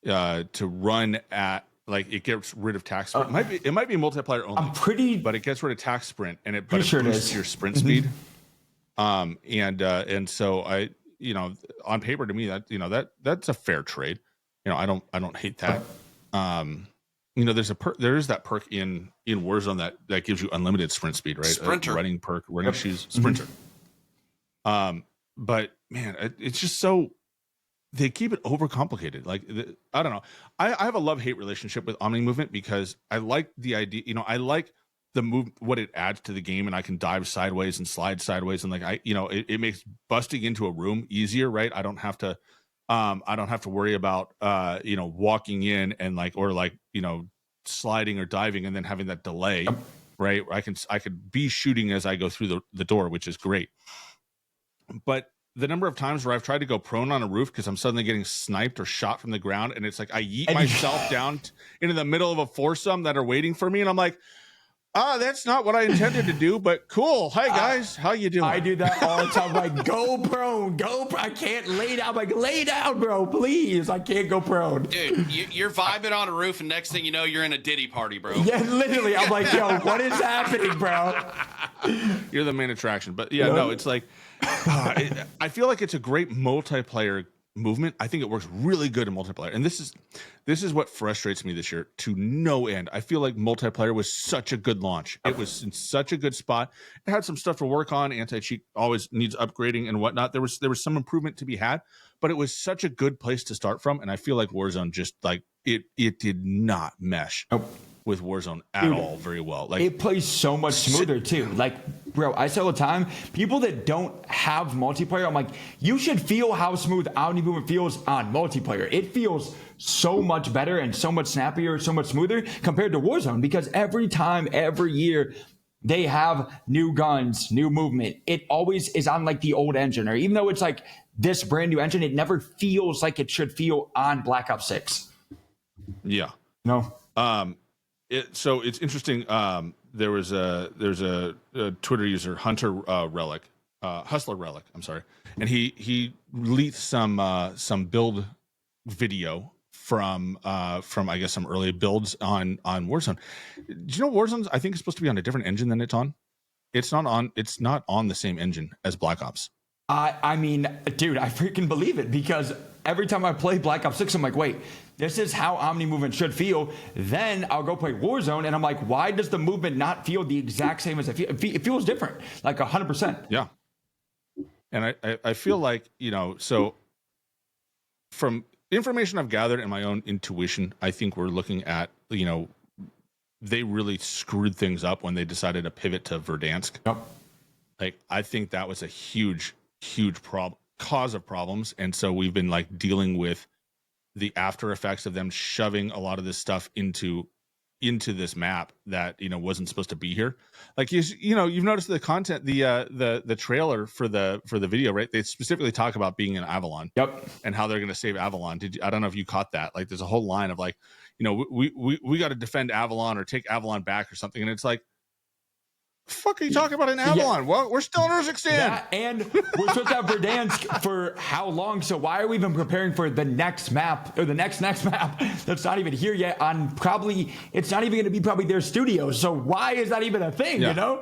S2: at like it gets rid of tac sprint. It might be multiplayer only. But it gets rid of tac sprint and it boosts your sprint speed. And so I on paper to me that that's a fair trade. I don't hate that. There is that perk in Warzone that gives you unlimited sprint speed, right?
S3: Sprinter.
S2: Running perk, running shoes, sprinter. But man, it's just so they keep it overcomplicated. Like I don't know. I have a love-hate relationship with Omni movement because I like the idea. I like the move, what it adds to the game, and I can dive sideways and slide sideways, and like it makes busting into a room easier, right? I don't have to worry about walking in and sliding or diving and then having that delay, right? I could be shooting as I go through the door, which is great. But the number of times where I've tried to go prone on a roof because I'm suddenly getting sniped or shot from the ground, and it's like I yeet myself down into the middle of a foursome that are waiting for me, and I'm like, that's not what I intended to do, but cool. Hi guys, how you doing? I
S1: do that all the time. Like, go prone, I can't lay down. I'm like, lay down, bro, please. I can't go prone.
S3: Dude, you're vibing on a roof, and next thing you know, you're in a Diddy party, bro.
S1: Yeah, literally. I'm like, yo, what is happening, bro?
S2: You're the main attraction. But yeah, no, it's like, I feel like it's a great multiplayer movement. I think it works really good in multiplayer, and this is what frustrates me this year to no end. I feel like multiplayer was such a good launch. It was in such a good spot. It had some stuff to work on. Anti-cheat always needs upgrading and whatnot. There was some improvement to be had, but it was such a good place to start from. And I feel like Warzone just like it did not mesh with Warzone at all very well. Like
S1: it plays so much smoother too. Like, bro, I say all the time, people that don't have multiplayer, I'm like, you should feel how smooth Omni movement feels on multiplayer. It feels so much better and so much snappier, so much smoother compared to Warzone, because every year they have new guns, new movement. It always is on like the old engine, or even though it's like this brand new engine, it never feels like it should feel on Black Ops 6.
S2: Yeah.
S1: No.
S2: So it's interesting. There's a Twitter user, Hustler Relic. I'm sorry, and he leaked some build video from I guess some early builds on Warzone. Do you know Warzone's I think is supposed to be on a different engine than it's on? It's not on the same engine as Black Ops.
S1: I mean, dude, I freaking believe it, because every time I play Black Ops 6, I'm like, wait, this is how Omni movement should feel. Then I'll go play Warzone, and I'm like, why does the movement not feel the exact same as it feels? It feels different, like 100%.
S2: Yeah. And I feel like, so from information I've gathered and my own intuition, I think we're looking at, they really screwed things up when they decided to pivot to Verdansk.
S1: Yep.
S2: Like, I think that was a huge cause of problems. And so we've been like dealing with the after effects of them shoving a lot of this stuff into this map that wasn't supposed to be here. Like you've noticed the content, the trailer for the video, right? They specifically talk about being in Avalon.
S1: Yep.
S2: And how they're going to save Avalon. I don't know if you caught that. Like, there's a whole line of like, we got to defend Avalon or take Avalon back or something. And it's like, fuck are you talking about in Avalon?
S1: Yeah.
S2: Well, we're still in Urzikstan.
S1: And we're supposed to have Verdansk for how long? So why are we even preparing for the next map or the next map that's not even here yet? It's not even going to be probably their studio. So why is that even a thing?
S2: Yeah.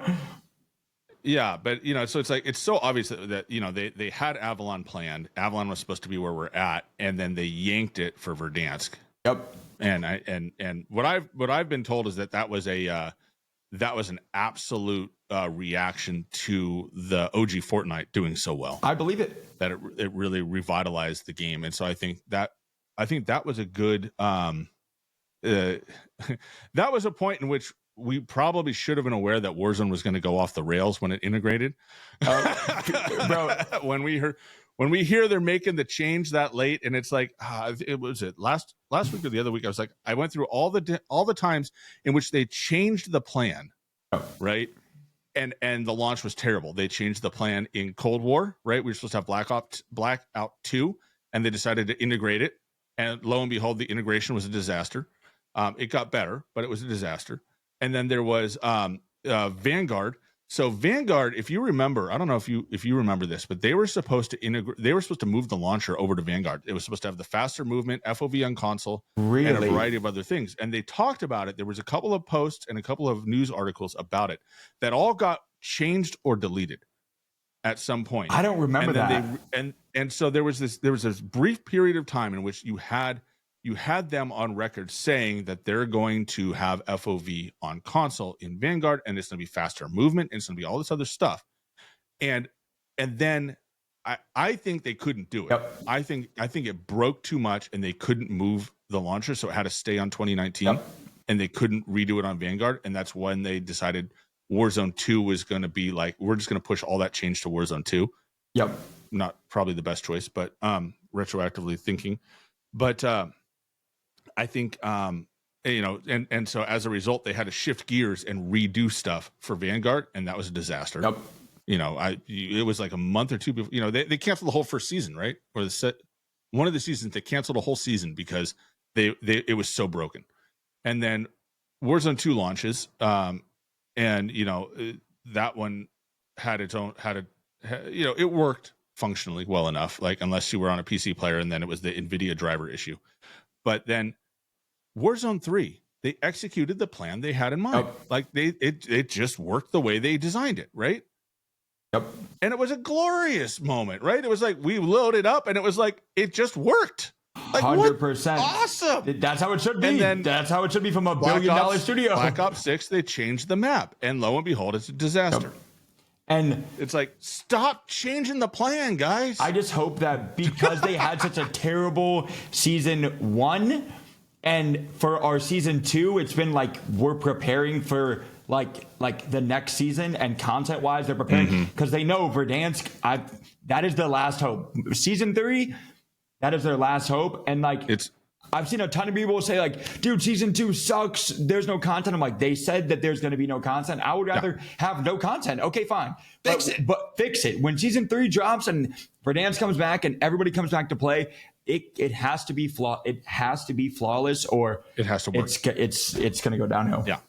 S2: Yeah, but so it's like, it's so obvious that they had Avalon planned. Avalon was supposed to be where we're at, and then they yanked it for Verdansk.
S1: Yep.
S2: And what I've been told is that was an absolute reaction to the OG Fortnite doing so well.
S1: I believe it.
S2: That it really revitalized the game, and so I think that was a good. That was a point in which we probably should have been aware that Warzone was going to go off the rails when it integrated. Bro, when we hear they're making the change that late, and it's like, it was last week or the other week. I went through all the times in which they changed the plan, right? And the launch was terrible. They changed the plan in Cold War, right? We were supposed to have Blackout 2, and they decided to integrate it. And lo and behold, the integration was a disaster. It got better, but it was a disaster. And then there was Vanguard. So Vanguard, if you remember, I don't know if you remember this, but they were supposed to integrate. They were supposed to move the launcher over to Vanguard. It was supposed to have the faster movement, FOV on console, and a variety of other things. And they talked about it. There was a couple of posts and a couple of news articles about it that all got changed or deleted at some point.
S1: I don't remember that.
S2: And so there was this brief period of time in which you had them on record saying that they're going to have FOV on console in Vanguard, and it's going to be faster movement, and it's going to be all this other stuff. And then I think they couldn't do it. Yep. I think it broke too much, and they couldn't move the launcher, so it had to stay on 2019, yep. And they couldn't redo it on Vanguard, and that's when they decided Warzone 2 was going to be like, we're just going to push all that change to Warzone 2.
S1: Yep.
S2: Not probably the best choice, but retroactively thinking. But I think, and so as a result, they had to shift gears and redo stuff for Vanguard, and that was a disaster.
S1: Yep.
S2: It was like a month or two before, they canceled the whole first season, right? Or one of the seasons, they canceled a whole season because it was so broken. And then Warzone 2 launches, and that one had its own, it worked functionally well enough, like unless you were on a PC player, and then it was the NVIDIA driver issue. But then Warzone 3, they executed the plan they had in mind. Oh. Like it just worked the way they designed it, right?
S1: Yep.
S2: And it was a glorious moment, right? It was like we loaded up, and it was like it just worked. Like
S1: 100%.
S2: Awesome.
S1: That's how it should be.
S2: And then
S1: that's how it should be from a $1 billion studio.
S2: Black Ops 6, they changed the map, and lo and behold, it's a disaster. Yep.
S1: And
S2: it's like, stop changing the plan, guys.
S1: I just hope that because they had such a terrible season 1, and for our season 2, it's been like we're preparing for like the next season, and content wise, they're preparing because they know Verdansk. That is the last hope. Season 3, that is their last hope, and I've seen a ton of people say like, dude, season 2 sucks. There's no content. I'm like, they said that there's going to be no content. I would rather have no content. Okay, fine. Fix it. When season 3 drops and Verdansk comes back and everybody comes back to play, it has to be It has to be flawless, or
S2: it has to work.
S1: It's going to go downhill.
S2: Yeah,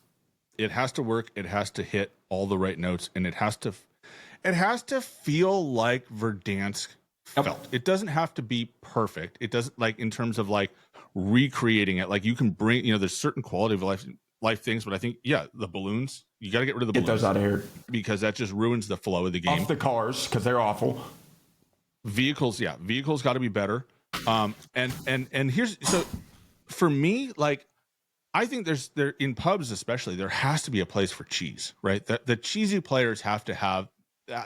S2: it has to work. It has to hit all the right notes, and it has to feel like Verdansk felt. It doesn't have to be perfect. It doesn't, like, in terms of like recreating it. Like, you can bring, there's certain quality of life things, but I think the balloons, you got to get rid of the balloons.
S1: Get those out of here,
S2: because that just ruins the flow of the game.
S1: Off the cars, because they're awful.
S2: Vehicles got to be better. And here's, so for me, like, I think there in pubs especially, there has to be a place for cheese, right? The cheesy players have to have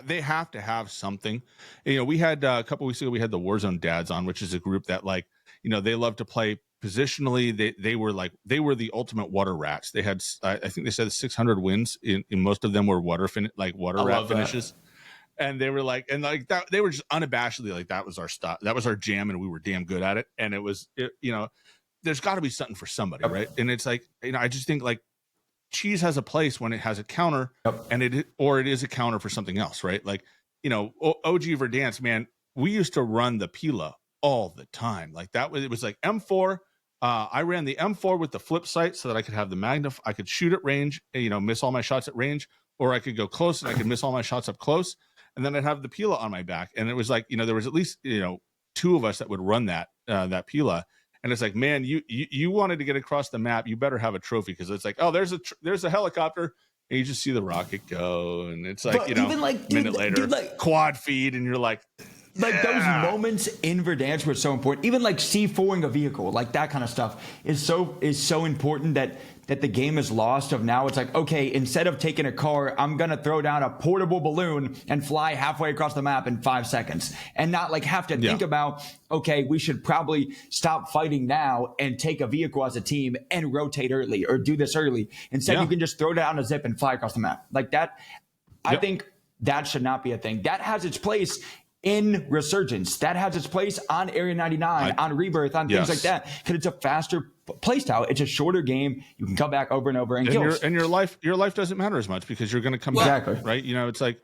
S2: they have to have something. You know, we had a couple weeks ago, we had the Warzone dads on, which is a group that, like, you know, they love to play positionally. They were the ultimate water rats. They had, I think they said 600 wins in most of them were water rat finishes. And they were like, and like that, they were just unabashedly like, that was our stuff. That was our jam. And we were damn good at it. And you know, there's got to be something for somebody. Right. And it's like, you know, I just think like cheese has a place when it has a counter and it is a counter for something else. Right. Like, you know, OG Verdansk, man, we used to run the Pila all the time. Like it was like M4. I ran the M4 with the flip sight so that I could have the I could shoot at range, you know, miss all my shots at range, or I could go close and I could miss all my shots up close. And then I'd have the Pila on my back. And it was like, you know, there was at least, you know, 2 of us that would run that Pila. And it's like, man, you wanted to get across the map. You better have a trophy, because it's like, oh, there's a helicopter. And you just see the rocket go. And it's like, but you know, like, minute later, like, quad feed. And you're like
S1: those moments in Verdansk were so important. Even like C4ing a vehicle, like that kind of stuff is so important that the game is lost. Of now it's like, okay, instead of taking a car, I'm going to throw down a portable balloon and fly halfway across the map in 5 seconds, and not like have to think about, okay, we should probably stop fighting now and take a vehicle as a team and rotate early or do this early. Instead, you can just throw down a zip and fly across the map like that. I think that should not be a thing. That has its place in Resurgence. That has its place on Area 99, on Rebirth, on things like that, because it's a faster playstyle. It's a shorter game. You can come back over and over and kill.
S2: And your life doesn't matter as much, because you're going to come back, right? You know, it's like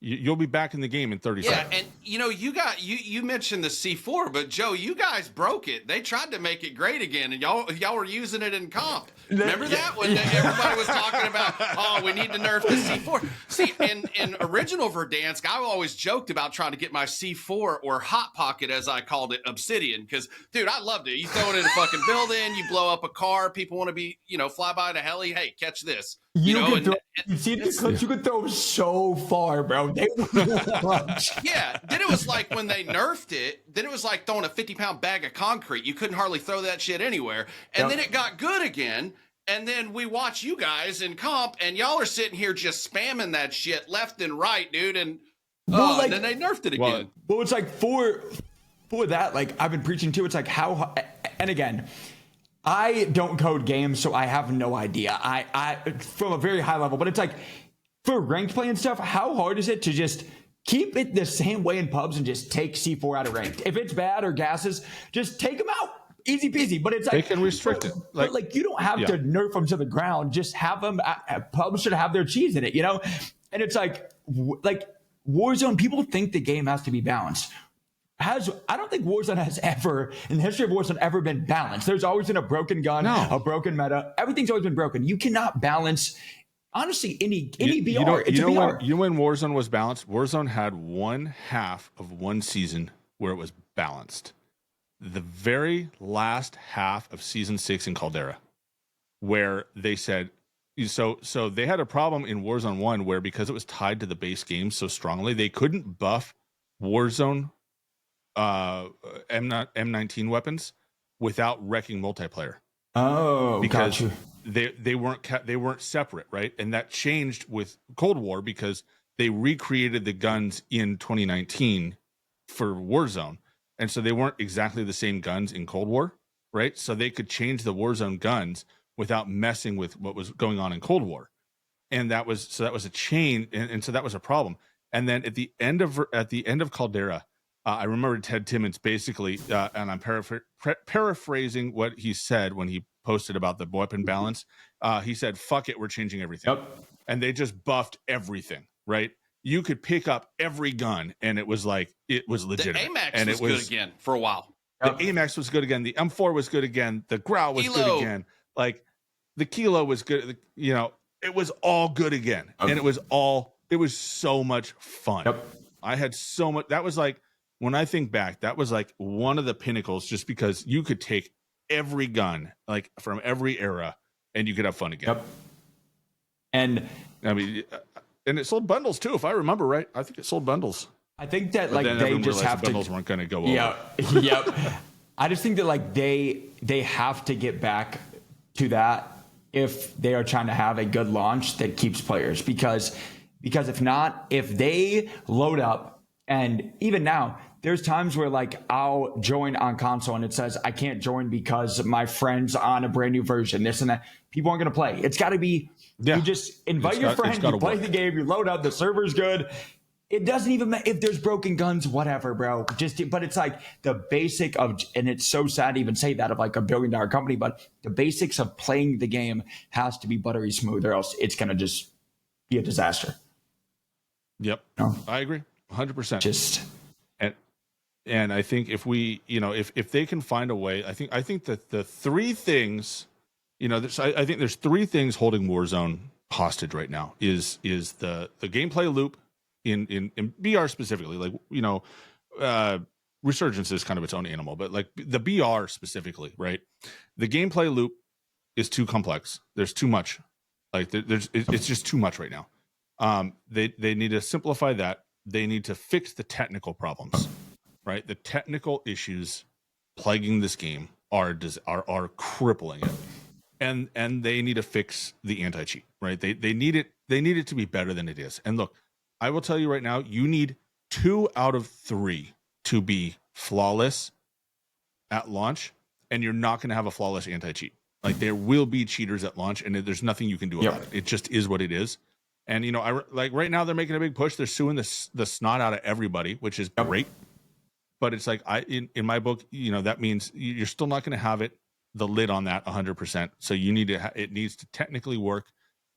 S2: you'll be back in the game in 30 seconds.
S3: Yeah, and you know, you mentioned the C4, but Joe, you guys broke it. They tried to make it great again, and y'all were using it in comp. Remember that when everybody was talking about, oh, we need to nerf the C4. See, in original Verdansk, I always joked about trying to get my C4, or Hot Pocket as I called it, Obsidian, because dude, I loved it. You throw it in a fucking building, you blow up a car, people want to be, you know, fly by in a heli. Hey, catch this. You
S1: could throw so far, bro.
S3: Yeah. Then it was like when they nerfed it, then it was like throwing a 50-pound bag of concrete. You couldn't hardly throw that shit anywhere. And then it got good again. And then we watch you guys in comp, and y'all are sitting here just spamming that shit left and right, dude. And then they nerfed it again.
S1: Well, it's like for that, like I've been preaching too. It's like how, and again, I don't code games, so I have no idea. I from a very high level, but it's like for ranked play and stuff, how hard is it to just keep it the same way in pubs and just take C4 out of ranked? If it's bad or gases, just take them out. Easy peasy. But it's like,
S2: they can restrict it.
S1: Like you don't have to nerf them to the ground. Just have them. Pubs should have their cheese in it, you know? And it's like Warzone, people think the game has to be balanced. I don't think Warzone has ever, in the history of Warzone, ever been balanced. There's always been a broken gun, a broken meta. Everything's always been broken. You cannot balance, honestly, any VR.
S2: You know when Warzone was balanced? Warzone had one half of one season where it was balanced. The very last half of season 6 in Caldera, where they said, so they had a problem in Warzone 1 where, because it was tied to the base game so strongly, they couldn't buff Warzone M19 weapons without wrecking multiplayer.
S1: Oh,
S2: because
S1: gotcha.
S2: they weren't separate, right? And that changed with Cold War, because they recreated the guns in 2019 for Warzone, and so they weren't exactly the same guns in Cold War, right? So they could change the Warzone guns without messing with what was going on in Cold War, and that was a chain, and so that was a problem. And then at the end of Caldera, I remember Ted Timmons basically, and I'm paraphrasing what he said when he posted about the weapon balance. He said, "Fuck it, we're changing everything," and they just buffed everything. Right? You could pick up every gun, and it was like it was legitimate.
S3: The AMAX
S2: and
S3: was good again for a while.
S2: The AMAX was good again. The M4 was good again. The Growl was good again. Like the Kilo was good. You know, it was all good again, and it was so much fun. I had so much. That was like, when I think back, that was like one of the pinnacles, just because you could take every gun, like from every era, and you could have fun again.
S1: And
S2: I mean, and it sold bundles too, if I remember right. I think it sold bundles.
S1: I think that like they just have to.
S2: Bundles weren't going to go over.
S1: Yep. I just think that like they have to get back to that if they are trying to have a good launch that keeps players, because because if not, if they load up, and even now, there's times where like I'll join on console and it says I can't join because my friend's on a brand new version, this and that. People aren't going to play. It's got to be, you just invite your friend, you play the game, you load up, the server's good. It doesn't even matter if there's broken guns, whatever, bro. But it's like the basic of, and it's so sad to even say that of like $1 billion company, but the basics of playing the game has to be buttery smooth, or else it's going to just be a disaster.
S2: Yep.
S1: No?
S2: I agree 100%.
S1: Just.
S2: And I think if we, if they can find a way, I think that the three things, I think there's three things holding Warzone hostage right now is the gameplay loop in BR specifically, like, Resurgence is kind of its own animal, but like the BR specifically, right? The gameplay loop is too complex. There's too much. Like it's just too much right now. They need to simplify that. They need to fix the technical problems. Right, the technical issues plaguing this game are crippling it, and they need to fix the anti-cheat. Right, they need it to be better than it is. And look, I will tell you right now, you need 2 out of 3 to be flawless at launch, and you're not going to have a flawless anti-cheat. Like there will be cheaters at launch, and there's nothing you can do about it. It just is what it is. And I like right now they're making a big push. They're suing the snot out of everybody, which is great. But it's like in my book, that means you're still not going to have the lid on that 100%. So you need to it needs to technically work,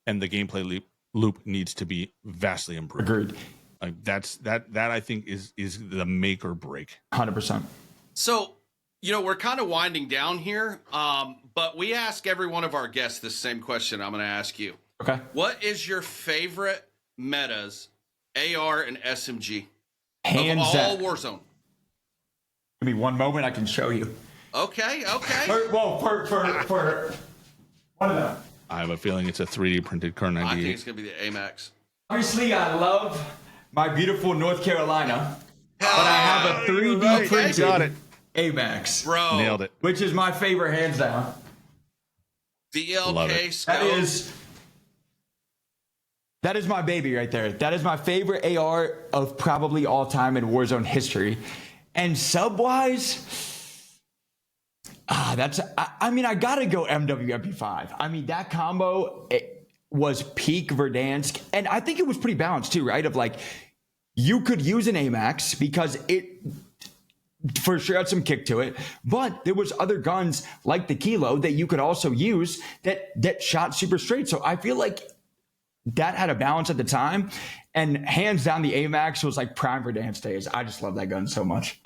S2: and the gameplay loop needs to be vastly improved.
S1: Agreed.
S2: Like that I think is the make or break.
S1: 100%.
S3: So we're kind of winding down here, but we ask every one of our guests this same question. I'm going to ask you.
S1: Okay.
S3: What is your favorite metas, AR and SMG,
S1: Hands
S3: of all
S1: down.
S3: Warzone?
S1: Give me one moment, I can show you.
S3: Okay.
S1: For one of them.
S2: I have a feeling it's a 3D printed Kar 98.
S3: I think it's going to be the AMAX.
S1: Obviously, I love my beautiful North Carolina, but I have a 3D printed AMAX.
S3: Bro.
S2: Nailed it.
S1: Which is my favorite, hands down.
S3: DLK scope.
S1: That is my baby right there. That is my favorite AR of probably all time in Warzone history. And sub-wise, I gotta go MWMP5. I mean, that combo was peak Verdansk, and I think it was pretty balanced too, right? Of like, you could use an AMAX because it for sure had some kick to it, but there was other guns like the Kilo that you could also use that shot super straight. So I feel like that had a balance at the time, and hands down the AMAX was like prime for dance days. I just love that gun so much.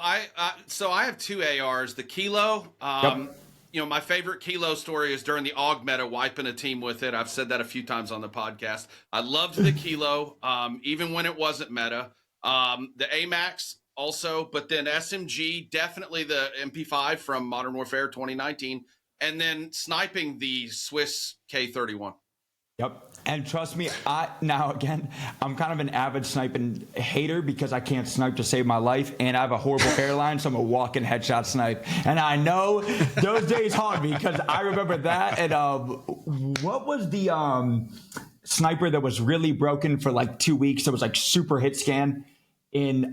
S3: So I have 2 ARs. The Kilo, my favorite Kilo story is during the AUG meta, wiping a team with it. I've said that a few times on the podcast. I loved the Kilo, even when it wasn't meta. The AMAX also, but then SMG, definitely the MP5 from Modern Warfare 2019, and then sniping the Swiss K31.
S1: Yep. And trust me, I'm kind of an avid sniping hater because I can't snipe to save my life, and I have a horrible hairline, so I'm a walking headshot snipe. And I know those days haunt me because I remember that. And what was the sniper that was really broken for like 2 weeks? That was like super hit scan in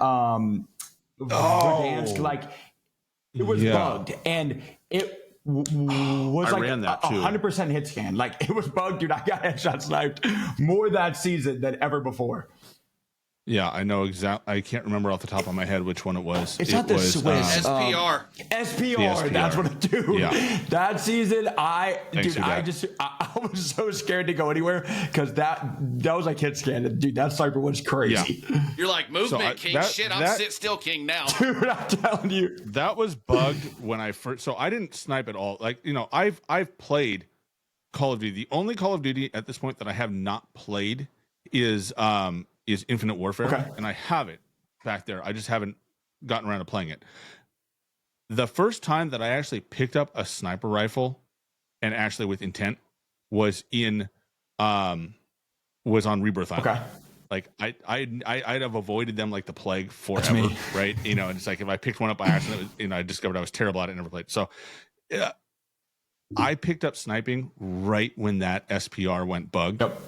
S1: Verdansk. Like it was bugged, and it was like
S2: ran that too.
S1: 100% hit scan. Like it was bugged, dude. I got headshot sniped more that season than ever before.
S2: Yeah, I know exactly. I can't remember off the top of my head which one it was.
S1: It's not the Swiss.
S3: SPR.
S1: SPR. That's what it do.
S2: Yeah.
S1: That season, I was so scared to go anywhere because that was like hit scan. Dude, that sniper was crazy.
S3: Yeah. You're like, movement king. I'm sit still king now.
S1: Dude, I'm telling you.
S2: That was bugged when I first. So I didn't snipe at all. Like, I've played Call of Duty. The only Call of Duty at this point that I have not played is Infinite Warfare, and I have it back there. I just haven't gotten around to playing it. The first time that I actually picked up a sniper rifle and actually with intent was on Rebirth Island.
S1: Okay.
S2: Like I'd have avoided them like the plague forever, right? And it's like if I picked one up by accident, I discovered I was terrible at it and never played. So I picked up sniping right when that SPR went bugged.
S1: Yep.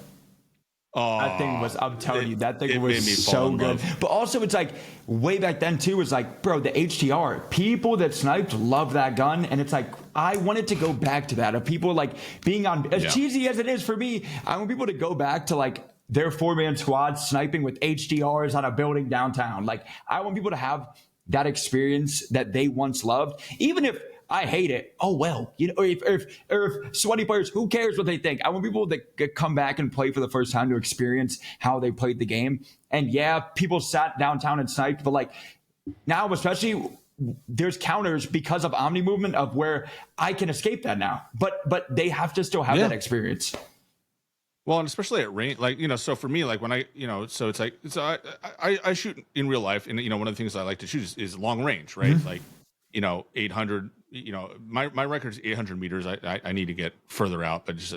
S2: Oh,
S1: That thing was, I'm telling you, that thing
S2: it made me
S1: was
S2: fall
S1: so
S2: in
S1: good.
S2: love.
S1: But also, it's like way back then, too, was like, bro, the HDR, people that sniped love that gun. And it's like, I wanted to go back to that. Of people like being on, as cheesy as it is for me, I want people to go back to like their 4-man squad sniping with HDRs on a building downtown. Like, I want people to have that experience that they once loved, even if I hate it. Oh well, you know, or if sweaty players, who cares what they think? I want people that come back and play for the first time to experience how they played the game. And yeah, people sat downtown and sniped, but like now, especially, there's counters because of Omni movement of where I can escape that now. But they have to still have that experience.
S2: Well, and especially at range, like, you know, so for me, like when I, you know, so it's like, so I shoot in real life, and, you know, one of the things I like to shoot is long range, right? Like, you know, 800, you know, my record is 800 meters. I need to get further out, but just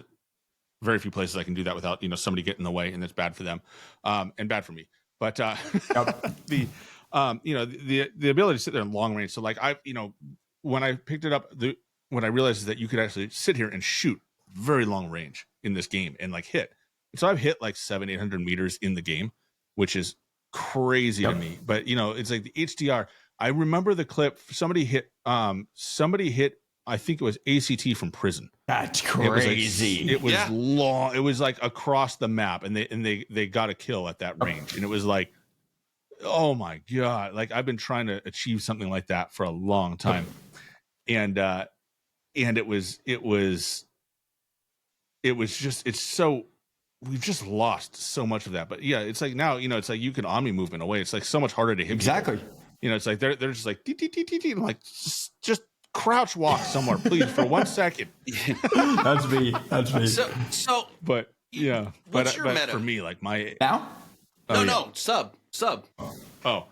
S2: very few places I can do that without, you know, somebody getting in the way, and that's bad for them, and bad for me. But the, you know, the ability to sit there in long range. So like you know, when I picked it up, what I realized is that you could actually sit here and shoot very long range in this game and like hit. And so I've hit like 700-800 meters in the game, which is crazy to me. But, you know, it's like the HDR. I remember the clip. Somebody hit. I think it was ACT from prison.
S1: That's crazy.
S2: It was long. It was like across the map, and they got a kill at that range, and it was like, oh my god! Like, I've been trying to achieve something like that for a long time, and it was just, it's so, we've just lost so much of that. But yeah, it's like now, you know, it's like you can Omni movement away. It's like so much harder to hit.
S1: Exactly.
S2: People. You know, it's like they're just like I'm like, just crouch walk somewhere, please, for 1 second.
S1: That's me.
S3: So
S2: but yeah,
S3: what's your meta
S2: for me, like my
S1: now?
S3: No, sub.
S2: Oh,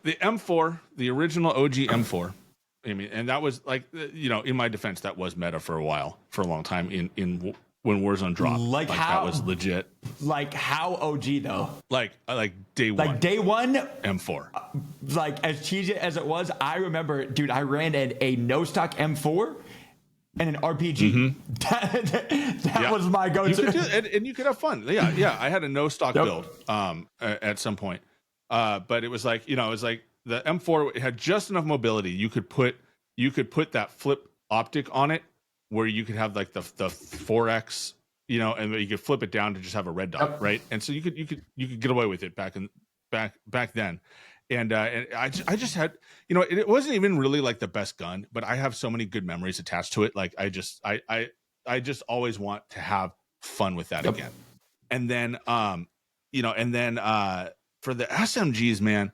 S2: the M4, the original OG M4. I mean, and that was like, you know, in my defense, that was meta for a while, for a long time in when Warzone dropped. Like how, that was legit.
S1: Like how OG though?
S2: Like day one.
S1: Like day one
S2: M4.
S1: Like as cheesy as it was, I remember, dude, I ran a no stock M4 and an RPG. That was my go-to.
S2: You could do, and you could have fun. Yeah. I had a no stock build at some point, but it was like, you know, it was like the M4 had just enough mobility. You could put that flip optic on it, where you could have like the 4x, you know, and you could flip it down to just have a red dot, right? And so you could get away with it back then. And I just had, you know, it wasn't even really like the best gun, but I have so many good memories attached to it. Like I just always want to have fun with that again. And then you know, and then for the SMGs, man,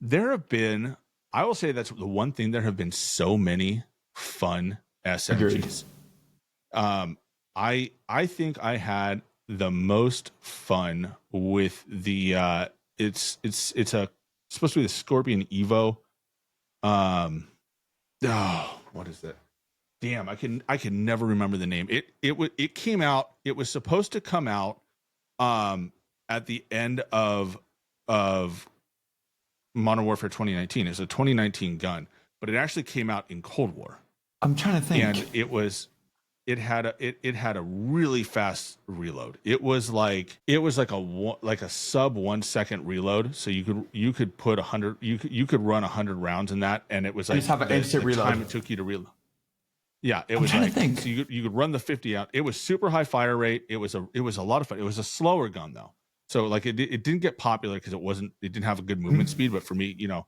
S2: there have been, I will say that's the one thing, there have been so many fun SMGs. I think I had the most fun with the it's supposed to be the Scorpion Evo. What is that? Damn, I can never remember the name. It came out. It was supposed to come out at the end of Modern Warfare 2019. It's a 2019 gun, but it actually came out in Cold War.
S1: I'm trying to think.
S2: And it had a really fast reload. It was like a sub 1 second reload. So you could put 100. You could run 100 rounds in that, and it was like
S1: just have an instant reload.
S2: Time it took you to reload. Yeah, it
S1: I'm
S2: was
S1: trying
S2: like,
S1: to think.
S2: so you could run the 50 out. It was super high fire rate. It was a lot of fun. It was a slower gun though. So like it didn't get popular because it didn't have a good movement speed. But for me, you know,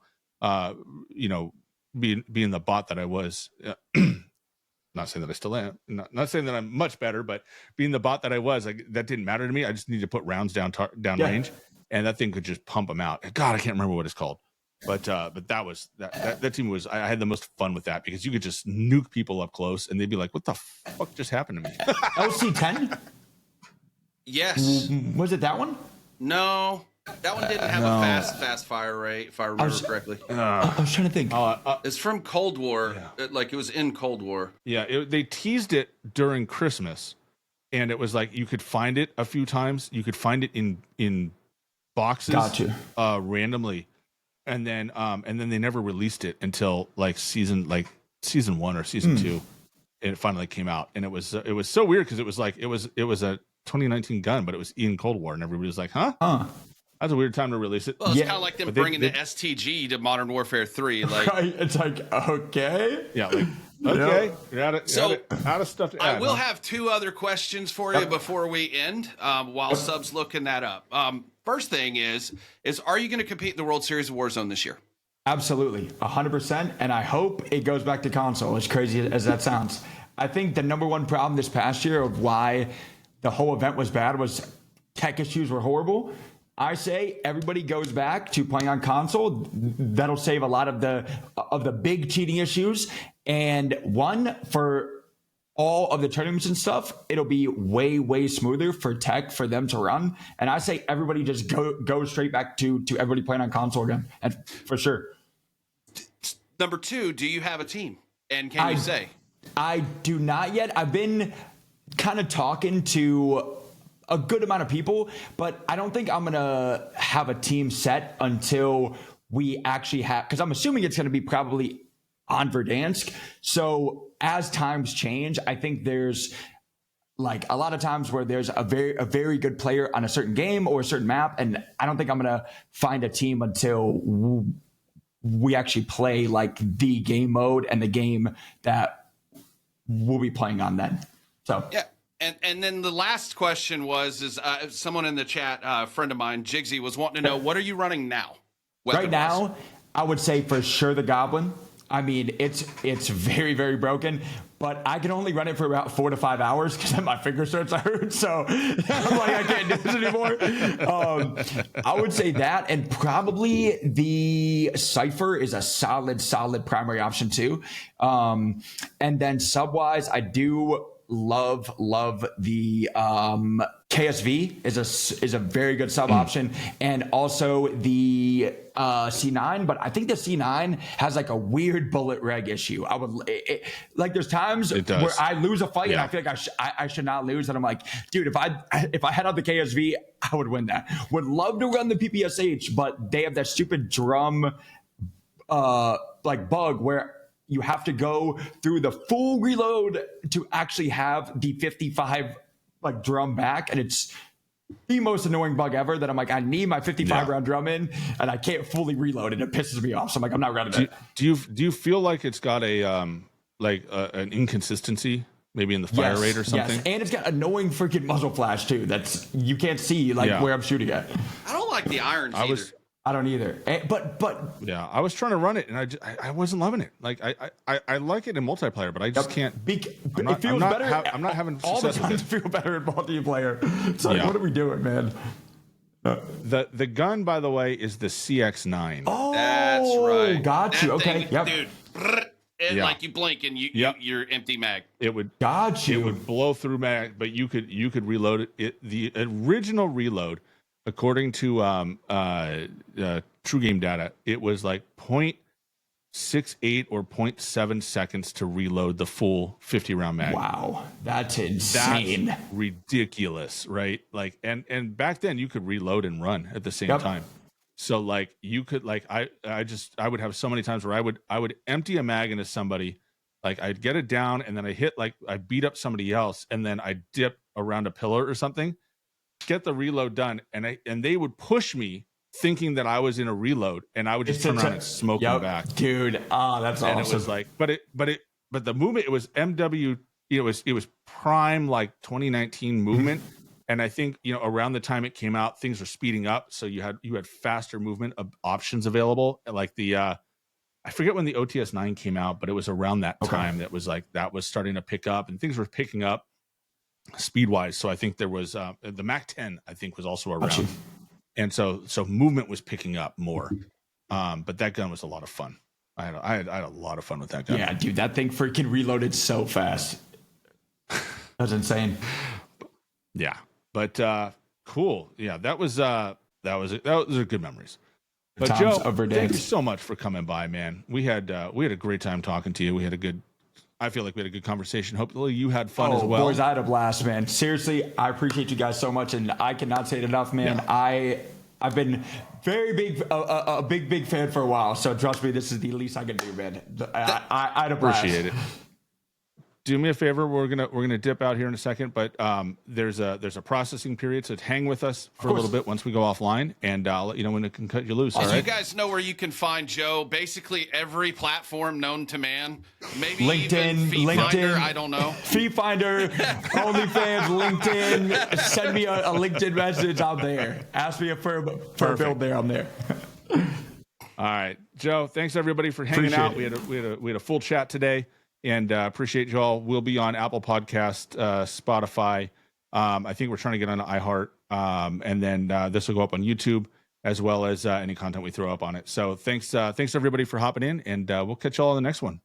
S2: being the bot that I was, not saying that I still am, not saying that I'm much better, but being the bot that I was, like, that didn't matter to me. I just needed to put rounds down range, and that thing could just pump them out. God, I can't remember what it's called, but that was that team was. I had the most fun with that because you could just nuke people up close, and they'd be like, "What the fuck just happened to me?"
S1: LC10?
S3: Yes.
S1: Was it that one?
S3: No, that one didn't have a fast fire rate, if I remember correctly.
S1: I was trying to think.
S3: It's from Cold War. Yeah. It was in Cold War.
S2: Yeah, they teased it during Christmas, and it was like you could find it a few times. You could find it in boxes, randomly, and then they never released it until like season 1 or season 2, and it finally came out. And it was so weird because it was 2019 gun, but it was in Cold War, and everybody was like, "Huh? That's a weird time to release it."
S3: Well, it's kind of like them
S2: But
S3: bringing the STG to Modern Warfare 3. Like,
S1: Right? It's like, okay.
S2: Yeah, like okay, you're out of stuff to add.
S3: I will have two other questions for you before we end, while Sub's looking that up. First thing is are you going to compete in the World Series of Warzone this year?
S1: Absolutely, 100%. And I hope it goes back to console, as crazy as that sounds. I think the number one problem this past year of why the whole event was bad was tech issues were horrible. I say everybody goes back to playing on console. That'll save a lot of the big cheating issues. And one, for all of the tournaments and stuff, it'll be way, way smoother for tech for them to run. And I say everybody just go straight back to everybody playing on console again, and for sure.
S3: Number two, do you have a team? And can you say?
S1: I do not yet. I've been kind of talking to a good amount of people, but I don't think I'm going to have a team set until we actually have, because I'm assuming it's going to be probably on Verdansk. So as times change, I think there's like a lot of times where there's a very good player on a certain game or a certain map, and I don't think I'm going to find a team until we actually play like the game mode and the game that we'll be playing on then. So
S3: yeah. And then the last question was someone in the chat, a friend of mine, Jigsy, was wanting to know, what are you running now?
S1: Right now, I would say for sure the Goblin. I mean, it's very, very broken, but I can only run it for about 4 to 5 hours because my finger starts to hurt. So I'm like, I can't do this anymore. I would say that, and probably the Cypher is a solid primary option too. And then sub-wise, I do love the KSV is a very good sub option, and also the C9. But I think the C9 has like a weird bullet reg issue. Like there's times where I lose a fight and I feel like I should not lose, and I'm like, dude, if I had on the KSV, I would win that. Would love to run the PPSH, but they have that stupid drum like bug where you have to go through the full reload to actually have the 55 like drum back, and it's the most annoying bug ever. That I'm like, I need my 55 round drum in, and I can't fully reload, and it pisses me off. So I'm like, I'm not running it.
S2: Do you feel like it's got a an inconsistency maybe in the fire rate or something?
S1: Yes, and it's got annoying freaking muzzle flash too. That's you can't see where I'm shooting at.
S3: I don't like the irons either.
S1: I don't either. But
S2: yeah, I was trying to run it and I wasn't loving it. Like I like it in multiplayer, but I just can't.
S1: It feels better.
S2: I'm not having
S1: all the
S2: success
S1: time.
S2: with
S1: Feel better in multiplayer. It's like, what are we doing, man?
S2: The gun, by the way, is the CX9.
S1: Oh,
S3: that's right.
S1: Got you.
S3: Thing,
S1: Okay, yep.
S3: Dude, and like you blink and you're empty mag.
S2: It would
S1: It
S2: would blow through mag, but you could reload it. The original reload, according to True Game data, it was like 0.68 or 0.7 seconds to reload the full 50 round mag.
S1: Wow, that's insane.
S2: That's ridiculous, right? Like, and back then you could reload and run at the same time. So like you could like I would have so many times where I would empty a mag into somebody, like I'd get it down and then I beat up somebody else and then I dip around a pillar or something, get the reload done, and they would push me thinking that I was in a reload, and I would just turn around and smoke them back.
S1: Dude, that's awesome.
S2: And it was like, but the movement, it was MW, it was prime like 2019 movement. And I think, around the time it came out, things were speeding up. So you had faster movement of options available. Like I forget when the OTS 9 came out, but it was around that time that was starting to pick up, and things were picking up speed wise. So I think there was the Mac 10, I think, was also around. And so movement was picking up more. But that gun was a lot of fun. I had a lot of fun with that gun.
S1: Yeah, dude, that thing freaking reloaded so fast. That was insane.
S2: Yeah. But cool. Yeah, that was good memories. But Joe, thank you so much for coming by, man. We had a great time talking to you. I feel like we had a good conversation. Hopefully you had fun as well.
S1: Boys, I had a blast, man. Seriously, I appreciate you guys so much, and I cannot say it enough, man. Yeah. I've been very big, a big fan for a while. So trust me, this is the least I can do, man. I had a blast.
S2: Appreciate it. do me a favor. We're gonna dip out here in a second, but there's a processing period, so hang with us for a little bit once we go offline, and I'll let you know when it can cut you loose. All right.
S3: You guys know where you can find Joe. Basically every platform known to man. Maybe
S1: LinkedIn,
S3: even Feet Finder, I don't know.
S1: Feet Finder, OnlyFans, LinkedIn. Send me a LinkedIn message. I'm there. Ask me for a build there. I'm there.
S2: All right, Joe. Thanks everybody for hanging out. We had a full chat today, and appreciate you all. We'll be on Apple Podcast, Spotify. I think we're trying to get on iHeart, and then this will go up on YouTube as well as any content we throw up on it. So thanks everybody for hopping in, and we'll catch you all in the next one.